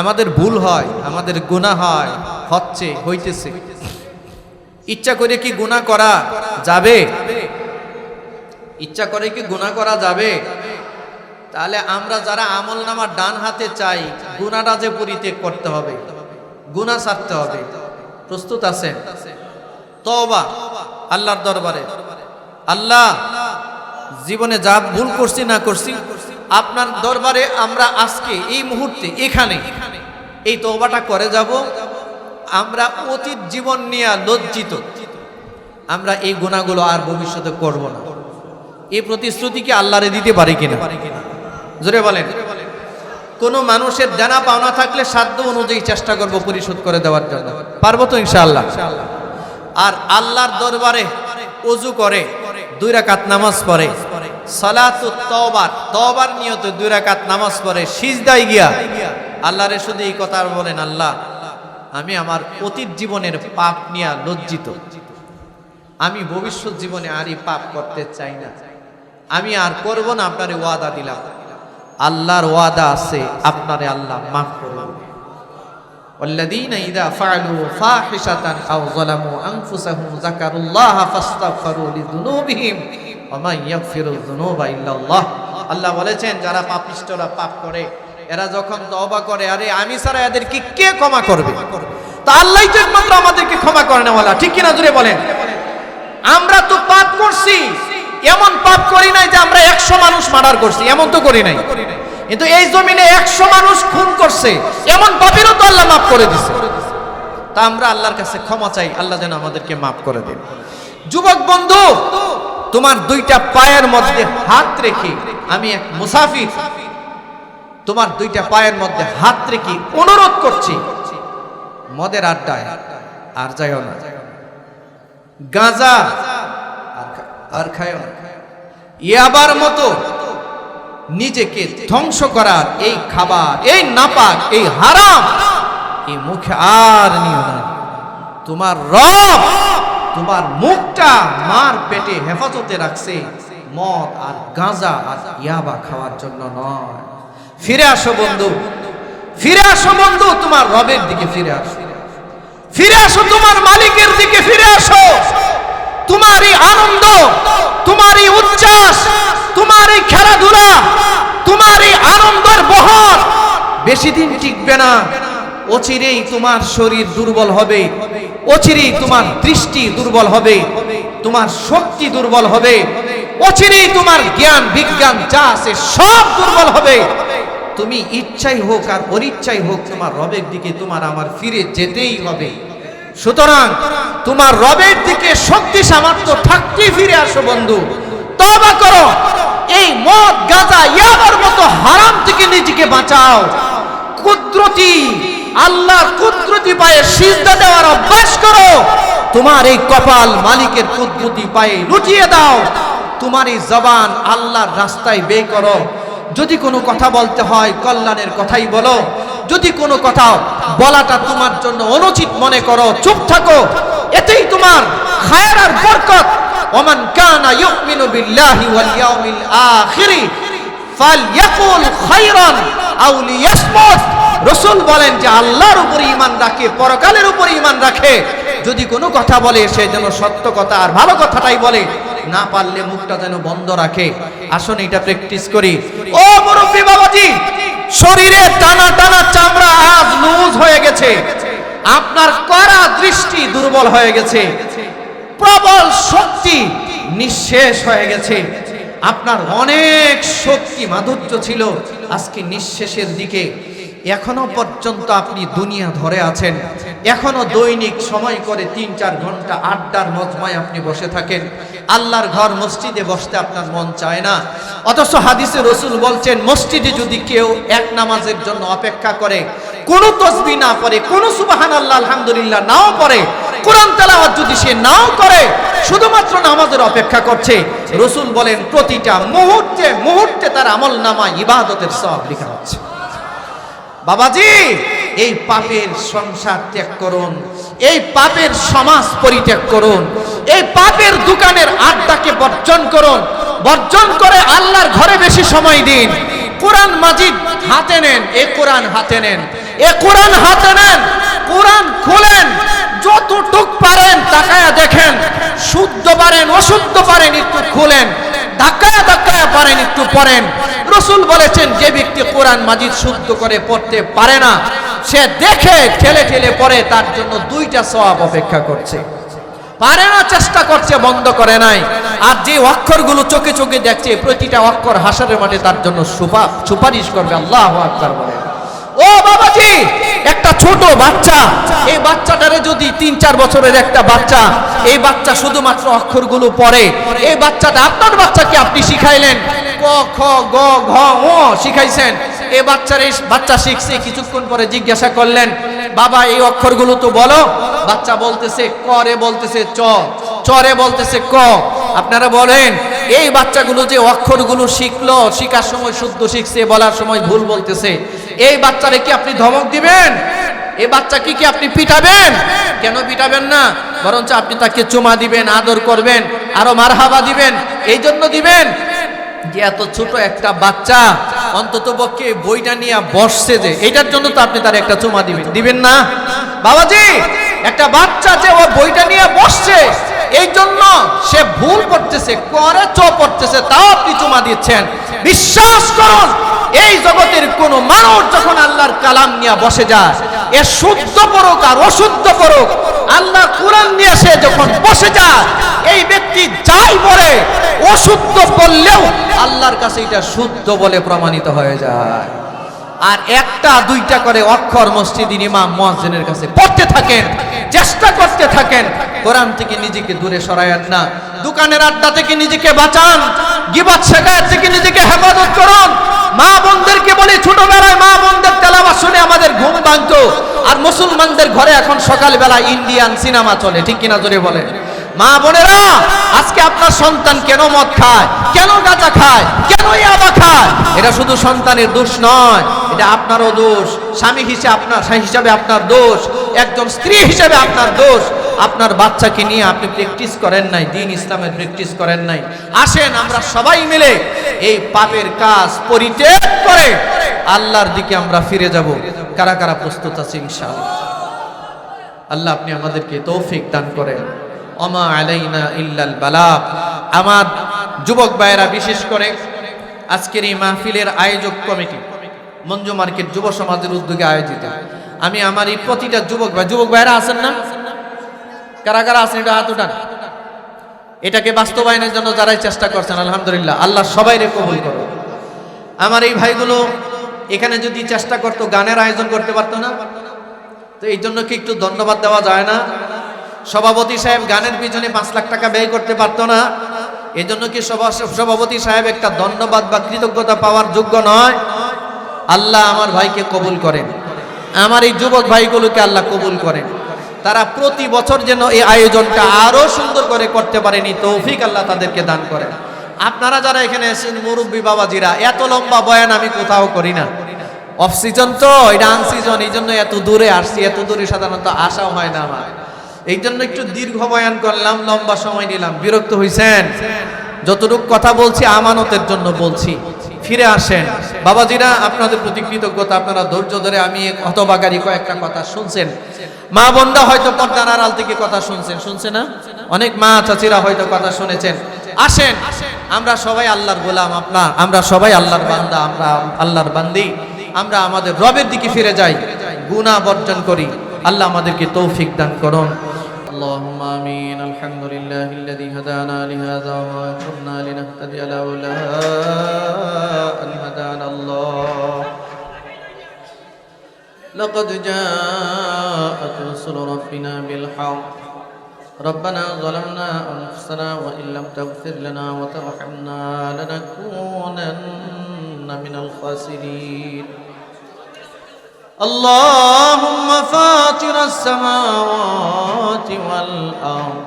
আমাদের ভুল হয়, আমাদের গুনাহ হয়, হইতেছে। ইচ্ছা করে কি গুনাহ করা যাবে? ইচ্ছা করে কি গুনাহ করা যাবে? তাহলে আমরা যারা আমলনামা ডান হাতে চাই, গুনাহটা যে পরিত্যাগ করতে হবে, গুনাহ ছাড়তে হবে। প্রস্তুত আছেন? তওবা আল্লাহর দরবারে। আল্লাহ, জীবনে যা ভুল করছি না করছি, আপনার দরবারে আমরা আজকে এই মুহূর্তে এখানে এই তওবাটা করে যাব। আমরা অতীত জীবন নিয়ে লজ্জিত, আমরা এই গুনাহগুলো আর ভবিষ্যতে করব না। এই প্রতিশ্রুতি কি আল্লাহরে দিতে পারি কিনা? জোরে বলেন। কোন মানুষের দেনা পাওনা থাকলে সাধ্য অনুযায়ী চেষ্টা করব পরিশোধ করে দেওয়ার জন্য। পারবো তো ইনশাআল্লাহ? আর আল্লাহর দরবারে ওযু করে 2 রাকাত নামাজ পড়ে, সালাতুত তওবার, তওবার নিয়তে 2 রাকাত নামাজ পড়ে, সিজদায় গিয়া আল্লাহরে শুধু এই কথা বলেন, আল্লাহ আমি আমার অতীত জীবনের পাপ নিয়ে লজ্জিত, আমি ভবিষ্যৎ জীবনে আর এই পাপ করতে চাই না, আমি আর করব না, আপনারে ওয়াদা দিলাম। আল্লাহর ওয়াদা আছে আপনারে আল্লাহ মাফ করবেন। ওয়াল্লাযীনা ইযা ফাআলু ফাহিশাতান আও যালামু আনফুসাহুম যাকারুল্লাহা ফাস্তাগফিরু লিযুনুবিহিম ওয়া মান ইয়াগফিরুয যুনুবা ইল্লাল্লাহ। আল্লাহ বলেছেন যারা পাপিষ্ঠরা পাপ করে, এরা যখন তওবা করে, আরে আমি ছাড়া এদেরকে কে ক্ষমা করবে? তা আল্লাহই তো একমাত্র আমাদেরকে ক্ষমা করেন ওয়ালা। ঠিক কি না? জোরে বলেন। আমরা তো পাপ করছি, এমন পাপ করি নাই যে আমরা 100 মানুষ মার্ডার করছি, এমন তো করি নাই। কিন্তু এই জমিনে 100 মানুষ খুন করছে, এমন পাপেরও তো আল্লাহ মাফ করে দিয়েছে। তা আমরা আল্লাহর কাছে ক্ষমা চাই, আল্লাহ যেন আমাদেরকে মাফ করে দেন। যুবক বন্ধু, তোমার 2টা পায়ের মধ্যে হাত রেখে, আমি এক মুসাফির, তোমার 2টা পায়ের মধ্যে হাত রেখে অনুরোধ করছি, মদের আড্ডায় আর যাইও না, গাঁজা আর খায়ও না, ইয়াবার মতো নিজেকে ধ্বংস করার এই খাবার, এই নাপাক, এই হারাম এই মুখে আর নিও না। তোমার রব তোমার মুখটা মার পেটে হেফাজতে রাখছে মদ আর গাঁজা আর ইয়াবা খাওয়ার জন্য নয়। ফিরে আসো বন্ধু, ফিরে আসো বন্ধু, তোমার রবের দিকে ফিরে আসো, ফিরে আসো তোমার মালিকের দিকে ফিরে আসো। তোমার এই আনন্দ, তোমার এই উচ্ছ্বাস, তোমার এই খেলাধুলা, তোমার এই আনন্দের বহর বেশি দিন টিকবে না। অচিরেই তোমার শরীর দুর্বল হবে, অচিরেই তোমার দৃষ্টি দুর্বল হবে, তোমার শক্তি দুর্বল হবে, অচিরেই তোমার জ্ঞান বিজ্ঞান যা আছে সব দুর্বল হবে। তুমি ইচ্ছাই হোক আর অনিচ্ছাই হোক, তোমার রবের দিকে তোমার আমার ফিরে যেতেই হবে। সুতরাং তোমার রবের দিকে শক্তি সামর্থ্য থাকতে ফিরে আসো বন্ধু, তওবা করো, এই মদ গাঁজা ইয়াবার মতো হারাম থেকে নিজেকে বাঁচাও। কুদরতি আল্লাহর কুদরতি পায়ে সিজদা দেওয়ার অভ্যাস করো, তোমার এই কপাল মালিকের কুদরতি পায়ে লুটিয়ে দাও। তোমার এই জবান আল্লাহর রাস্তায় ব্যয় করো। যদি কোনো কথা বলতে হয় কল্যাণের কথাই বলো, যদি কোনো কথা বলাটা তোমার জন্য অনুচিত মনে করো চুপ থাকো, এতেই তোমার খায়ের আর বরকত। ওমান কানা ইউমিনু বিল্লাহি ওয়াল ইয়াউমিল আখিরি ফালইয়াকুল খায়রান আও লিয়াসমুত। রাসূল বলেন যে আল্লাহর উপর ঈমান রাখে, পরকালের উপর ঈমান রাখে, যদি কোনো কথা বলে সে যেন সত্য কথা আর ভালো কথাটাই বলে, না পারলে মুখটা যেন বন্ধ রাখে। আসুন এটা প্র্যাকটিস করি। ও মুরব্বি বাবাজি, শরীরে টানা টানা চামড়া আজ লুজ হয়ে গেছে, আপনার কড়া দৃষ্টি দুর্বল হয়ে গেছে, প্রবল শক্তি নিঃশেষ হয়ে গেছে, আপনার অনেক শক্তি মাধুর্য ছিল আজকে নিঃশেষের দিকে। এখনো পর্যন্ত আপনি দুনিয়া ধরে আছেন, এখনো দৈনিক সময় করে ৩-৪ ঘন্টা আড্ডার মজমায় আপনি বসে থাকেন। আল্লাহর ঘর মসজিদে বসতে আপনার মন চায় না, অথচ হাদিসে রাসূল বলছেন মসজিদে যদি কেউ এক নামাজের জন্য অপেক্ষা করে, কোনো তাসবিহ না পড়ে, কোনো সুবহানাল্লাহ আলহামদুলিল্লাহ নাও পড়ে, কোরআন তেলাওয়াত যদি সে নাও করে, শুধুমাত্র নামাজের অপেক্ষা করছে, রাসূল বলেন প্রতিটা মুহূর্তে মুহূর্তে তার আমলনামায় ইবাদতের সওয়াব লেখা হচ্ছে। বাবাজি, এই পাপের সংসার ত্যাগ করুন, এই পাপের সমাজ পরিত্যাগ করুন, এই পাপের দোকানের আড্ডাকে বর্জন করুন, বর্জন করে আল্লাহর ঘরে বেশি সময় দিন। কোরআন মাজিদ হাতে নেন, এই কোরআন হাতে নেন, এই কোরআন হাতে নেন, কোরআন খুলেন, যতটুক পারেন তাকায়া দেখেন, শুদ্ধ পারেন অশুদ্ধ পারেন একটু খুলেন, ধাক্কায় ধাক্কায় পারেন একটু পড়েন। রাসূল বলেছেন যে ব্যক্তি কোরআন মাজিদ শুদ্ধ করে পড়তে পারে না, সে দেখে ঠেলে ঠেলে পড়ে, তার জন্য 2টা সওয়াব অপেক্ষা করছে। পারে না, চেষ্টা করছে, বন্ধ করে নাই। আর যে অক্ষরগুলো চোখে চোখে দেখছে, প্রতিটা অক্ষর হাসরের মাঠে তার জন্য সুপারিশ করবে। আল্লাহু আকবার বলেন। ও বাবাজি, একটা ছোট বাচ্চা, এই বাচ্চাটারে যদি 3-4 বছরের একটা বাচ্চা, এই বাচ্চা শুধুমাত্র অক্ষরগুলো পড়ে, এই বাচ্চাটা আপনার বাচ্চাকে আপনি শিখাইলেন ক খ গ ঘ ঙ শিখাইছেন, এই বাচ্চা শিখছে, কিছুক্ষণ পরে জিজ্ঞাসা করলেন বাবা এই অক্ষরগুলো তো বলো, বাচ্চা বলতেছে ক রে বলতেছে চ, চ রে বলতেছে ক। আপনারা বলেন এই বাচ্চাগুলো যে অক্ষরগুলো শিখলো, শিখার সময় শুদ্ধ শিখছে, বলার সময় ভুল বলতেছে, এই বাচ্চারে কি আপনি ধমক দিবেন? এই বাচ্চাকে কি আপনি পিটাবেন? কেন পিটাবেন না, বরঞ্চ আপনি তাকে চুমা দিবেন, আদর করবেন, আরো মারহাবা দিবেন। এই জন্য দিবেন যে এত ছোট একটা বাচ্চা অন্তত পক্ষে বইটা নিয়ে বসছে, যে এটার জন্য তো আপনি তার একটা চুমা দিবেন, দিবেন না? বাবাজি, একটা বাচ্চা যে ও বইটা নিয়ে বসছে, এই জন্য সে ভুল করতেছে, করে চ পড়তেছে, তাও আপনি চুমা দিচ্ছেন। বিশ্বাস করুন, এই জগতের কোন মানুষ যখন আল্লাহর কালাম নিয়ে বসে যায়, এ শুদ্ধ পড়ুক আর অশুদ্ধ পড়ুক, আল্লাহ কোরআন নিয়ে সে যখন বসে যায়, এই ব্যক্তি যাই বলে অশুদ্ধ বললেও আল্লাহর কাছে এটা শুদ্ধ বলে প্রমাণিত হয়ে যায়। আর 1-2টা করে অক্ষর মসজিদের ইমাম মুয়াজ্জিনের কাছে পড়তে থাকেন, চেষ্টা করতে থাকেন। কোরআন থেকে নিজেকে দূরে সরায়েন না, দোকানের আড্ডা থেকে নিজেকে বাঁচান, গীবত শিকায়ত থেকে নিজেকে হেফাজত করুন। মা বোনদেরকে বলি, ছোটবেলায় মা বোনদের তেলাওয়াত শুনে আমাদের ঘুম ভাঙতো, আর মুসলমানদের ঘরে এখন সকালবেলা ইন্ডিয়ান সিনেমা চলে, ঠিক কিনা জোরে বলে? মা বোনেরা, আজকে আপনার সন্তান কেন মদ খায়, কেন গাঁজা খায়, কেন ইয়াবা খায়, এটা শুধু সন্তানের দোষ নয়, এটা আপনারও দোষ। স্বামী হিসাবে আপনার দোষ, একজন স্ত্রী হিসেবে আপনার দোষ। আপনার বাচ্চাকে নিয়ে আপনি প্র্যাকটিস করেন নাই, দ্বীন ইসলামের প্র্যাকটিস করেন নাই। আসেন আমরা সবাই মিলে এই পাপের কাজ পরিত্যাগ করে আল্লাহর দিকে আমরা ফিরে যাব। কারা কারা প্রস্তুত আছে? ইনশাআল্লাহ। আল্লাহ আপনি আমাদেরকে তৌফিক দান করেন। ওমা আলাইনা ইল্লাল বালাগ। আমার যুবক ভাইয়েরা, বিশেষ করে আজকের এই মাহফিলের আয়োজক কমিটি মঞ্জু মার্কেট যুব সমাজের উদ্যোগে আয়োজিত, আমি আমার এই প্রতিটা যুবক ভাইয়েরা আছেন না? কারা কারা আছেন এটা হাত উঠান। এটাকে বাস্তবায়নের জন্য যারাই চেষ্টা করছেন, আলহামদুলিল্লাহ, আল্লাহ সবাইরে কবুল করো। আমার এই ভাইগুলো এখানে যদি চেষ্টা করতো, গানের আয়োজন করতে পারতো না? তো এই জন্য কি একটু ধন্যবাদ দেওয়া যায় না? সভাপতি সাহেব গানের পিছনে 5 লাখ টাকা ব্যয় করতে পারতো না? এই জন্য কি সভাপতি সাহেব একটা ধন্যবাদ বা কৃতজ্ঞতা পাওয়ার যোগ্য নয়? আল্লাহ আমার ভাইকে কবুল করেন, আমার এই যুবক ভাইগুলোকে আল্লাহ কবুল করেন। তারা প্রতি বছর যেন এই আয়োজনটা আরো সুন্দর করে করতে পারেনি, তৌফিক আল্লাহ তাদেরকে দান করেন। আপনারা যারা এখানে এসেছেন মুরব্বী বাবাজিরা, এত লম্বা বয়ান আমি কোথাও করি না। অফ সিজন তো, এটা আন সিজন, এই জন্য এত দূরে আসছি, এত দূরে সাধারণত আসাও হয় না আমার, এই জন্য একটু দীর্ঘ বয়ান করলাম, লম্বা সময় নিলাম। বিরক্ত হইছেন? যতটুকু কথা বলছি আমানতের জন্য বলছি, ফিরে আসেন বাবাজিরা। আপনাদের প্রতি কৃতজ্ঞতা, আপনারা ধৈর্য ধরে আমি হতবাগারি কয়েকটা কথা শুনছেন। মা বোনরা হয়তো পর্দার আড়াল থেকে কথা শুনছে না, অনেক মা চাচিরা হয়তো কথা শুনেছেন। আসেন, আমরা সবাই আল্লাহর গোলাম, আমরা সবাই আল্লাহর বান্দা, আমরা আল্লাহর বান্দি। আমরা আমাদের রবের দিকে ফিরে যাই, গুনাহ বর্জন করি। আল্লাহ আমাদেরকে তৌফিক দান করুন। اللهم آمين. الحمد لله الذي هدانا لهذا وما كنا لنهتدي لولا أن هدانا الله. لقد جاءت رسل ربنا بالحق. ربنا ظلمنا أنفسنا وإن لم تغفر لنا وترحمنا لنكونن من الخاسرين. اللهم فاطر السماوات والأرض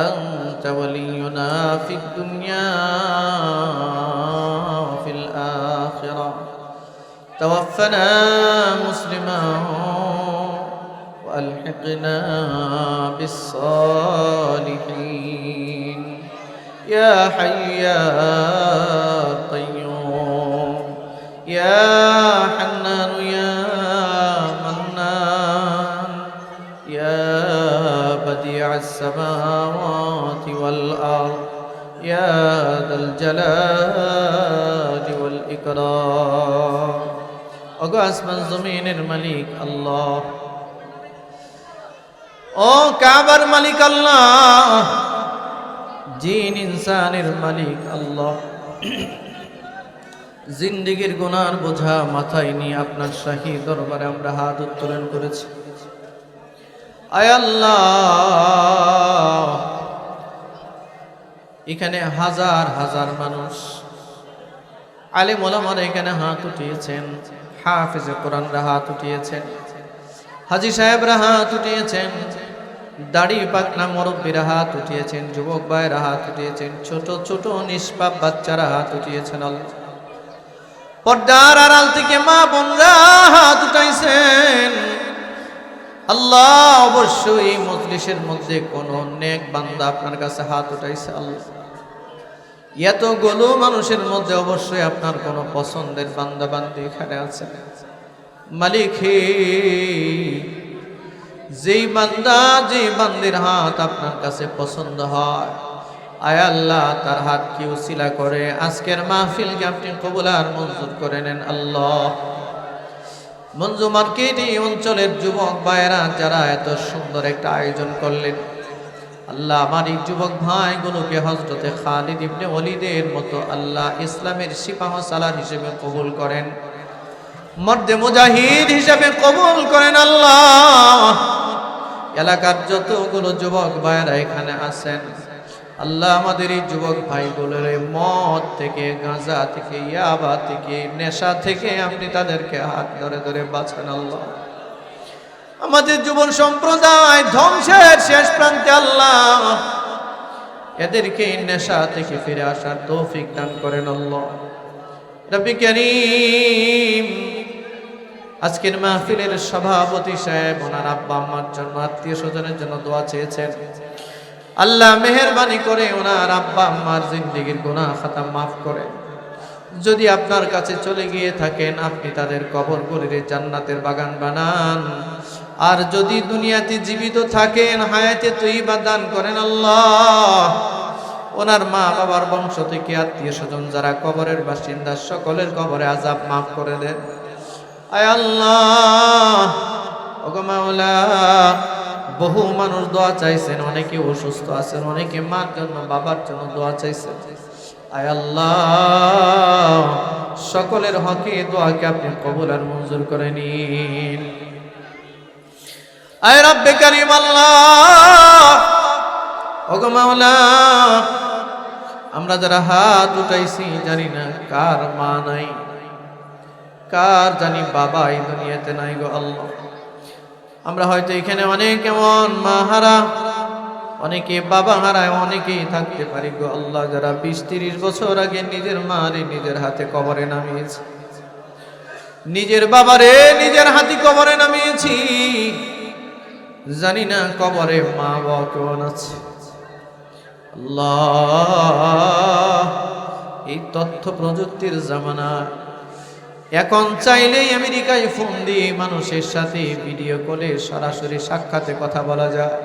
أنت ولينا في الدنيا وفي الآخرة. توفنا مسلما وألحقنا بالصالحين. يا حي يا قيوم يا حنان يا منان يا بديع السماوات والأرض يا ذا الجلال والإكرام. ওগো আসমান জমিনের মালিক আল্লাহ, ও কাবার মালিক আল্লাহ, জিন ইনসানের মালিক আল্লাহ, জিন্দেগীর গুনার বোঝা মাথায় নিয়ে আপনার শাহী দরবারে আমরা হাত উত্তোলন করেছি। আয় আল্লাহ, এখানে হাজার হাজার মানুষ, আলেম ওলামারা এখানে হাত উঠিয়েছেন, হাফেজে কোরআনরা হাত উঠিয়েছেন, হাজী সাহেবরা হাত উঠিয়েছেন, দাড়ি পাকনা মুরব্বীরা হাত উঠিয়েছেন, যুবক ভাইরা হাত উঠিয়েছেন, ছোট ছোট নিষ্পাপ বাচ্চারা হাত উঠিয়েছেন। আল্লাহ, পর্দার আড়াল থেকে মা বোনরা হাত উঠাইছেন। আল্লাহ, অবশ্যই এই মজলিসের মধ্যে কোন নেক বান্দা আপনার কাছে হাত উঠাইছে। আল্লাহ, এতগুলো মানুষের মধ্যে অবশ্যই আপনার কোন পছন্দের বান্দা বান্দি এখানে আছে। মালিক হে, যেই বান্দা যে বান্দির হাত আপনার কাছে পছন্দ হয়, আয় আল্লাহ তার হাত কি উসিলা করে আজকের মাহফিলকে আপনি কবুল আর মঞ্জুর করে নেন। আল্লাহ, মঞ্জু মার্কেট এই অঞ্চলের যুবক ভাইয়েরা যারা এত সুন্দর একটা আয়োজন করলেন, আল্লাহ আমার এই যুবক ভাইগুলোকে হযরতে খালিদ ইবনে ওলীদের মতো আল্লাহ ইসলামের সিপাহ সালার হিসেবে কবুল করেন, মর্দে মুজাহিদ হিসেবে কবুল করেন। আল্লাহ, এলাকার যতগুলো যুবক ভাইয়েরা এখানে আছেন, আল্লাহ আমাদের এই যুবক ভাইগুলোর মদ থেকে, গাঁজা থেকে, ইয়াবা থেকে, নেশা থেকে আপনি তাদেরকে হাত ধরে ধরে বাঁচান। আল্লাহ, আমাদের যুবন সম্প্রদায় ধ্বংসের শেষ প্রান্তে, আল্লাহ এদেরকে নেশা থেকে ফিরে আসার তৌফিক দান করেন। আল্লাহ রব্বি কারীম, আজকের মাহফিলের সভাপতি সাহেব ওনার আব্বা আম্মার জন্য, আত্মীয় স্বজনের জন্য দোয়া চেয়েছেন। আল্লাহ মেহেরবানি করে ওনার আব্বা আম্মার জিন্দেগীর গুনাহ খাতা মাফ করে, যদি আপনার কাছে চলে গিয়ে থাকেন আপনি তাদের কবরগুলির জান্নাতের বাগান বানান, আর যদি দুনিয়াতে জীবিত থাকেন হায়াতে তৈয়বা দান করেন। আল্লাহ, ওনার মা বাবার বংশ থেকে আত্মীয় স্বজন যারা কবরের বাসিন্দা সকলের কবরে আযাব মাফ করে দেন। আয় আল্লাহ, ওগো মাওলা, বহু মানুষ দোয়া চাইছেন, অনেকে অসুস্থ আছেন, অনেকে মার জন্য বাবার জন্য দোয়া চাইছেন। আয় আল্লাহ, সকলের হকে দোয়াকে আপনি কবুল আর মঞ্জুর করে নিন। আয় রব্বে কারীম আল্লাহ, ওগো মাওলা, আমরা যারা হাত উঠাইছি জানি না কার মা নাই, কার জানি বাবা এই দুনিয়াতে নাই। গো আল্লাহ, আমরা হয়তো এখানে অনেক এমন মাহারা, অনেকে বাবা হারায়, অনেকেই থাকতে পারি গো আল্লাহ যারা 20-30 বছর আগে নিজের মারে নিজের হাতে কবরে নামিয়েছে, নিজের বাবারে নিজের হাতে কবরে নামিয়েছি, জানি না কবরে মা বাবা কেমন আছে। আল্লাহ, এই তথ্য প্রযুক্তির জামানা, এখন চাইলেই আমেরিকায় ফোন দিয়ে মানুষের সাথে ভিডিও কলে সরাসরি সাক্ষাতে কথা বলা যায়,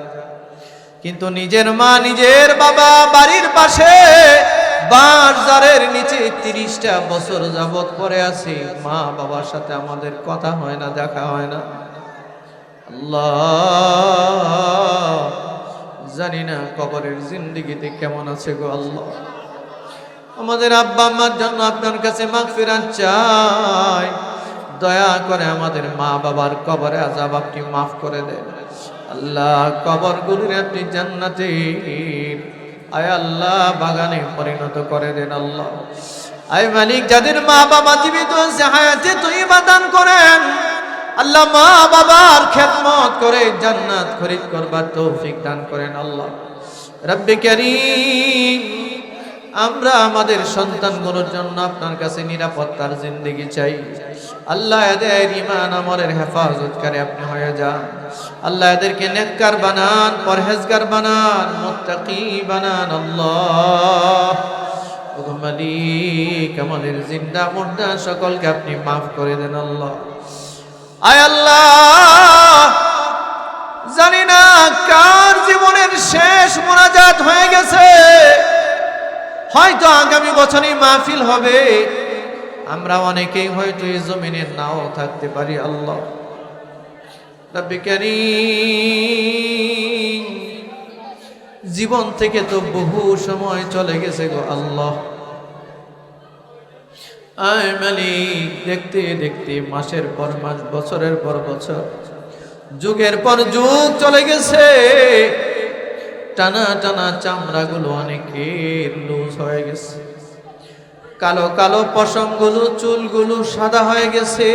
কিন্তু নিজের মা নিজের বাবা বাড়ির পাশে বাজারের নিচে 30টা বছর যাবত পড়ে আছি, মা বাবার সাথে আমাদের কথা হয় না, দেখা হয় না। আল্লাহ, জানি না কবরের জিন্দেগিতে কেমন আছে গো আল্লাহ। আমাদের আব্বা আম্মার জন্য আপনার কাছে মাগফিরাত চাই, দয়া করে আমাদের মা বাবার কবরে আযাব আপনি মাফ করে দেন আল্লাহ। কবরগুলোর আপনি জান্নাতের আয় আল্লাহ বাগানে পরিণত করে দেন আল্লাহ। আয় মালিক, যাদের মা বাবা জীবিত আছে হায়াতে তয়্যিবা দান করেন আল্লাহ। মা বাবার খেদমত করে জান্নাত খরিদ করবার তৌফিক দান করেন আল্লাহ। রব্বে কারীম, আমরা আমাদের সন্তানগুলোর জন্য আপনার কাছে নিরাপত্তার জিন্দেগি চাই আল্লাহ। এদের ঈমান আমলের হেফাজতকারী আপনি হয়ে যান আল্লাহ। এদেরকে নেককার বানান, পরহেজগার বানান, মুত্তাকি বানান আল্লাহ। ও মালিক, আমাদের জিন্দা মুর্দা সকলকে আপনি মাফ করে দেন আল্লাহ। আয় আল্লাহ, জানি না কার জীবনের শেষ মোনাজাত হয়ে গেছে, হয়তো আগামী বছরই মাহফিল হবে, আমরা অনেকেই হয়তো এই জমিনে নাও থাকতে পারি আল্লাহ। রব্বে কারীম, জীবন থেকে তো বহু সময় চলে গেছে গো আল্লাহ। আয় মালিক, দেখতে দেখতে মাসের পর মাস, বছরের পর বছর, যুগের পর যুগ চলে গেছে। টানা টানা চামড়াগুলো অনেকের লুজ হয়ে গেছে, কালো কালো পশমগুলো, চুলগুলো সাদা হয়ে গেছে।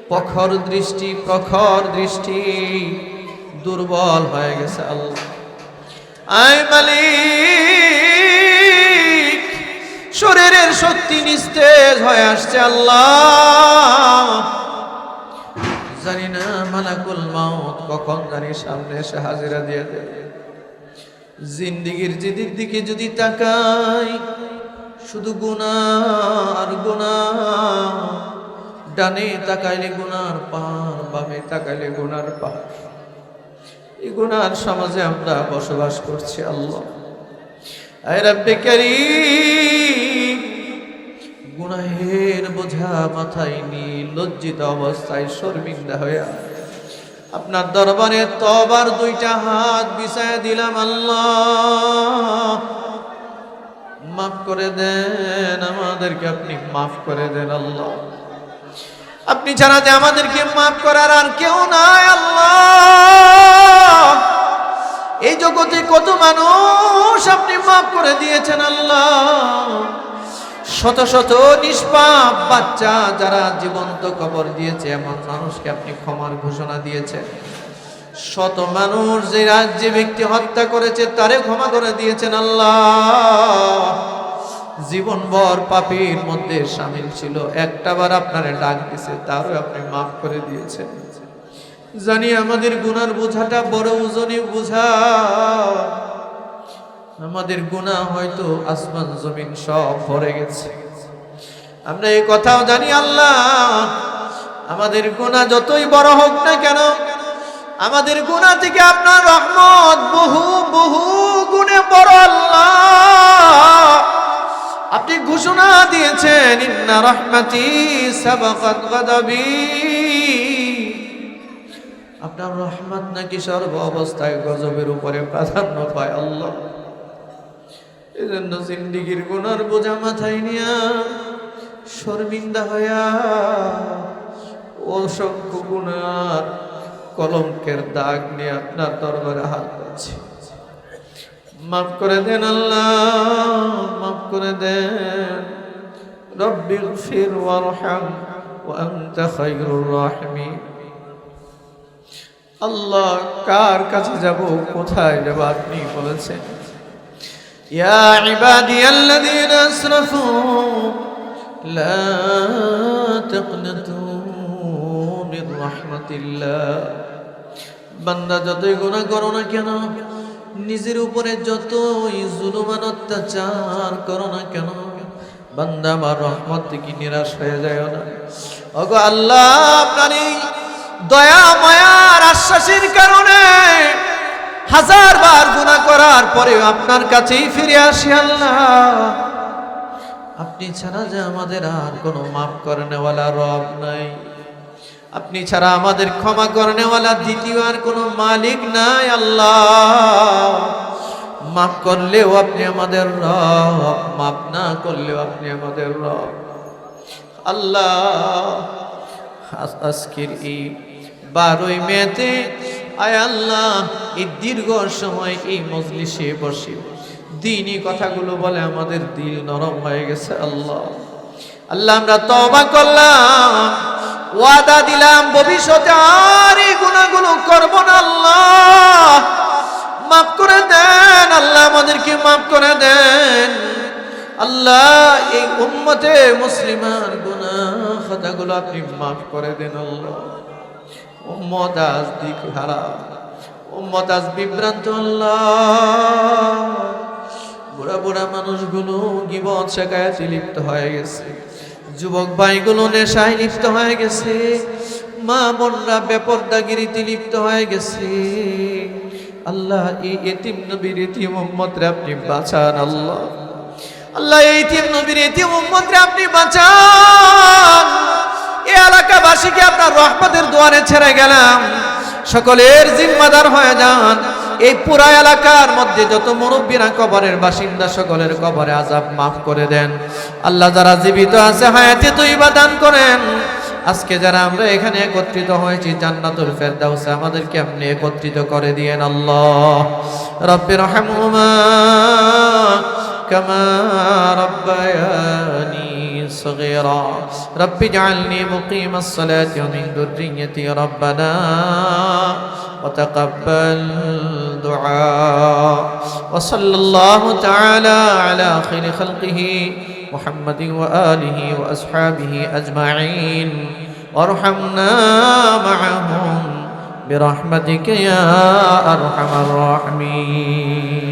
প্রখর দৃষ্টি দুর্বল হয়ে গেছে আল্লাহ। আয় মালিক, শরীরের শক্তি নিস্তেজ হয়ে আসছে আল্লাহ। জানি না মালাকুল মাউত কখন জানি সামনে এসে হাজিরা দিয়ে দেবে। জিন্দেগির যেদিক দিকে যদি তাকাই, শুধু গুনাহ আর গুনাহ। ডানে তাকাইলে গুনার পাহাড়, বামে তাকাইলে গুনার পাহাড়। এই গুনার সমাজে আমরা বসবাস করছি আল্লাহ। আয় রব্বে কারীম, গুনাহের বোঝা মাথায় নিয়ে লজ্জিত অবস্থায় শর্মিন্দা হয়ে আপনার দরবারে তওবার 2টা হাত বিছায়া দিলাম আল্লাহ। মাফ করে দেন আমাদেরকে, আপনি মাফ করে দেন আল্লাহ। আপনি ছাড়া যে আমাদেরকে মাফ করার আর কেউ নাই আল্লাহ। এই জগতে কত মানুষ আপনি মাফ করে দিয়েছেন আল্লাহ। শত শত নিষ্পাপ বাচ্চা যারা জীবন্ত কবর দিয়েছে, এমন মানুষকে আপনি ক্ষমার ঘোষণা দিয়েছেন। শত মানুষ যে ব্যক্তি হত্যা করেছে তারে ক্ষমা করে দিয়েছেন আল্লাহ। জীবনভর পাপীর মধ্যে শামিল ছিল, একটাবার আপনারে ডাক দিয়েছে, তারও আপনি মাফ করে দিয়েছেন। জানি আমাদের গুনার বোঝাটা বড় ওজনে বোঝা, আমাদের গুনাহ হয়তো আসমান জমিন সব ভরে গেছে। আমরা এই কথাও জানি আল্লাহ, আমাদের গুনাহ যতই বড় হোক না কেন, আমাদের গুনাহ থেকে আপনার রহমত বহু বহু গুণে বড় আল্লাহ। আপনি ঘোষণা দিয়েছেন, ইন্না রাহমাতি সাবাকাত গাদাবি। আপনার রহমত নাকি সর্ব অবস্থায় গজবের উপরে প্রাধান্য পায় আল্লাহ। এজন্য জিন্দেগির গুনার বোঝা মাথায় নিয়া শর্মিন্দা হইয়া অসংখ্য গুনার কলঙ্কের দাগ নিয়ে আপনার দরবারে হাত পাচ্ছি। মাফ করে দেন আল্লাহ, মাফ করে দেন। রব্বিগফির ওয়ারহাম ওয়া আনতা খায়রুর রাহিমিন। আল্লাহ কার কাছে যাব, কোথায় যাব? আপনি বলেছেন ইয়া ইবাদিয়াল্লাযীনা আসরাফু লা তাকনাতু মির রাহমাতিল্লাহ। বান্দা যতই গুনাহ করো না কেন, নিজের উপরে যতই জুলুম অত্যাচার করো না কেন, বান্দা আমার রহমত থেকে নিরাশ হয়ে যায় না। ওগো আল্লাহ, আপনার এই দয়া মায়ার আশ্বাসের কারণে হাজার বার গুনাহ করার পরে আপনার কাছেই ফিরে আসি আল্লাহ। আপনি ছাড়া যে আমাদের আর কোনো মাফ করনেওয়ালা রব নাই, আপনি ছাড়া আমাদের ক্ষমা করনেওয়ালা দ্বিতীয় আর কোনো মালিক নাই। আল্লাহ, মাফ করলেও আপনি আমাদের রব, মাফ না করলেও আপনি আমাদের রব। আল্লাহ, আজকের এই 12ই মেতে আয় আল্লাহ, এই দীর্ঘ সময় এই মজলিসে বসে দ্বীনি কথাগুলো বলে আমাদের দিল নরম হয়ে গেছে। আল্লাহ আল্লাহ, আমরা তওবা করলাম, ওয়াদা দিলাম ভবিষ্যতে আর এই গুনাহগুলো করব না। আল্লাহ মাফ করে দেন, আল্লাহ আমাদেরকে মাফ করে দেন। আল্লাহ, এই উম্মতে মুসলিমার গুনাহ খাতাগুলো আপনি মাফ করে দেন। আল্লাহ, উম্মত আজ দিকহারা, উম্মত আজ বিভ্রান্ত। আল্লাহ, বুড়া বুড়া মানুষগুলো গীবত শেখায়াতে লিপ্ত হয়ে গেছে, যুবক ভাইগুলো নেশায় লিপ্ত হয়ে গেছে, মা বোনরা বেপরদাগিরিতে লিপ্ত হয়ে গেছে। আল্লাহ, এই এতিম নবীর এতিম উম্মতরে আপনি বাঁচান। আল্লাহ আল্লাহ, এই এতিম নবীর এতিম উম্মতরে আপনি বাঁচান। এই এলাকাবাসীকে আপনার রহমতের দুয়ারে ছেড়ে গেলাম, সকলের জিম্মাদার হয়ে যান। এই পুরা এলাকার মধ্যে যত মুরব্বীরা কবরের বাসিন্দা, সকলের কবরে আযাব মাফ করে দেন। আল্লাহ, যারা জীবিত আছে হায়াতে তৈবা দান করেন। আজকে যারা আমরা এখানে একত্রিত হয়েছি, জান্নাতুল ফেরদাউসে আমাদেরকে আপনি একত্রিত করে দিয়েন। আল্লাহ, রব্বির রহমহুমা কামা রব্বায়ানি صغيرا رب اجعلني مقيم الصلاة ومن ذريتي ربنا وتقبل دعاء وصلى الله تعالى على خير خلقه محمد وآله وأصحابه أجمعين وارحمنا معهم برحمتك يا أرحم الراحمين.